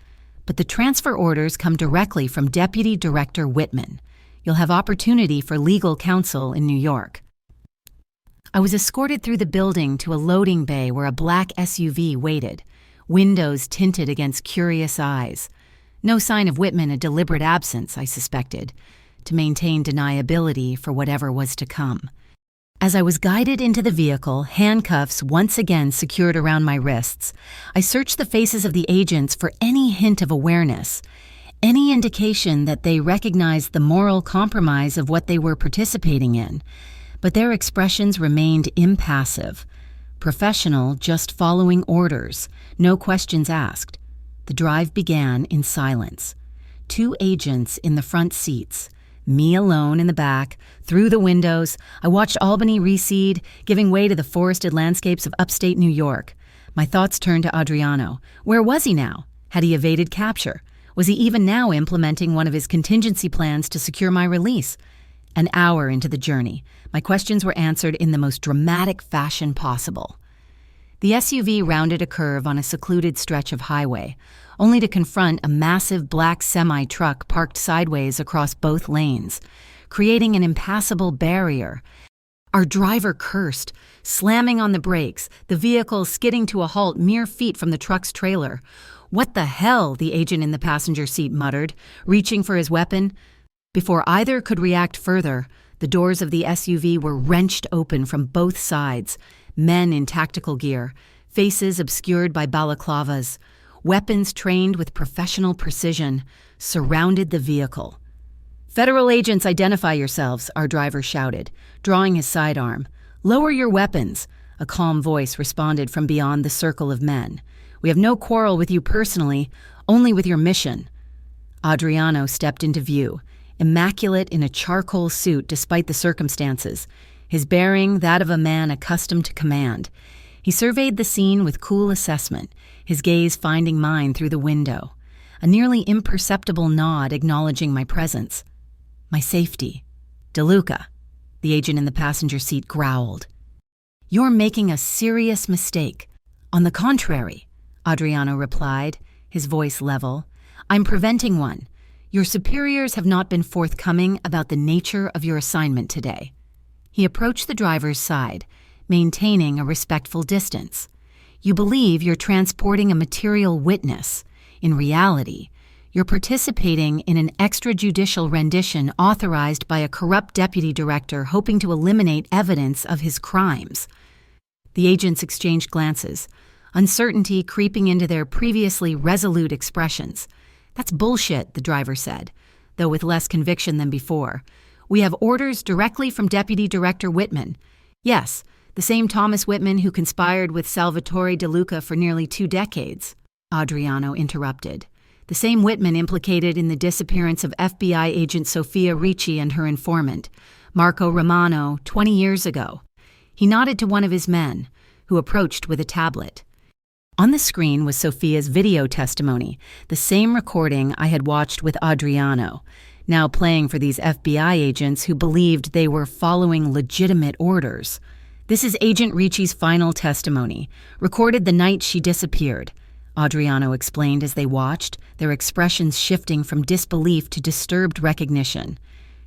But the transfer orders come directly from Deputy Director Whitman. You'll have opportunity for legal counsel in New York. I was escorted through the building to a loading bay where a black SUV waited, windows tinted against curious eyes. No sign of Whitman, a deliberate absence, I suspected, to maintain deniability for whatever was to come. As I was guided into the vehicle, handcuffs once again secured around my wrists, I searched the faces of the agents for any hint of awareness, any indication that they recognized the moral compromise of what they were participating in. But their expressions remained impassive. Professional, just following orders, no questions asked. The drive began in silence. 2 agents in the front seats, me alone in the back. Through the windows, I watched Albany recede, giving way to the forested landscapes of upstate New York. My thoughts turned to Adriano. Where was he now? Had he evaded capture? Was he even now implementing one of his contingency plans to secure my release? An hour into the journey, my questions were answered in the most dramatic fashion possible. The SUV rounded a curve on a secluded stretch of highway, only to confront a massive black semi-truck parked sideways across both lanes, creating an impassable barrier. Our driver cursed, slamming on the brakes, the vehicle skidding to a halt mere feet from the truck's trailer. "What the hell?" the agent in the passenger seat muttered, reaching for his weapon. Before either could react further, the doors of the SUV were wrenched open from both sides. Men in tactical gear, faces obscured by balaclavas, weapons trained with professional precision, surrounded the vehicle. "Federal agents, identify yourselves," our driver shouted, drawing his sidearm. "Lower your weapons," a calm voice responded from beyond the circle of men. "We have no quarrel with you personally, only with your mission." Adriano stepped into view, immaculate in a charcoal suit despite the circumstances, his bearing that of a man accustomed to command. He surveyed the scene with cool assessment, his gaze finding mine through the window, a nearly imperceptible nod acknowledging my presence. "My safety." "DeLuca," the agent in the passenger seat growled. "You're making a serious mistake." "On the contrary," Adriano replied, his voice level. "I'm preventing one. Your superiors have not been forthcoming about the nature of your assignment today." He approached the driver's side, maintaining a respectful distance. "You believe you're transporting a material witness. In reality, you're participating in an extrajudicial rendition authorized by a corrupt deputy director hoping to eliminate evidence of his crimes." The agents exchanged glances, uncertainty creeping into their previously resolute expressions. "That's bullshit," the driver said, though with less conviction than before. "We have orders directly from Deputy Director Whitman. Yes, the same Thomas Whitman who conspired with Salvatore DeLuca for nearly 2 decades. Adriano interrupted. "The same Whitman implicated in the disappearance of FBI agent Sofia Ricci and her informant, Marco Romano, 20 years ago." He nodded to one of his men, who approached with a tablet. On the screen was Sofia's video testimony, the same recording I had watched with Adriano, now playing for these FBI agents who believed they were following legitimate orders. "This is Agent Ricci's final testimony, recorded the night she disappeared," Adriano explained as they watched, their expressions shifting from disbelief to disturbed recognition.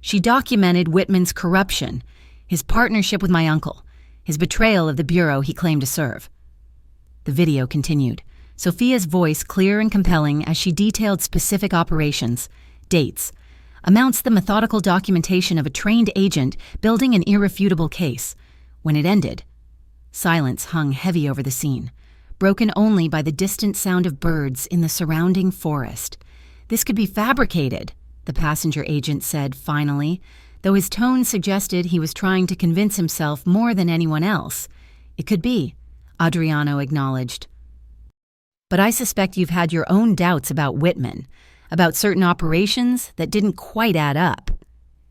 "She documented Whitman's corruption, his partnership with my uncle, his betrayal of the bureau he claimed to serve." The video continued, Sophia's voice clear and compelling as she detailed specific operations, dates, amounts the methodical documentation of a trained agent building an irrefutable case. When it ended, Silence hung heavy over the scene, broken only by the distant sound of birds in the surrounding forest. "This could be fabricated," the passenger agent said finally, though his tone suggested he was trying to convince himself more than anyone else. "It could be," Adriano acknowledged. "But I suspect you've had your own doubts about Whitman, about certain operations that didn't quite add up."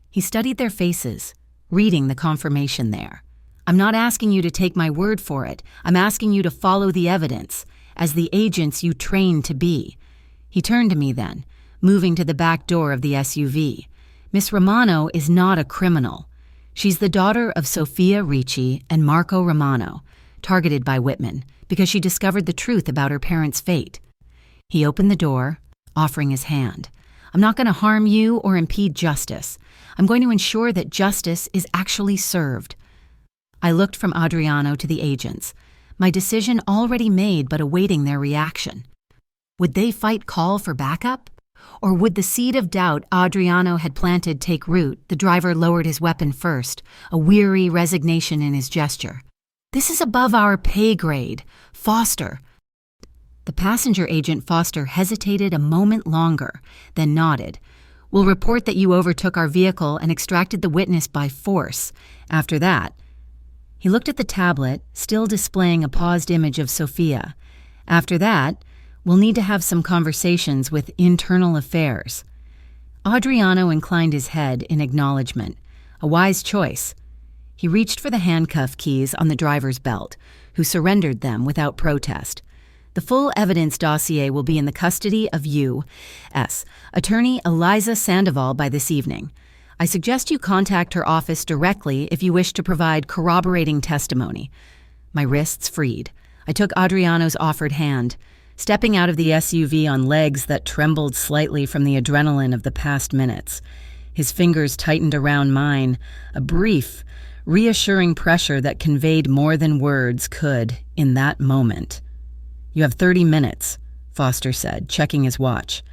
He studied their faces, reading the confirmation there. "I'm not asking you to take my word for it. I'm asking you to follow the evidence, as the agents you trained to be." He turned to me then, moving to the back door of the SUV. "Miss Romano is not a criminal. She's the daughter of Sofia Ricci and Marco Romano, targeted by Whitman because she discovered the truth about her parents' fate." He opened the door, offering his hand. "I'm not going to harm you or impede justice. I'm going to ensure that justice is actually served." I looked from Adriano to the agents, my decision already made but awaiting their reaction. Would they fight call for backup? Or would the seed of doubt Adriano had planted take root? The driver lowered his weapon first, a weary resignation in his gesture. "This is above our pay grade. Foster." The passenger agent Foster hesitated a moment longer, then nodded. "We'll report that you overtook our vehicle and extracted the witness by force. After that—" He looked at the tablet, still displaying a paused image of Sophia. "After that, we'll need to have some conversations with internal affairs." Adriano inclined his head in acknowledgement. A wise choice. He reached for the handcuff keys on the driver's belt, who surrendered them without protest. "The full evidence dossier will be in the custody of U.S. Attorney Eliza Sandoval by this evening. I suggest you contact her office directly if you wish to provide corroborating testimony." My wrists freed. I took Adriano's offered hand, stepping out of the SUV on legs that trembled slightly from the adrenaline of the past minutes. His fingers tightened around mine, a brief, reassuring pressure that conveyed more than words could in that moment. "You have 30 minutes, Foster said, checking his watch.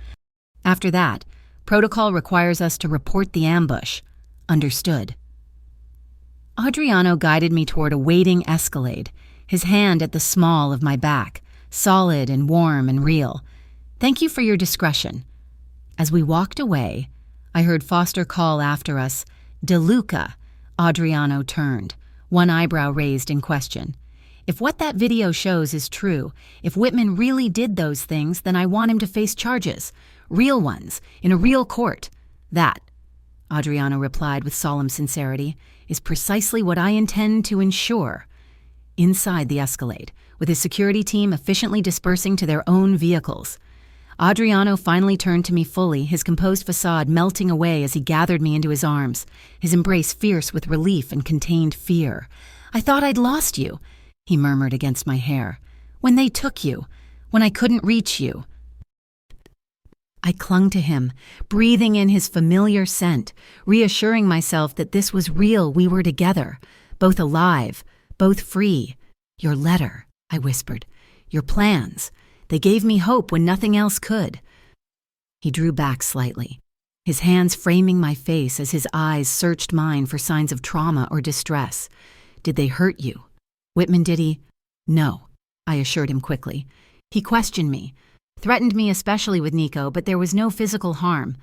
"After that, protocol requires us to report the ambush." "Understood." Adriano guided me toward a waiting Escalade, his hand at the small of my back, solid and warm and real. "Thank you for your discretion." As we walked away, I heard Foster call after us, "De Luca." Adriano turned, one eyebrow raised in question. "If what that video shows is true, if Whitman really did those things, then I want him to face charges. Real ones, in a real court. That," Adriano replied with solemn sincerity, "is precisely what I intend to ensure." Inside the Escalade, with his security team efficiently dispersing to their own vehicles, Adriano finally turned to me fully, his composed facade melting away as he gathered me into his arms, his embrace fierce with relief and contained fear. "I thought I'd lost you," he murmured against my hair. "When they took you, when I couldn't reach you." I clung to him, breathing in his familiar scent, reassuring myself that this was real. We were together, both alive, both free. "Your letter," I whispered. "Your plans. They gave me hope when nothing else could." He drew back slightly, his hands framing my face as his eyes searched mine for signs of trauma or distress. "Did they hurt you? Whitman, did he?" "No," I assured him quickly. "He questioned me, threatened me especially with Nico, but there was no physical harm."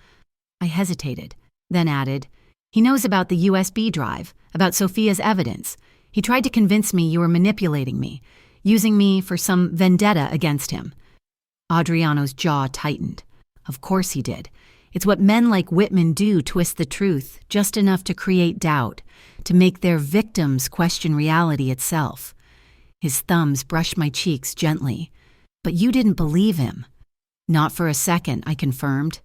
I hesitated, then added, "He knows about the USB drive, about Sophia's evidence. He tried to convince me you were manipulating me, using me for some vendetta against him." Adriano's jaw tightened. "Of course he did. It's what men like Whitman do, twist the truth, just enough to create doubt, to make their victims question reality itself." His thumbs brushed my cheeks gently. "But you didn't believe him." "Not for a second," I confirmed.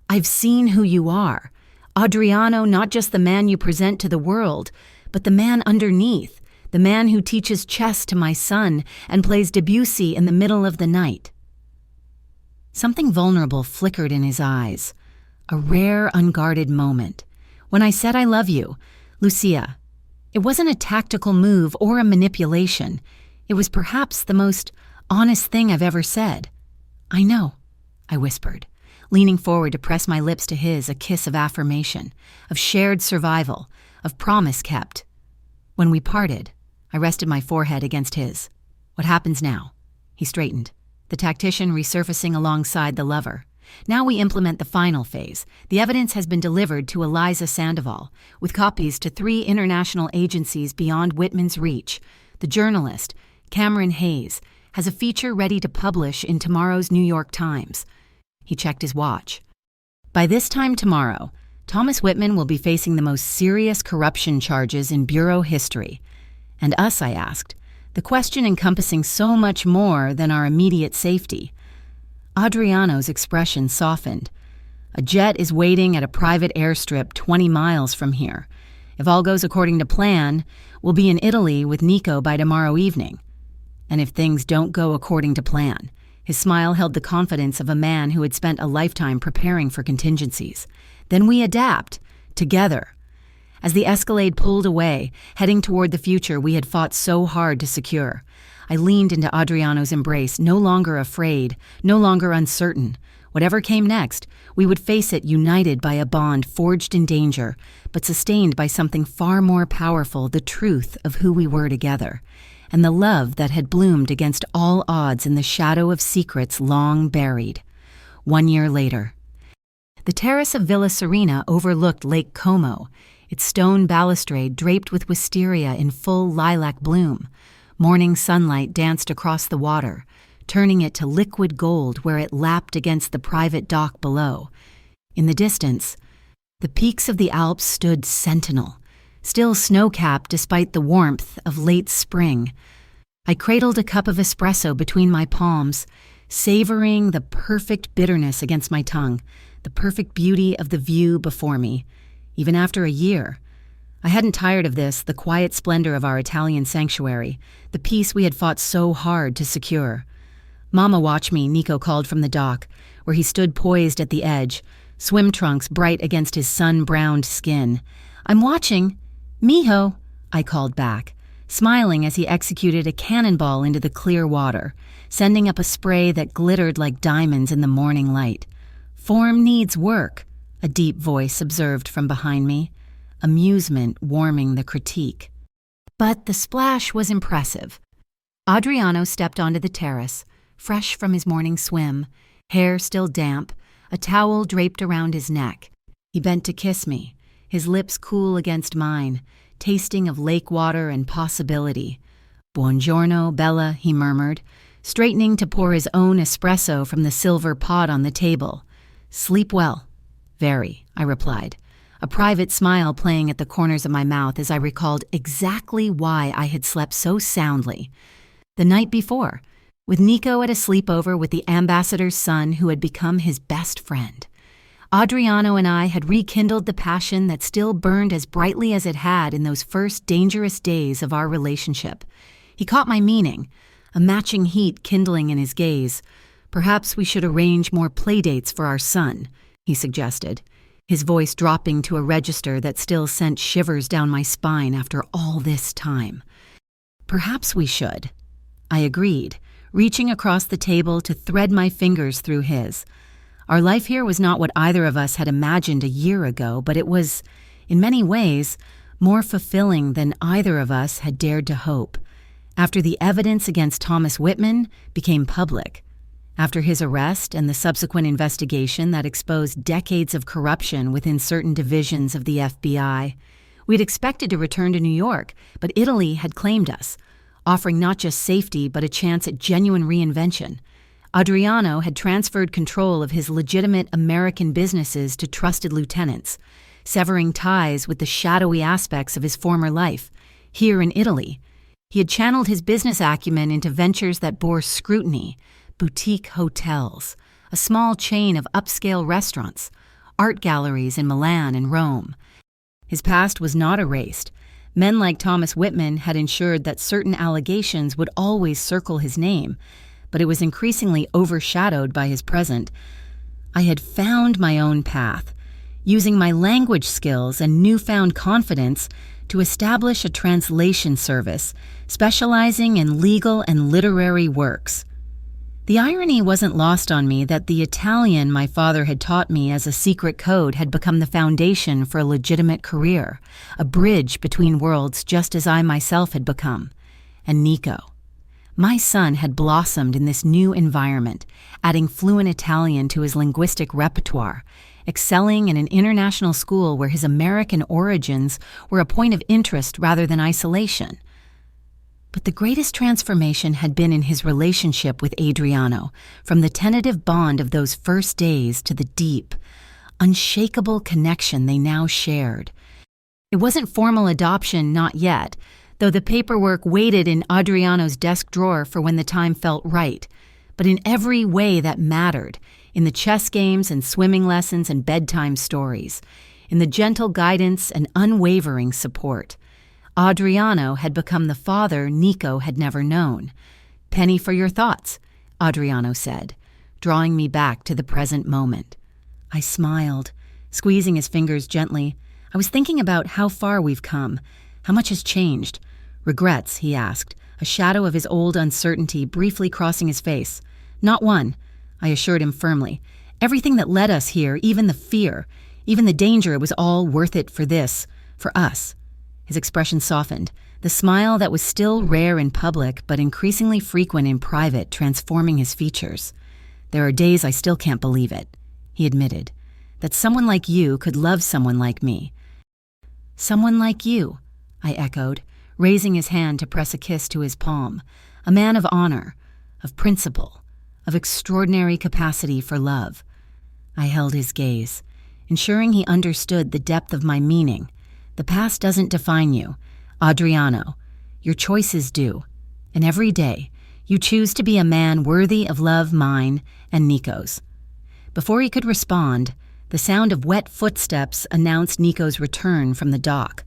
"I've seen who you are. Adriano, not just the man you present to the world, but the man underneath, the man who teaches chess to my son and plays Debussy in the middle of the night." Something vulnerable flickered in his eyes, a rare, unguarded moment. "When I said I love you, Lucia, it wasn't a tactical move or a manipulation. It was perhaps the most honest thing I've ever said." "I know," I whispered, leaning forward to press my lips to his, a kiss of affirmation, of shared survival, of promise kept. When we parted, I rested my forehead against his. What happens now? He straightened, the tactician resurfacing alongside the lover. Now we implement the final phase. The evidence has been delivered to Eliza Sandoval, with copies to 3 international agencies beyond Whitman's reach. The journalist, Cameron Hayes, has a feature ready to publish in tomorrow's New York Times. He checked his watch. By this time tomorrow, Thomas Whitman will be facing the most serious corruption charges in Bureau history. And us, I asked, the question encompassing so much more than our immediate safety. Adriano's expression softened. A jet is waiting at a private airstrip 20 miles from here. If all goes according to plan, we'll be in Italy with Nico by tomorrow evening. And if things don't go according to plan, his smile held the confidence of a man who had spent a lifetime preparing for contingencies. Then we adapt, together. As the Escalade pulled away, heading toward the future we had fought so hard to secure, I leaned into Adriano's embrace, no longer afraid, no longer uncertain. Whatever came next, we would face it united by a bond forged in danger, but sustained by something far more powerful, the truth of who we were together, and the love that had bloomed against all odds in the shadow of secrets long buried. 1 year later. The terrace of Villa Serena overlooked Lake Como, its stone balustrade draped with wisteria in full lilac bloom. Morning sunlight danced across the water, turning it to liquid gold where it lapped against the private dock below. In the distance, the peaks of the Alps stood sentinel, still snow-capped despite the warmth of late spring. I cradled a cup of espresso between my palms, savoring the perfect bitterness against my tongue, the perfect beauty of the view before me. Even after a year, I hadn't tired of this, the quiet splendor of our Italian sanctuary, the peace we had fought so hard to secure. "Mama, watch me," Nico called from the dock, where he stood poised at the edge, swim trunks bright against his sun-browned skin. "I'm watching." "Mijo," I called back, smiling as he executed a cannonball into the clear water, sending up a spray that glittered like diamonds in the morning light. "Form needs work," a deep voice observed from behind me, amusement warming the critique. But the splash was impressive. Adriano stepped onto the terrace, fresh from his morning swim, hair still damp, a towel draped around his neck. He bent to kiss me, his lips cool against mine, tasting of lake water and possibility. "Buongiorno, Bella," he murmured, straightening to pour his own espresso from the silver pot on the table. "Sleep well." "Very," I replied, a private smile playing at the corners of my mouth as I recalled exactly why I had slept so soundly. The night before, with Nico at a sleepover with the ambassador's son who had become his best friend. Adriano and I had rekindled the passion that still burned as brightly as it had in those first dangerous days of our relationship. He caught my meaning, a matching heat kindling in his gaze. "Perhaps we should arrange more playdates for our son," he suggested, his voice dropping to a register that still sent shivers down my spine after all this time. "Perhaps we should," I agreed, reaching across the table to thread my fingers through his. Our life here was not what either of us had imagined a year ago, but it was, in many ways, more fulfilling than either of us had dared to hope. After the evidence against Thomas Whitman became public, after his arrest and the subsequent investigation that exposed decades of corruption within certain divisions of the FBI, we had expected to return to New York, but Italy had claimed us, offering not just safety but a chance at genuine reinvention. Adriano had transferred control of his legitimate American businesses to trusted lieutenants, severing ties with the shadowy aspects of his former life. Here in Italy, he had channeled his business acumen into ventures that bore scrutiny: boutique hotels, a small chain of upscale restaurants, art galleries in Milan and Rome. His past was not erased. Men like Thomas Whitman had ensured that certain allegations would always circle his name, but it was increasingly overshadowed by his present. I had found my own path, using my language skills and newfound confidence to establish a translation service specializing in legal and literary works. The irony wasn't lost on me that the Italian my father had taught me as a secret code had become the foundation for a legitimate career, a bridge between worlds just as I myself had become. and Nico. My son had blossomed in this new environment, adding fluent Italian to his linguistic repertoire, excelling in an international school where his American origins were a point of interest rather than isolation. But the greatest transformation had been in his relationship with Adriano, from the tentative bond of those first days to the deep, unshakable connection they now shared. It wasn't formal adoption, not yet, though the paperwork waited in Adriano's desk drawer for when the time felt right, but in every way that mattered, in the chess games and swimming lessons and bedtime stories, in the gentle guidance and unwavering support. Adriano had become the father Nico had never known. "Penny for your thoughts," Adriano said, drawing me back to the present moment. I smiled, squeezing his fingers gently. I was thinking about how far we've come, how much has changed. "Regrets?" he asked, a shadow of his old uncertainty briefly crossing his face. "Not one," I assured him firmly. "Everything that led us here, even the fear, even the danger, it was all worth it for this, for us." His expression softened, the smile that was still rare in public but increasingly frequent in private transforming his features. "There are days I still can't believe it," he admitted, "that someone like you could love someone like me." "Someone like you," I echoed, raising his hand to press a kiss to his palm. "A man of honor, of principle, of extraordinary capacity for love." I held his gaze, ensuring he understood the depth of my meaning. "The past doesn't define you, Adriano. Your choices do. And every day, you choose to be a man worthy of love, mine, and Nico's." Before he could respond, the sound of wet footsteps announced Nico's return from the dock.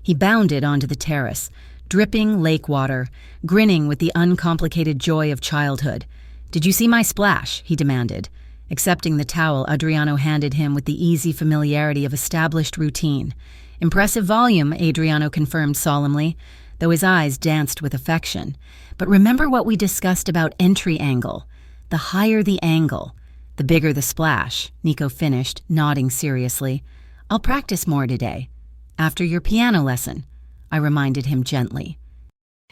He bounded onto the terrace, dripping lake water, grinning with the uncomplicated joy of childhood. "Did you see my splash?" he demanded, accepting the towel Adriano handed him with the easy familiarity of established routine. "Impressive volume," Adriano confirmed solemnly, though his eyes danced with affection. "But remember what we discussed about entry angle. The higher the angle, the bigger the splash," Nico finished, nodding seriously. "I'll practice more today. After your piano lesson," I reminded him gently.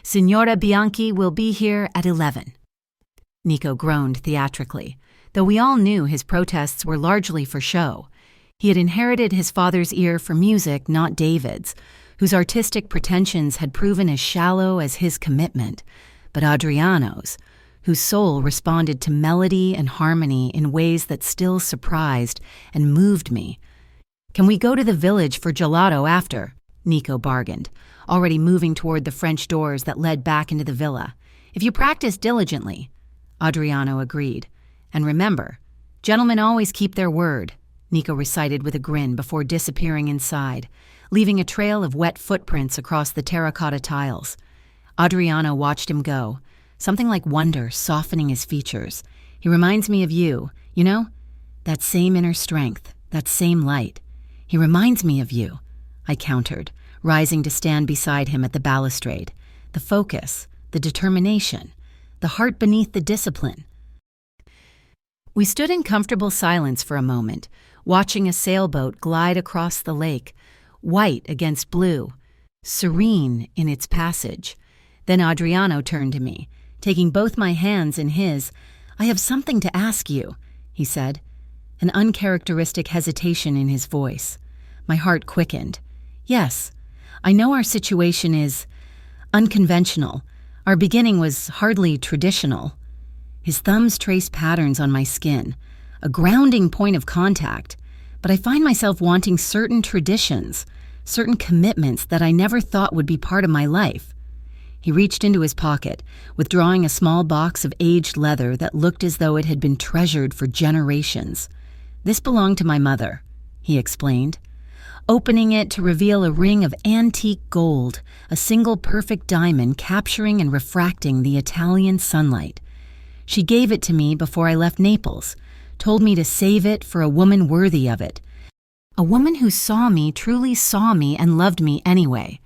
"Signora Bianchi will be here at 11. Nico groaned theatrically, though we all knew his protests were largely for show. He had inherited his father's ear for music, not David's, whose artistic pretensions had proven as shallow as his commitment, but Adriano's, whose soul responded to melody and harmony in ways that still surprised and moved me. "Can we go to the village for gelato after?" Nico bargained, already moving toward the French doors that led back into the villa. "If you practice diligently," Adriano agreed. "And remember, gentlemen always keep their word," Nico recited with a grin before disappearing inside, leaving a trail of wet footprints across the terracotta tiles. Adriano watched him go, something like wonder softening his features. "He reminds me of you, you know? That same inner strength, that same light. He reminds me of you," I countered, rising to stand beside him at the balustrade. "The focus, the determination, the heart beneath the discipline." We stood in comfortable silence for a moment, watching a sailboat glide across the lake, white against blue, serene in its passage. Then Adriano turned to me, taking both my hands in his. "I have something to ask you," he said, an uncharacteristic hesitation in his voice. My heart quickened. "Yes, I know our situation is unconventional. Our beginning was hardly traditional." His thumbs traced patterns on my skin, a grounding point of contact, but I find myself wanting certain traditions, certain commitments that I never thought would be part of my life. He reached into his pocket, withdrawing a small box of aged leather that looked as though it had been treasured for generations. "This belonged to my mother," he explained, opening it to reveal a ring of antique gold, a single perfect diamond capturing and refracting the Italian sunlight. "She gave it to me before I left Naples, told me to save it for a woman worthy of it. A woman who saw me, truly saw me, and loved me anyway."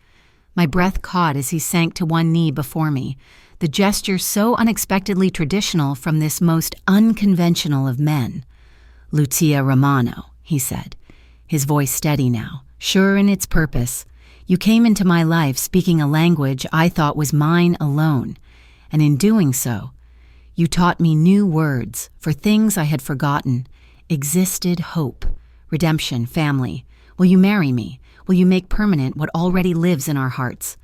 My breath caught as he sank to one knee before me, the gesture so unexpectedly traditional from this most unconventional of men. "Lucia Romano," he said, his voice steady now, sure in its purpose. You came into my life speaking a language I thought was mine alone, and in doing so, you taught me new words for things I had forgotten. Existed hope, redemption, family. Will you marry me? Will you make permanent what already lives in our hearts?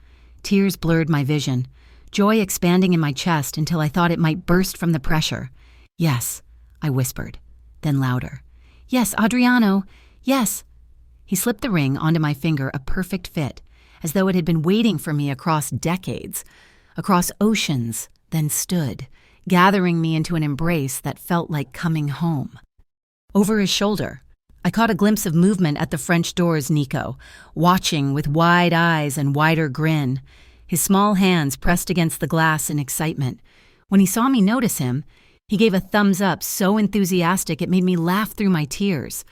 Tears blurred my vision, joy expanding in my chest until I thought it might burst from the pressure. Yes, I whispered, then louder. Yes, Adriano, yes. He slipped the ring onto my finger, a perfect fit, as though it had been waiting for me across decades, across oceans, then stood, gathering me into an embrace that felt like coming home. Over his shoulder, I caught a glimpse of movement at the French doors, Nico, watching with wide eyes and wider grin, his small hands pressed against the glass in excitement. When he saw me notice him, he gave a thumbs up so enthusiastic it made me laugh through my tears.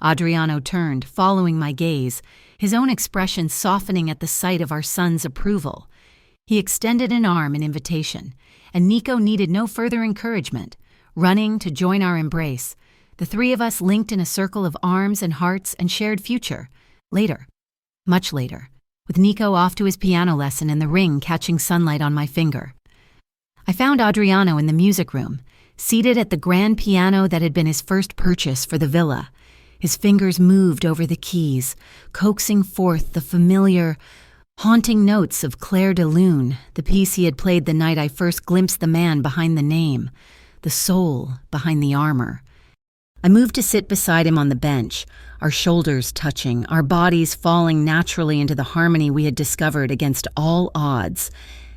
Adriano turned, following my gaze, his own expression softening at the sight of our son's approval. He extended an arm in invitation, and Nico needed no further encouragement. Running to join our embrace, the three of us linked in a circle of arms and hearts and shared future. Later, much later, with Nico off to his piano lesson and the ring catching sunlight on my finger. I found Adriano in the music room, seated at the grand piano that had been his first purchase for the villa. His fingers moved over the keys, coaxing forth the familiar, haunting notes of Clair de Lune, the piece he had played the night I first glimpsed the man behind the name, the soul behind the armor. I moved to sit beside him on the bench, our shoulders touching, our bodies falling naturally into the harmony we had discovered against all odds.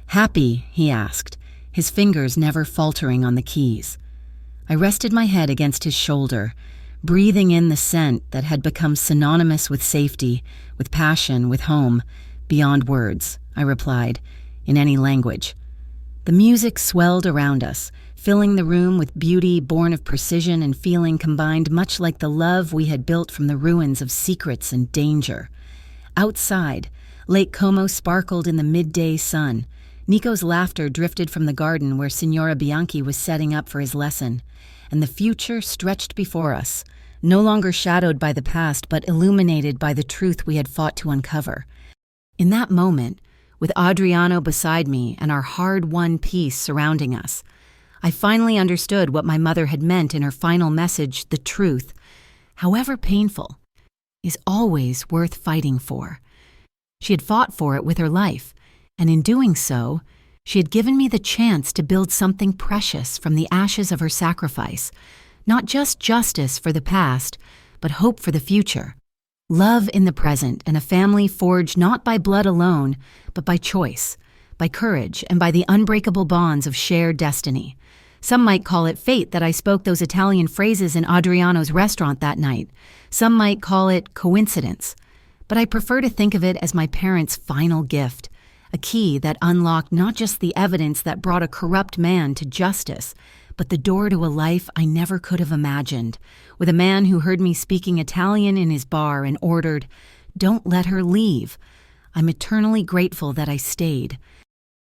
Happy, he asked, his fingers never faltering on the keys. I rested my head against his shoulder, breathing in the scent that had become synonymous with safety, with passion, with home. Beyond words, I replied, in any language. The music swelled around us, filling the room with beauty born of precision and feeling combined much like the love we had built from the ruins of secrets and danger. Outside, Lake Como sparkled in the midday sun. Nico's laughter drifted from the garden where Signora Bianchi was setting up for his lesson, and the future stretched before us, no longer shadowed by the past but illuminated by the truth we had fought to uncover. In that moment, with Adriano beside me and our hard-won peace surrounding us, I finally understood what my mother had meant in her final message: the truth, however painful, is always worth fighting for. She had fought for it with her life, and in doing so, she had given me the chance to build something precious from the ashes of her sacrifice, not just justice for the past, but hope for the future. Love in the present and a family forged not by blood alone, but by choice, by courage, and by the unbreakable bonds of shared destiny. Some might call it fate that I spoke those Italian phrases in Adriano's restaurant that night. Some might call it coincidence. But I prefer to think of it as my parents' final gift, a key that unlocked not just the evidence that brought a corrupt man to justice, but the door to a life I never could have imagined, with a man who heard me speaking Italian in his bar and ordered, "Don't let her leave." I'm eternally grateful that I stayed,